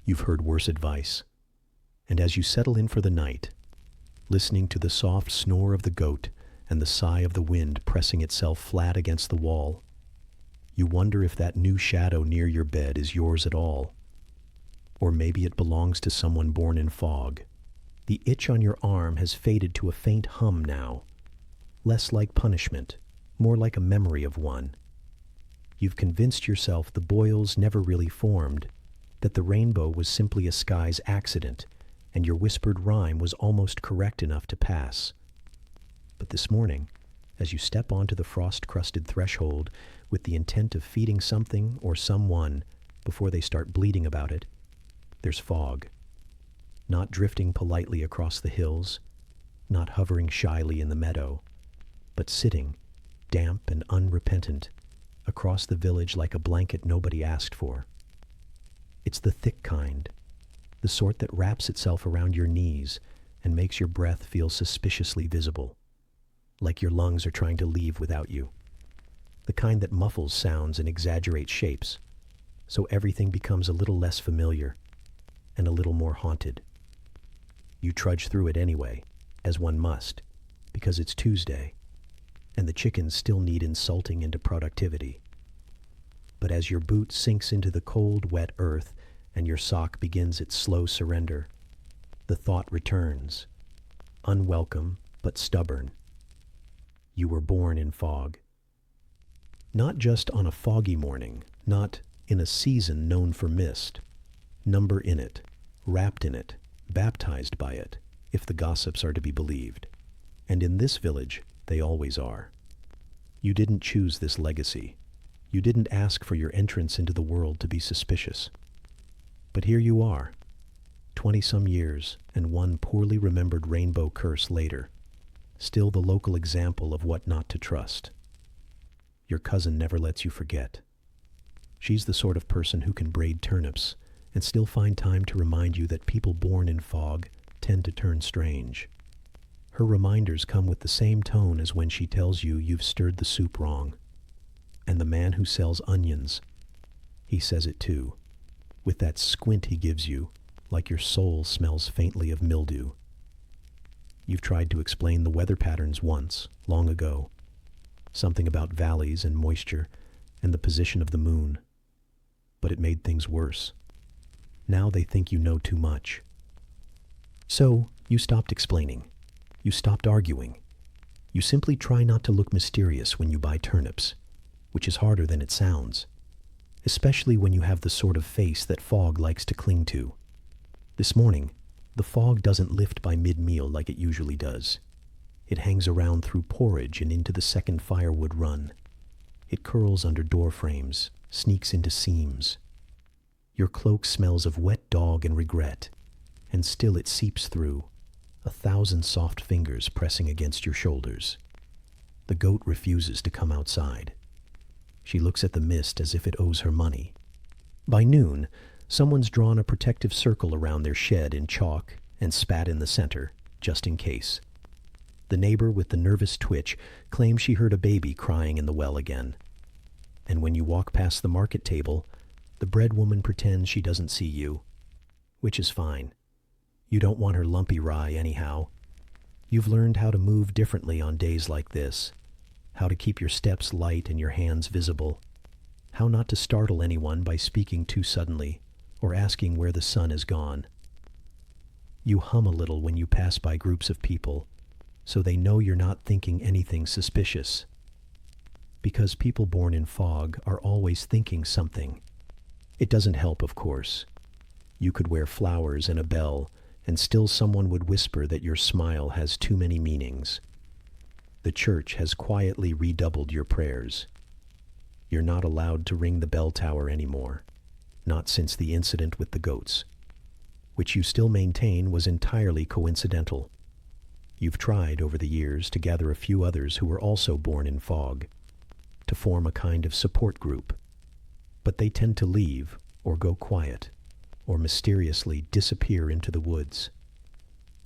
You've heard worse advice. And as you settle in for the night, listening to the soft snore of the goat and the sigh of the wind pressing itself flat against the wall, you wonder if that new shadow near your bed is yours at all. Or maybe it belongs to someone born in fog. The itch on your arm has faded to a faint hum now, less like punishment, more like a memory of one. You've convinced yourself the boils never really formed, that the rainbow was simply a sky's accident, and your whispered rhyme was almost correct enough to pass. But this morning, as you step onto the frost-crusted threshold with the intent of feeding something or someone before they start bleeding about it, there's fog. Not drifting politely across the hills, not hovering shyly in the meadow, but sitting, damp and unrepentant, across the village like a blanket nobody asked for. It's the thick kind, the sort that wraps itself around your knees and makes your breath feel suspiciously visible, like your lungs are trying to leave without you. The kind that muffles sounds and exaggerates shapes, so everything becomes a little less familiar and a little more haunted. You trudge through it anyway, as one must, because it's Tuesday, and the chickens still need insulting into productivity. But as your boot sinks into the cold, wet earth and your sock begins its slow surrender, the thought returns, unwelcome but stubborn. You were born in fog. Not just on a foggy morning, not in a season known for mist. Number in it, wrapped in it, baptized by it, if the gossips are to be believed. And in this village, they always are. You didn't choose this legacy. You didn't ask for your entrance into the world to be suspicious. But here you are, 20-some years and one poorly remembered rainbow curse later, still the local example of what not to trust. Your cousin never lets you forget. She's the sort of person who can braid turnips and still find time to remind you that people born in fog tend to turn strange. Her reminders come with the same tone as when she tells you you've stirred the soup wrong. And the man who sells onions, he says it too, with that squint he gives you, like your soul smells faintly of mildew. You've tried to explain the weather patterns once, long ago. Something about valleys and moisture and the position of the moon. But it made things worse. Now they think you know too much. So, you stopped explaining. You stopped arguing. You simply try not to look mysterious when you buy turnips, which is harder than it sounds, especially when you have the sort of face that fog likes to cling to. This morning, the fog doesn't lift by mid-meal like it usually does. It hangs around through porridge and into the second firewood run. It curls under door frames, sneaks into seams. Your cloak smells of wet dog and regret, and still it seeps through, 1,000 soft fingers pressing against your shoulders. The goat refuses to come outside. She looks at the mist as if it owes her money. By noon, someone's drawn a protective circle around their shed in chalk and spat in the center, just in case. The neighbor with the nervous twitch claims she heard a baby crying in the well again. And when you walk past the market table, the bread woman pretends she doesn't see you, which is fine. You don't want her lumpy rye anyhow. You've learned how to move differently on days like this, how to keep your steps light and your hands visible, how not to startle anyone by speaking too suddenly or asking where the sun has gone. You hum a little when you pass by groups of people, so they know you're not thinking anything suspicious. Because people born in fog are always thinking something. It doesn't help, of course. You could wear flowers and a bell, and still someone would whisper that your smile has too many meanings. The church has quietly redoubled your prayers. You're not allowed to ring the bell tower anymore, not since the incident with the goats, which you still maintain was entirely coincidental. You've tried over the years to gather a few others who were also born in fog, to form a kind of support group, but they tend to leave or go quiet, or mysteriously disappear into the woods.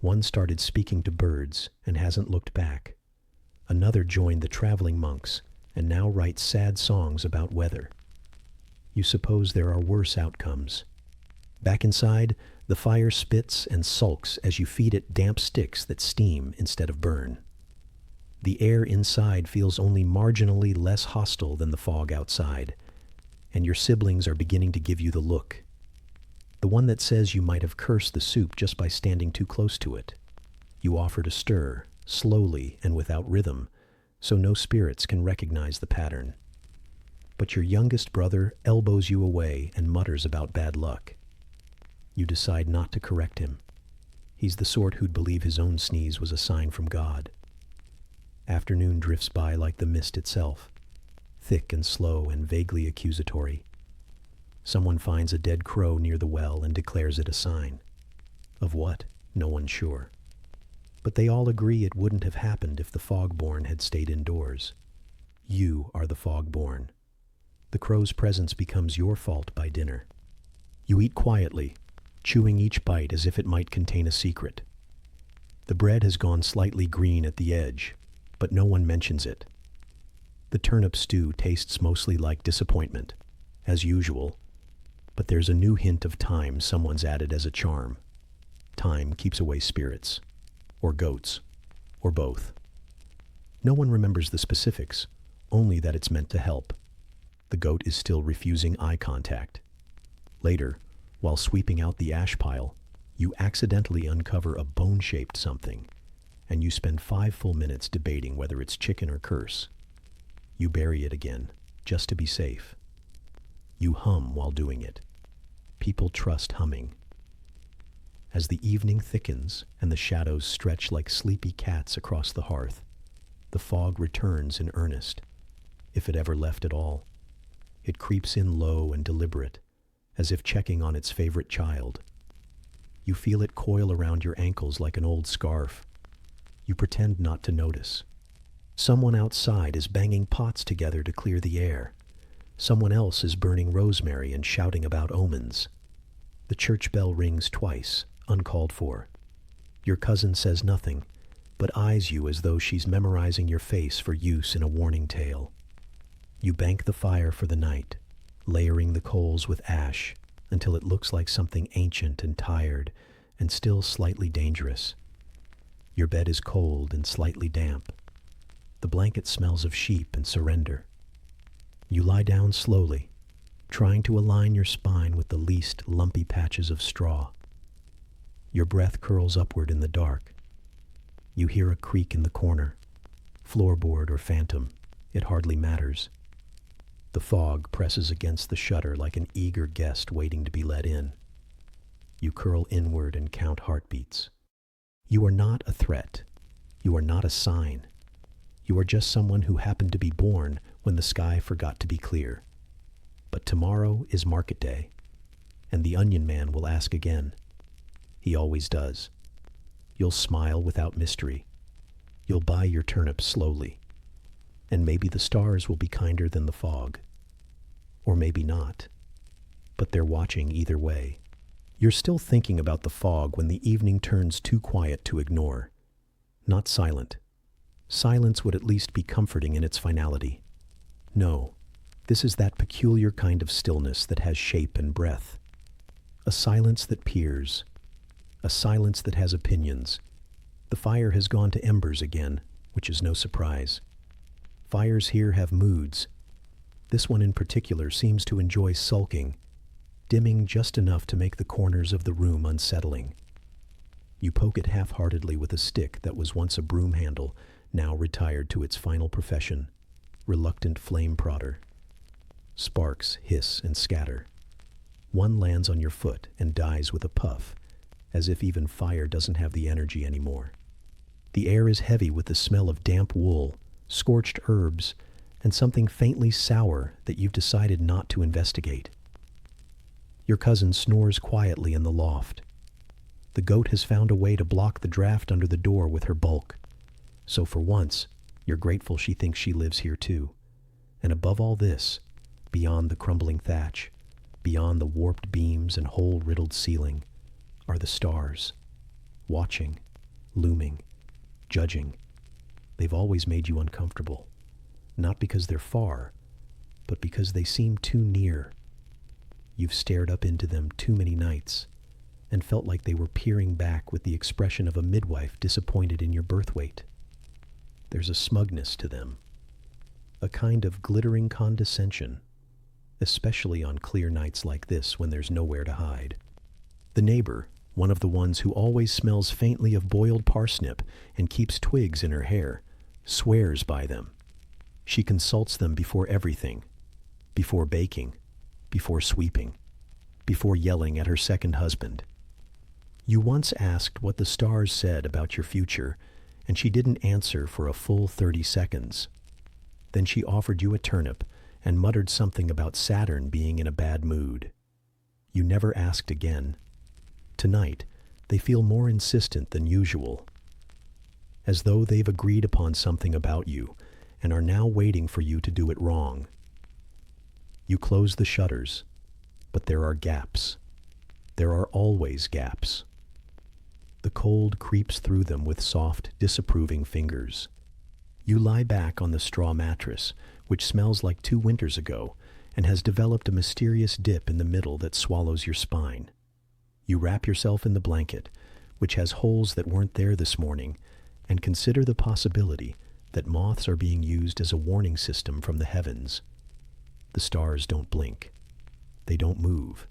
One started speaking to birds and hasn't looked back. Another joined the traveling monks and now writes sad songs about weather. You suppose there are worse outcomes. Back inside, the fire spits and sulks as you feed it damp sticks that steam instead of burn. The air inside feels only marginally less hostile than the fog outside, and your siblings are beginning to give you the look. The one that says you might have cursed the soup just by standing too close to it. You offer to stir, slowly and without rhythm, so no spirits can recognize the pattern. But your youngest brother elbows you away and mutters about bad luck. You decide not to correct him. He's the sort who'd believe his own sneeze was a sign from God. Afternoon drifts by like the mist itself, thick and slow and vaguely accusatory. Someone finds a dead crow near the well and declares it a sign. Of what? No one's sure. But they all agree it wouldn't have happened if the fog-born had stayed indoors. You are the fog-born. The crow's presence becomes your fault by dinner. You eat quietly, chewing each bite as if it might contain a secret. The bread has gone slightly green at the edge, but no one mentions it. The turnip stew tastes mostly like disappointment, as usual, but there's a new hint of thyme someone's added as a charm. Thyme keeps away spirits, or goats, or both. No one remembers the specifics, only that it's meant to help. The goat is still refusing eye contact. Later, while sweeping out the ash pile, you accidentally uncover a bone-shaped something, and you spend 5 full minutes debating whether it's chicken or curse. You bury it again, just to be safe. You hum while doing it. People trust humming. As the evening thickens and the shadows stretch like sleepy cats across the hearth, the fog returns in earnest, if it ever left at all. It creeps in low and deliberate, as if checking on its favorite child. You feel it coil around your ankles like an old scarf. You pretend not to notice. Someone outside is banging pots together to clear the air. Someone else is burning rosemary and shouting about omens. The church bell rings twice, uncalled for. Your cousin says nothing, but eyes you as though she's memorizing your face for use in a warning tale. You bank the fire for the night, layering the coals with ash until it looks like something ancient and tired and still slightly dangerous. Your bed is cold and slightly damp. The blanket smells of sheep and surrender. You lie down slowly, trying to align your spine with the least lumpy patches of straw. Your breath curls upward in the dark. You hear a creak in the corner. Floorboard or phantom, it hardly matters. The fog presses against the shutter like an eager guest waiting to be let in. You curl inward and count heartbeats. You are not a threat. You are not a sign. You are just someone who happened to be born when the sky forgot to be clear. But tomorrow is market day, and the onion man will ask again. He always does. You'll smile without mystery. You'll buy your turnips slowly. And maybe the stars will be kinder than the fog. Or maybe not. But they're watching either way. You're still thinking about the fog when the evening turns too quiet to ignore. Not silent. Silence would at least be comforting in its finality. No, this is that peculiar kind of stillness that has shape and breath. A silence that peers. A silence that has opinions. The fire has gone to embers again, which is no surprise. Fires here have moods. This one in particular seems to enjoy sulking, dimming just enough to make the corners of the room unsettling. You poke it half-heartedly with a stick that was once a broom handle, now retired to its final profession, reluctant flame prodder. Sparks hiss and scatter. One lands on your foot and dies with a puff, as if even fire doesn't have the energy anymore. The air is heavy with the smell of damp wool, scorched herbs, and something faintly sour that you've decided not to investigate. Your cousin snores quietly in the loft. The goat has found a way to block the draft under the door with her bulk. So for once, you're grateful she thinks she lives here too. And above all this, beyond the crumbling thatch, beyond the warped beams and hole-riddled ceiling, are the stars. Watching, looming, judging. They've always made you uncomfortable. Not because they're far, but because they seem too near. You've stared up into them too many nights and felt like they were peering back with the expression of a midwife disappointed in your birth weight. There's a smugness to them, a kind of glittering condescension, especially on clear nights like this when there's nowhere to hide. The neighbor, one of the ones who always smells faintly of boiled parsnip and keeps twigs in her hair, swears by them. She consults them before everything, before baking, before sweeping, before yelling at her second husband. You once asked what the stars said about your future, and she didn't answer for a full 30 seconds. Then she offered you a turnip and muttered something about Saturn being in a bad mood. You never asked again. Tonight, they feel more insistent than usual, as though they've agreed upon something about you and are now waiting for you to do it wrong. You close the shutters, but there are gaps. There are always gaps. The cold creeps through them with soft, disapproving fingers. You lie back on the straw mattress, which smells like 2 winters ago and has developed a mysterious dip in the middle that swallows your spine. You wrap yourself in the blanket, which has holes that weren't there this morning, and consider the possibility that moths are being used as a warning system from the heavens. The stars don't blink. They don't move.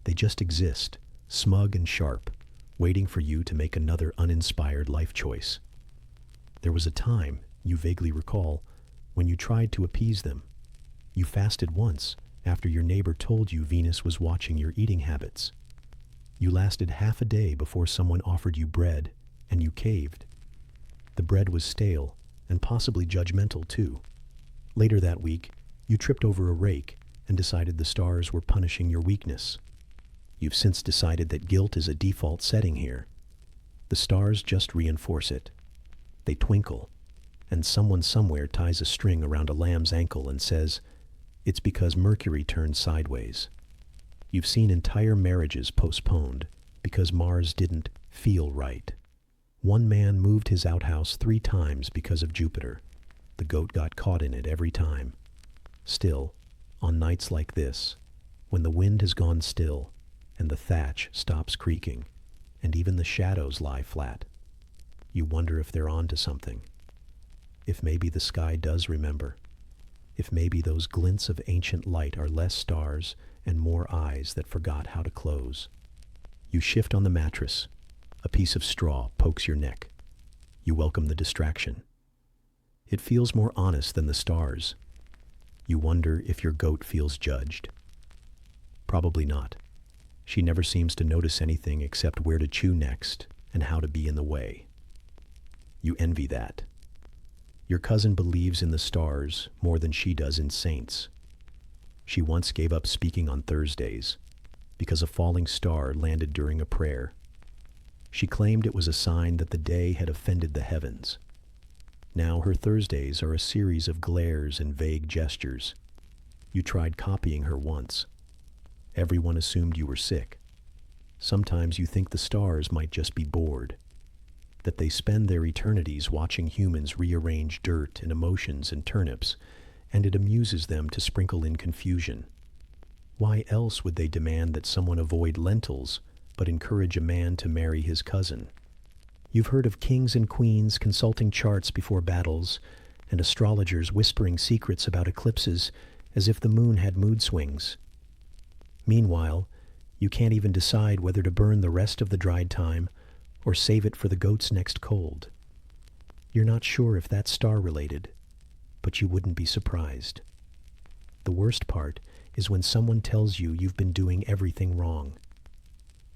They just exist, smug and sharp, waiting for you to make another uninspired life choice. There was a time, you vaguely recall, when you tried to appease them. You fasted once after your neighbor told you Venus was watching your eating habits. You lasted half a day before someone offered you bread, and you caved. The bread was stale, and possibly judgmental too. Later that week, you tripped over a rake and decided the stars were punishing your weakness. You've since decided that guilt is a default setting here. The stars just reinforce it. They twinkle, and someone somewhere ties a string around a lamb's ankle and says, "It's because Mercury turned sideways." You've seen entire marriages postponed because Mars didn't feel right. One man moved his outhouse 3 times because of Jupiter. The goat got caught in it every time. Still, on nights like this, when the wind has gone still and the thatch stops creaking and even the shadows lie flat, you wonder if they're on to something. If maybe the sky does remember. If maybe those glints of ancient light are less stars and more eyes that forgot how to close. You shift on the mattress. A piece of straw pokes your neck. You welcome the distraction. It feels more honest than the stars. You wonder if your goat feels judged. Probably not. She never seems to notice anything except where to chew next and how to be in the way. You envy that. Your cousin believes in the stars more than she does in saints. She once gave up speaking on Thursdays because a falling star landed during a prayer. She claimed it was a sign that the day had offended the heavens. Now her Thursdays are a series of glares and vague gestures. You tried copying her once. Everyone assumed you were sick. Sometimes you think the stars might just be bored, that they spend their eternities watching humans rearrange dirt and emotions and turnips, and it amuses them to sprinkle in confusion. Why else would they demand that someone avoid lentils, but encourage a man to marry his cousin? You've heard of kings and queens consulting charts before battles, and astrologers whispering secrets about eclipses as if the moon had mood swings. Meanwhile, you can't even decide whether to burn the rest of the dried time or save it for the goat's next cold. You're not sure if that's star-related, but you wouldn't be surprised. The worst part is when someone tells you you've been doing everything wrong,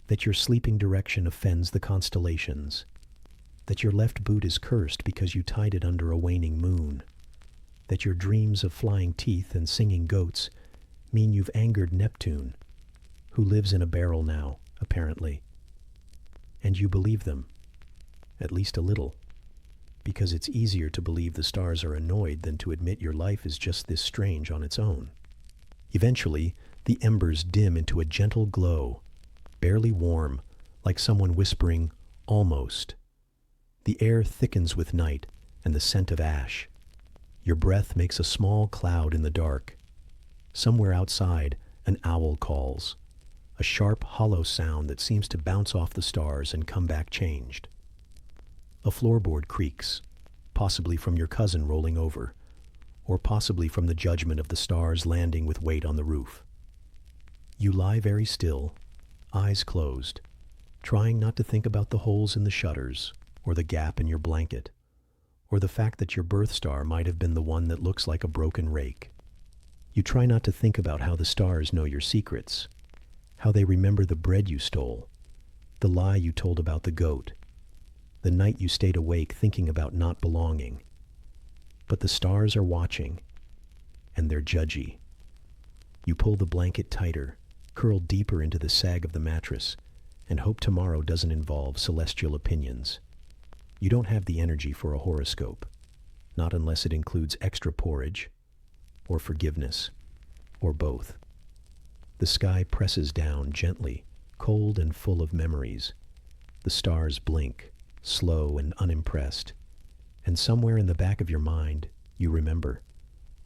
that your sleeping direction offends the constellations, that your left boot is cursed because you tied it under a waning moon, that your dreams of flying teeth and singing goats mean you've angered Neptune, who lives in a barrel now, apparently. And you believe them, at least a little, because it's easier to believe the stars are annoyed than to admit your life is just this strange on its own. Eventually, the embers dim into a gentle glow, barely warm, like someone whispering, "Almost." The air thickens with night and the scent of ash. Your breath makes a small cloud in the dark. Somewhere outside, an owl calls, a sharp, hollow sound that seems to bounce off the stars and come back changed. A floorboard creaks, possibly from your cousin rolling over, or possibly from the judgment of the stars landing with weight on the roof. You lie very still, eyes closed, trying not to think about the holes in the shutters, or the gap in your blanket, or the fact that your birth star might have been the one that looks like a broken rake. You try not to think about how the stars know your secrets, how they remember the bread you stole, the lie you told about the goat, the night you stayed awake thinking about not belonging. But the stars are watching, and they're judgy. You pull the blanket tighter, curl deeper into the sag of the mattress, and hope tomorrow doesn't involve celestial opinions. You don't have the energy for a horoscope, not unless it includes extra porridge, or forgiveness, or both. The sky presses down gently, cold and full of memories. The stars blink, slow and unimpressed, and somewhere in the back of your mind, you remember,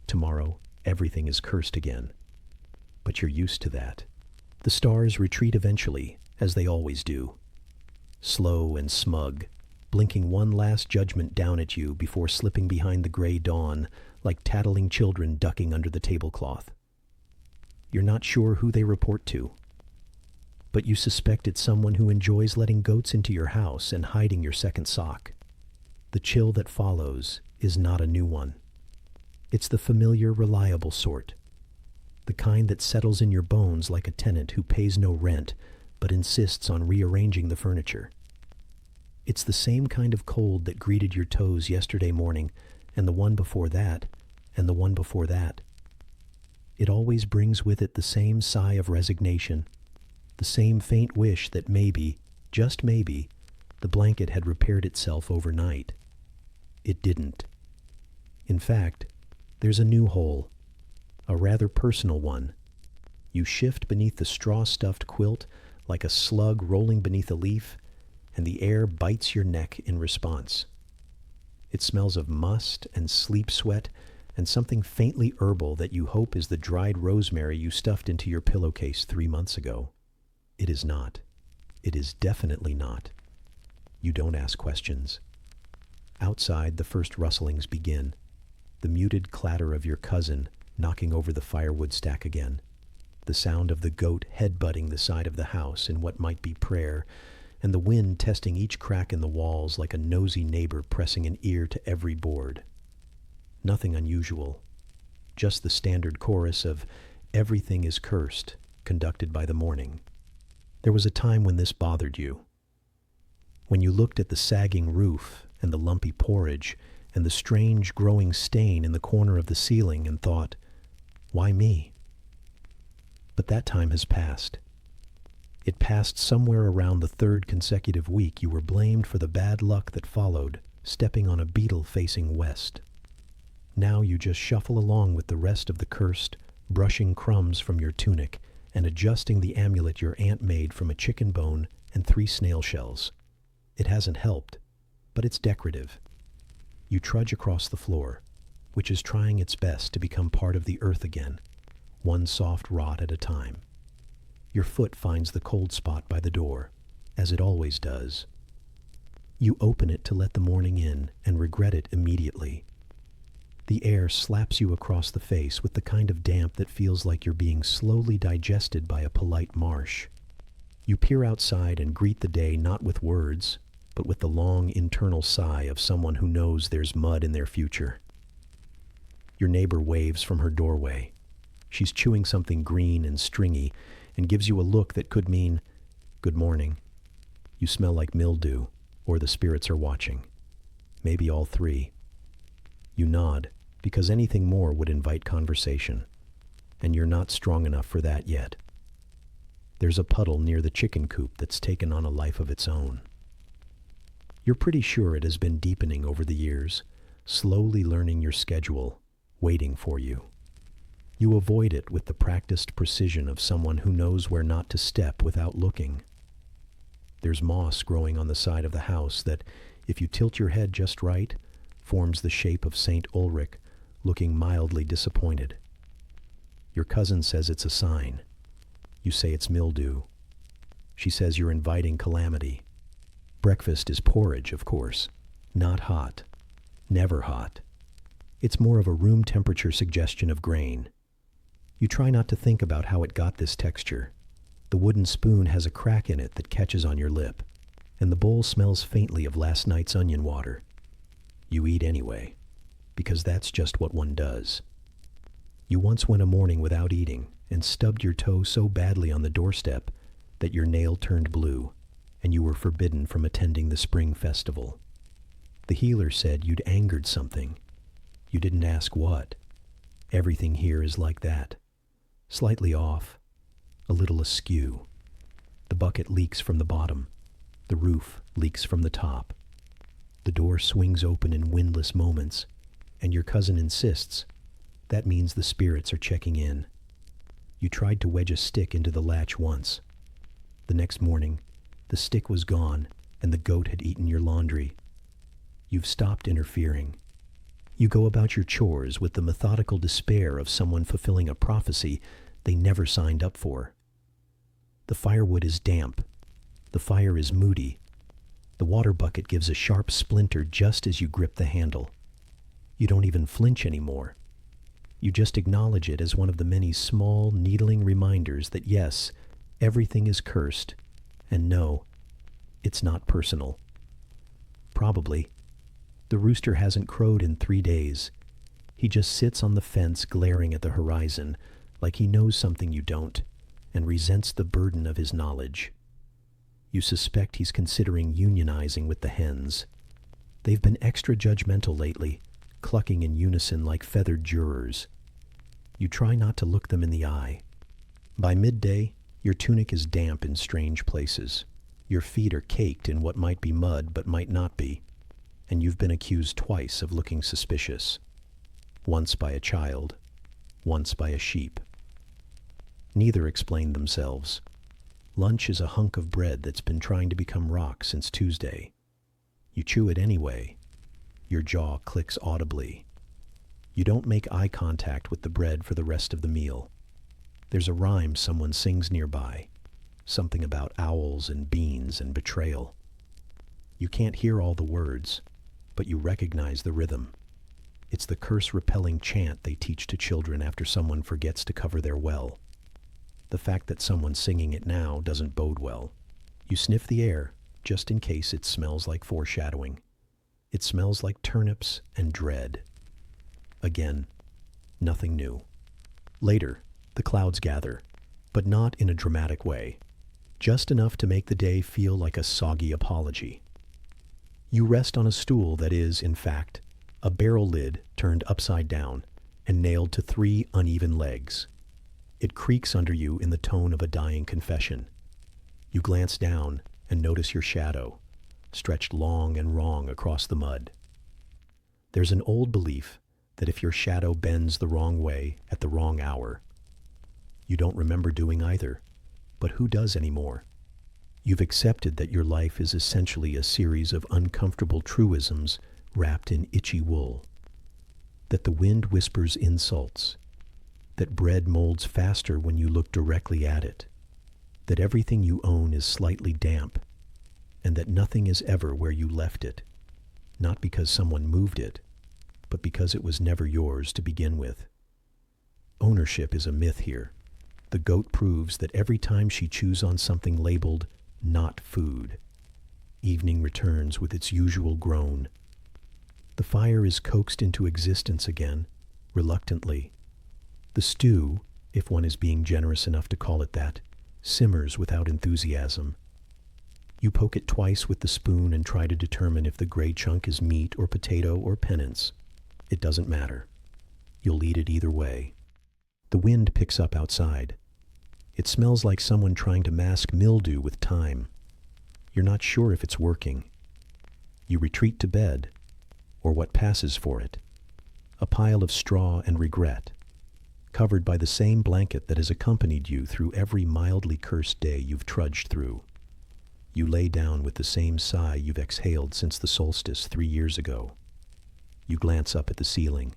tomorrow everything is cursed again. But you're used to that. The stars retreat eventually, as they always do. Slow and smug, blinking one last judgment down at you before slipping behind the gray dawn like tattling children ducking under the tablecloth. You're not sure who they report to, but you suspect it's someone who enjoys letting goats into your house and hiding your second sock. The chill that follows is not a new one. It's the familiar, reliable sort, the kind that settles in your bones like a tenant who pays no rent but insists on rearranging the furniture. It's the same kind of cold that greeted your toes yesterday morning, and the one before that, and the one before that. It always brings with it the same sigh of resignation, the same faint wish that maybe, just maybe, the blanket had repaired itself overnight. It didn't. In fact, there's a new hole, a rather personal one. You shift beneath the straw-stuffed quilt like a slug rolling beneath a leaf, and the air bites your neck in response. It smells of must and sleep sweat and something faintly herbal that you hope is the dried rosemary you stuffed into your pillowcase 3 months ago. It is not. It is definitely not. You don't ask questions. Outside, the first rustlings begin. The muted clatter of your cousin knocking over the firewood stack again. The sound of the goat headbutting the side of the house in what might be prayer, and the wind testing each crack in the walls like a nosy neighbor pressing an ear to every board. Nothing unusual. Just the standard chorus of "Everything is cursed," conducted by the morning. There was a time when this bothered you. When you looked at the sagging roof and the lumpy porridge and the strange growing stain in the corner of the ceiling and thought, why me? But that time has passed. It passed somewhere around the 3rd consecutive week you were blamed for the bad luck that followed, stepping on a beetle facing west. Now you just shuffle along with the rest of the cursed, brushing crumbs from your tunic and adjusting the amulet your aunt made from a chicken bone and 3 snail shells. It hasn't helped, but it's decorative. You trudge across the floor, which is trying its best to become part of the earth again, one soft rod at a time. Your foot finds the cold spot by the door, as it always does. You open it to let the morning in and regret it immediately. The air slaps you across the face with the kind of damp that feels like you're being slowly digested by a polite marsh. You peer outside and greet the day not with words, but with the long internal sigh of someone who knows there's mud in their future. Your neighbor waves from her doorway. She's chewing something green and stringy and gives you a look that could mean, "Good morning." You smell like mildew, or the spirits are watching. Maybe all 3. You nod, because anything more would invite conversation, and you're not strong enough for that yet. There's a puddle near the chicken coop that's taken on a life of its own. You're pretty sure it has been deepening over the years, slowly learning your schedule, waiting for you. You avoid it with the practiced precision of someone who knows where not to step without looking. There's moss growing on the side of the house that, if you tilt your head just right, forms the shape of St. Ulrich, looking mildly disappointed. Your cousin says it's a sign. You say it's mildew. She says you're inviting calamity. Breakfast is porridge, of course. Not hot. Never hot. It's more of a room temperature suggestion of grain. You try not to think about how it got this texture. The wooden spoon has a crack in it that catches on your lip, and the bowl smells faintly of last night's onion water. You eat anyway, because that's just what one does. You once went a morning without eating and stubbed your toe so badly on the doorstep that your nail turned blue, and you were forbidden from attending the spring festival. The healer said you'd angered something. You didn't ask what. Everything here is like that. Slightly off, a little askew. The bucket leaks from the bottom. The roof leaks from the top. The door swings open in windless moments, and your cousin insists. That means the spirits are checking in. You tried to wedge a stick into the latch once. The next morning, the stick was gone, and the goat had eaten your laundry. You've stopped interfering. You go about your chores with the methodical despair of someone fulfilling a prophecy they never signed up for. The firewood is damp. The fire is moody. The water bucket gives a sharp splinter just as you grip the handle. You don't even flinch anymore. You just acknowledge it as one of the many small, needling reminders that yes, everything is cursed, and no, it's not personal. Probably. The rooster hasn't crowed in 3 days. He just sits on the fence glaring at the horizon like he knows something you don't and resents the burden of his knowledge. You suspect he's considering unionizing with the hens. They've been extra judgmental lately, clucking in unison like feathered jurors. You try not to look them in the eye. By midday, your tunic is damp in strange places. Your feet are caked in what might be mud but might not be, and you've been accused twice of looking suspicious. Once by a child, once by a sheep. Neither explain themselves. Lunch is a hunk of bread that's been trying to become rock since Tuesday. You chew it anyway. Your jaw clicks audibly. You don't make eye contact with the bread for the rest of the meal. There's a rhyme someone sings nearby, something about owls and beans and betrayal. You can't hear all the words, but you recognize the rhythm. It's the curse-repelling chant they teach to children after someone forgets to cover their well. The fact that someone's singing it now doesn't bode well. You sniff the air, just in case it smells like foreshadowing. It smells like turnips and dread. Again, nothing new. Later, the clouds gather, but not in a dramatic way. Just enough to make the day feel like a soggy apology. You rest on a stool that is, in fact, a barrel lid turned upside down and nailed to 3 uneven legs. It creaks under you in the tone of a dying confession. You glance down and notice your shadow, stretched long and wrong across the mud. There's an old belief that if your shadow bends the wrong way at the wrong hour, you don't remember doing either, but who does anymore? You've accepted that your life is essentially a series of uncomfortable truisms wrapped in itchy wool. That the wind whispers insults. That bread molds faster when you look directly at it. That everything you own is slightly damp. And that nothing is ever where you left it. Not because someone moved it, but because it was never yours to begin with. Ownership is a myth here. The goat proves that every time she chews on something labeled not food, evening returns with its usual groan. The fire is coaxed into existence again, reluctantly. The stew, if one is being generous enough to call it that, simmers without enthusiasm. You poke it twice with the spoon and try to determine if the gray chunk is meat or potato or penance. It doesn't matter. You'll eat it either way. The wind picks up outside. It smells like someone trying to mask mildew with thyme. You're not sure if it's working. You retreat to bed, or what passes for it, a pile of straw and regret, covered by the same blanket that has accompanied you through every mildly cursed day you've trudged through. You lay down with the same sigh you've exhaled since the solstice 3 years ago. You glance up at the ceiling,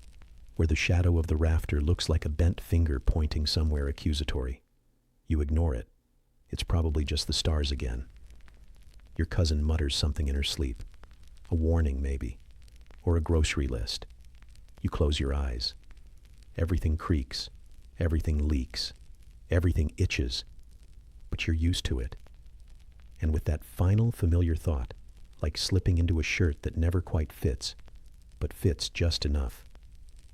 where the shadow of the rafter looks like a bent finger pointing somewhere accusatory. You ignore it. It's probably just the stars again. Your cousin mutters something in her sleep. A warning, maybe. Or a grocery list. You close your eyes. Everything creaks. Everything leaks. Everything itches. But you're used to it. And with that final familiar thought, like slipping into a shirt that never quite fits, but fits just enough,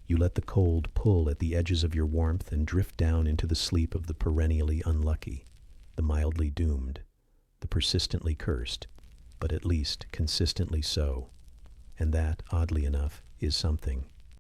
you let the cold pull at the edges of your warmth and drift down into the sleep of the perennially unlucky, the mildly doomed, the persistently cursed, but at least consistently so. And that, oddly enough, is something.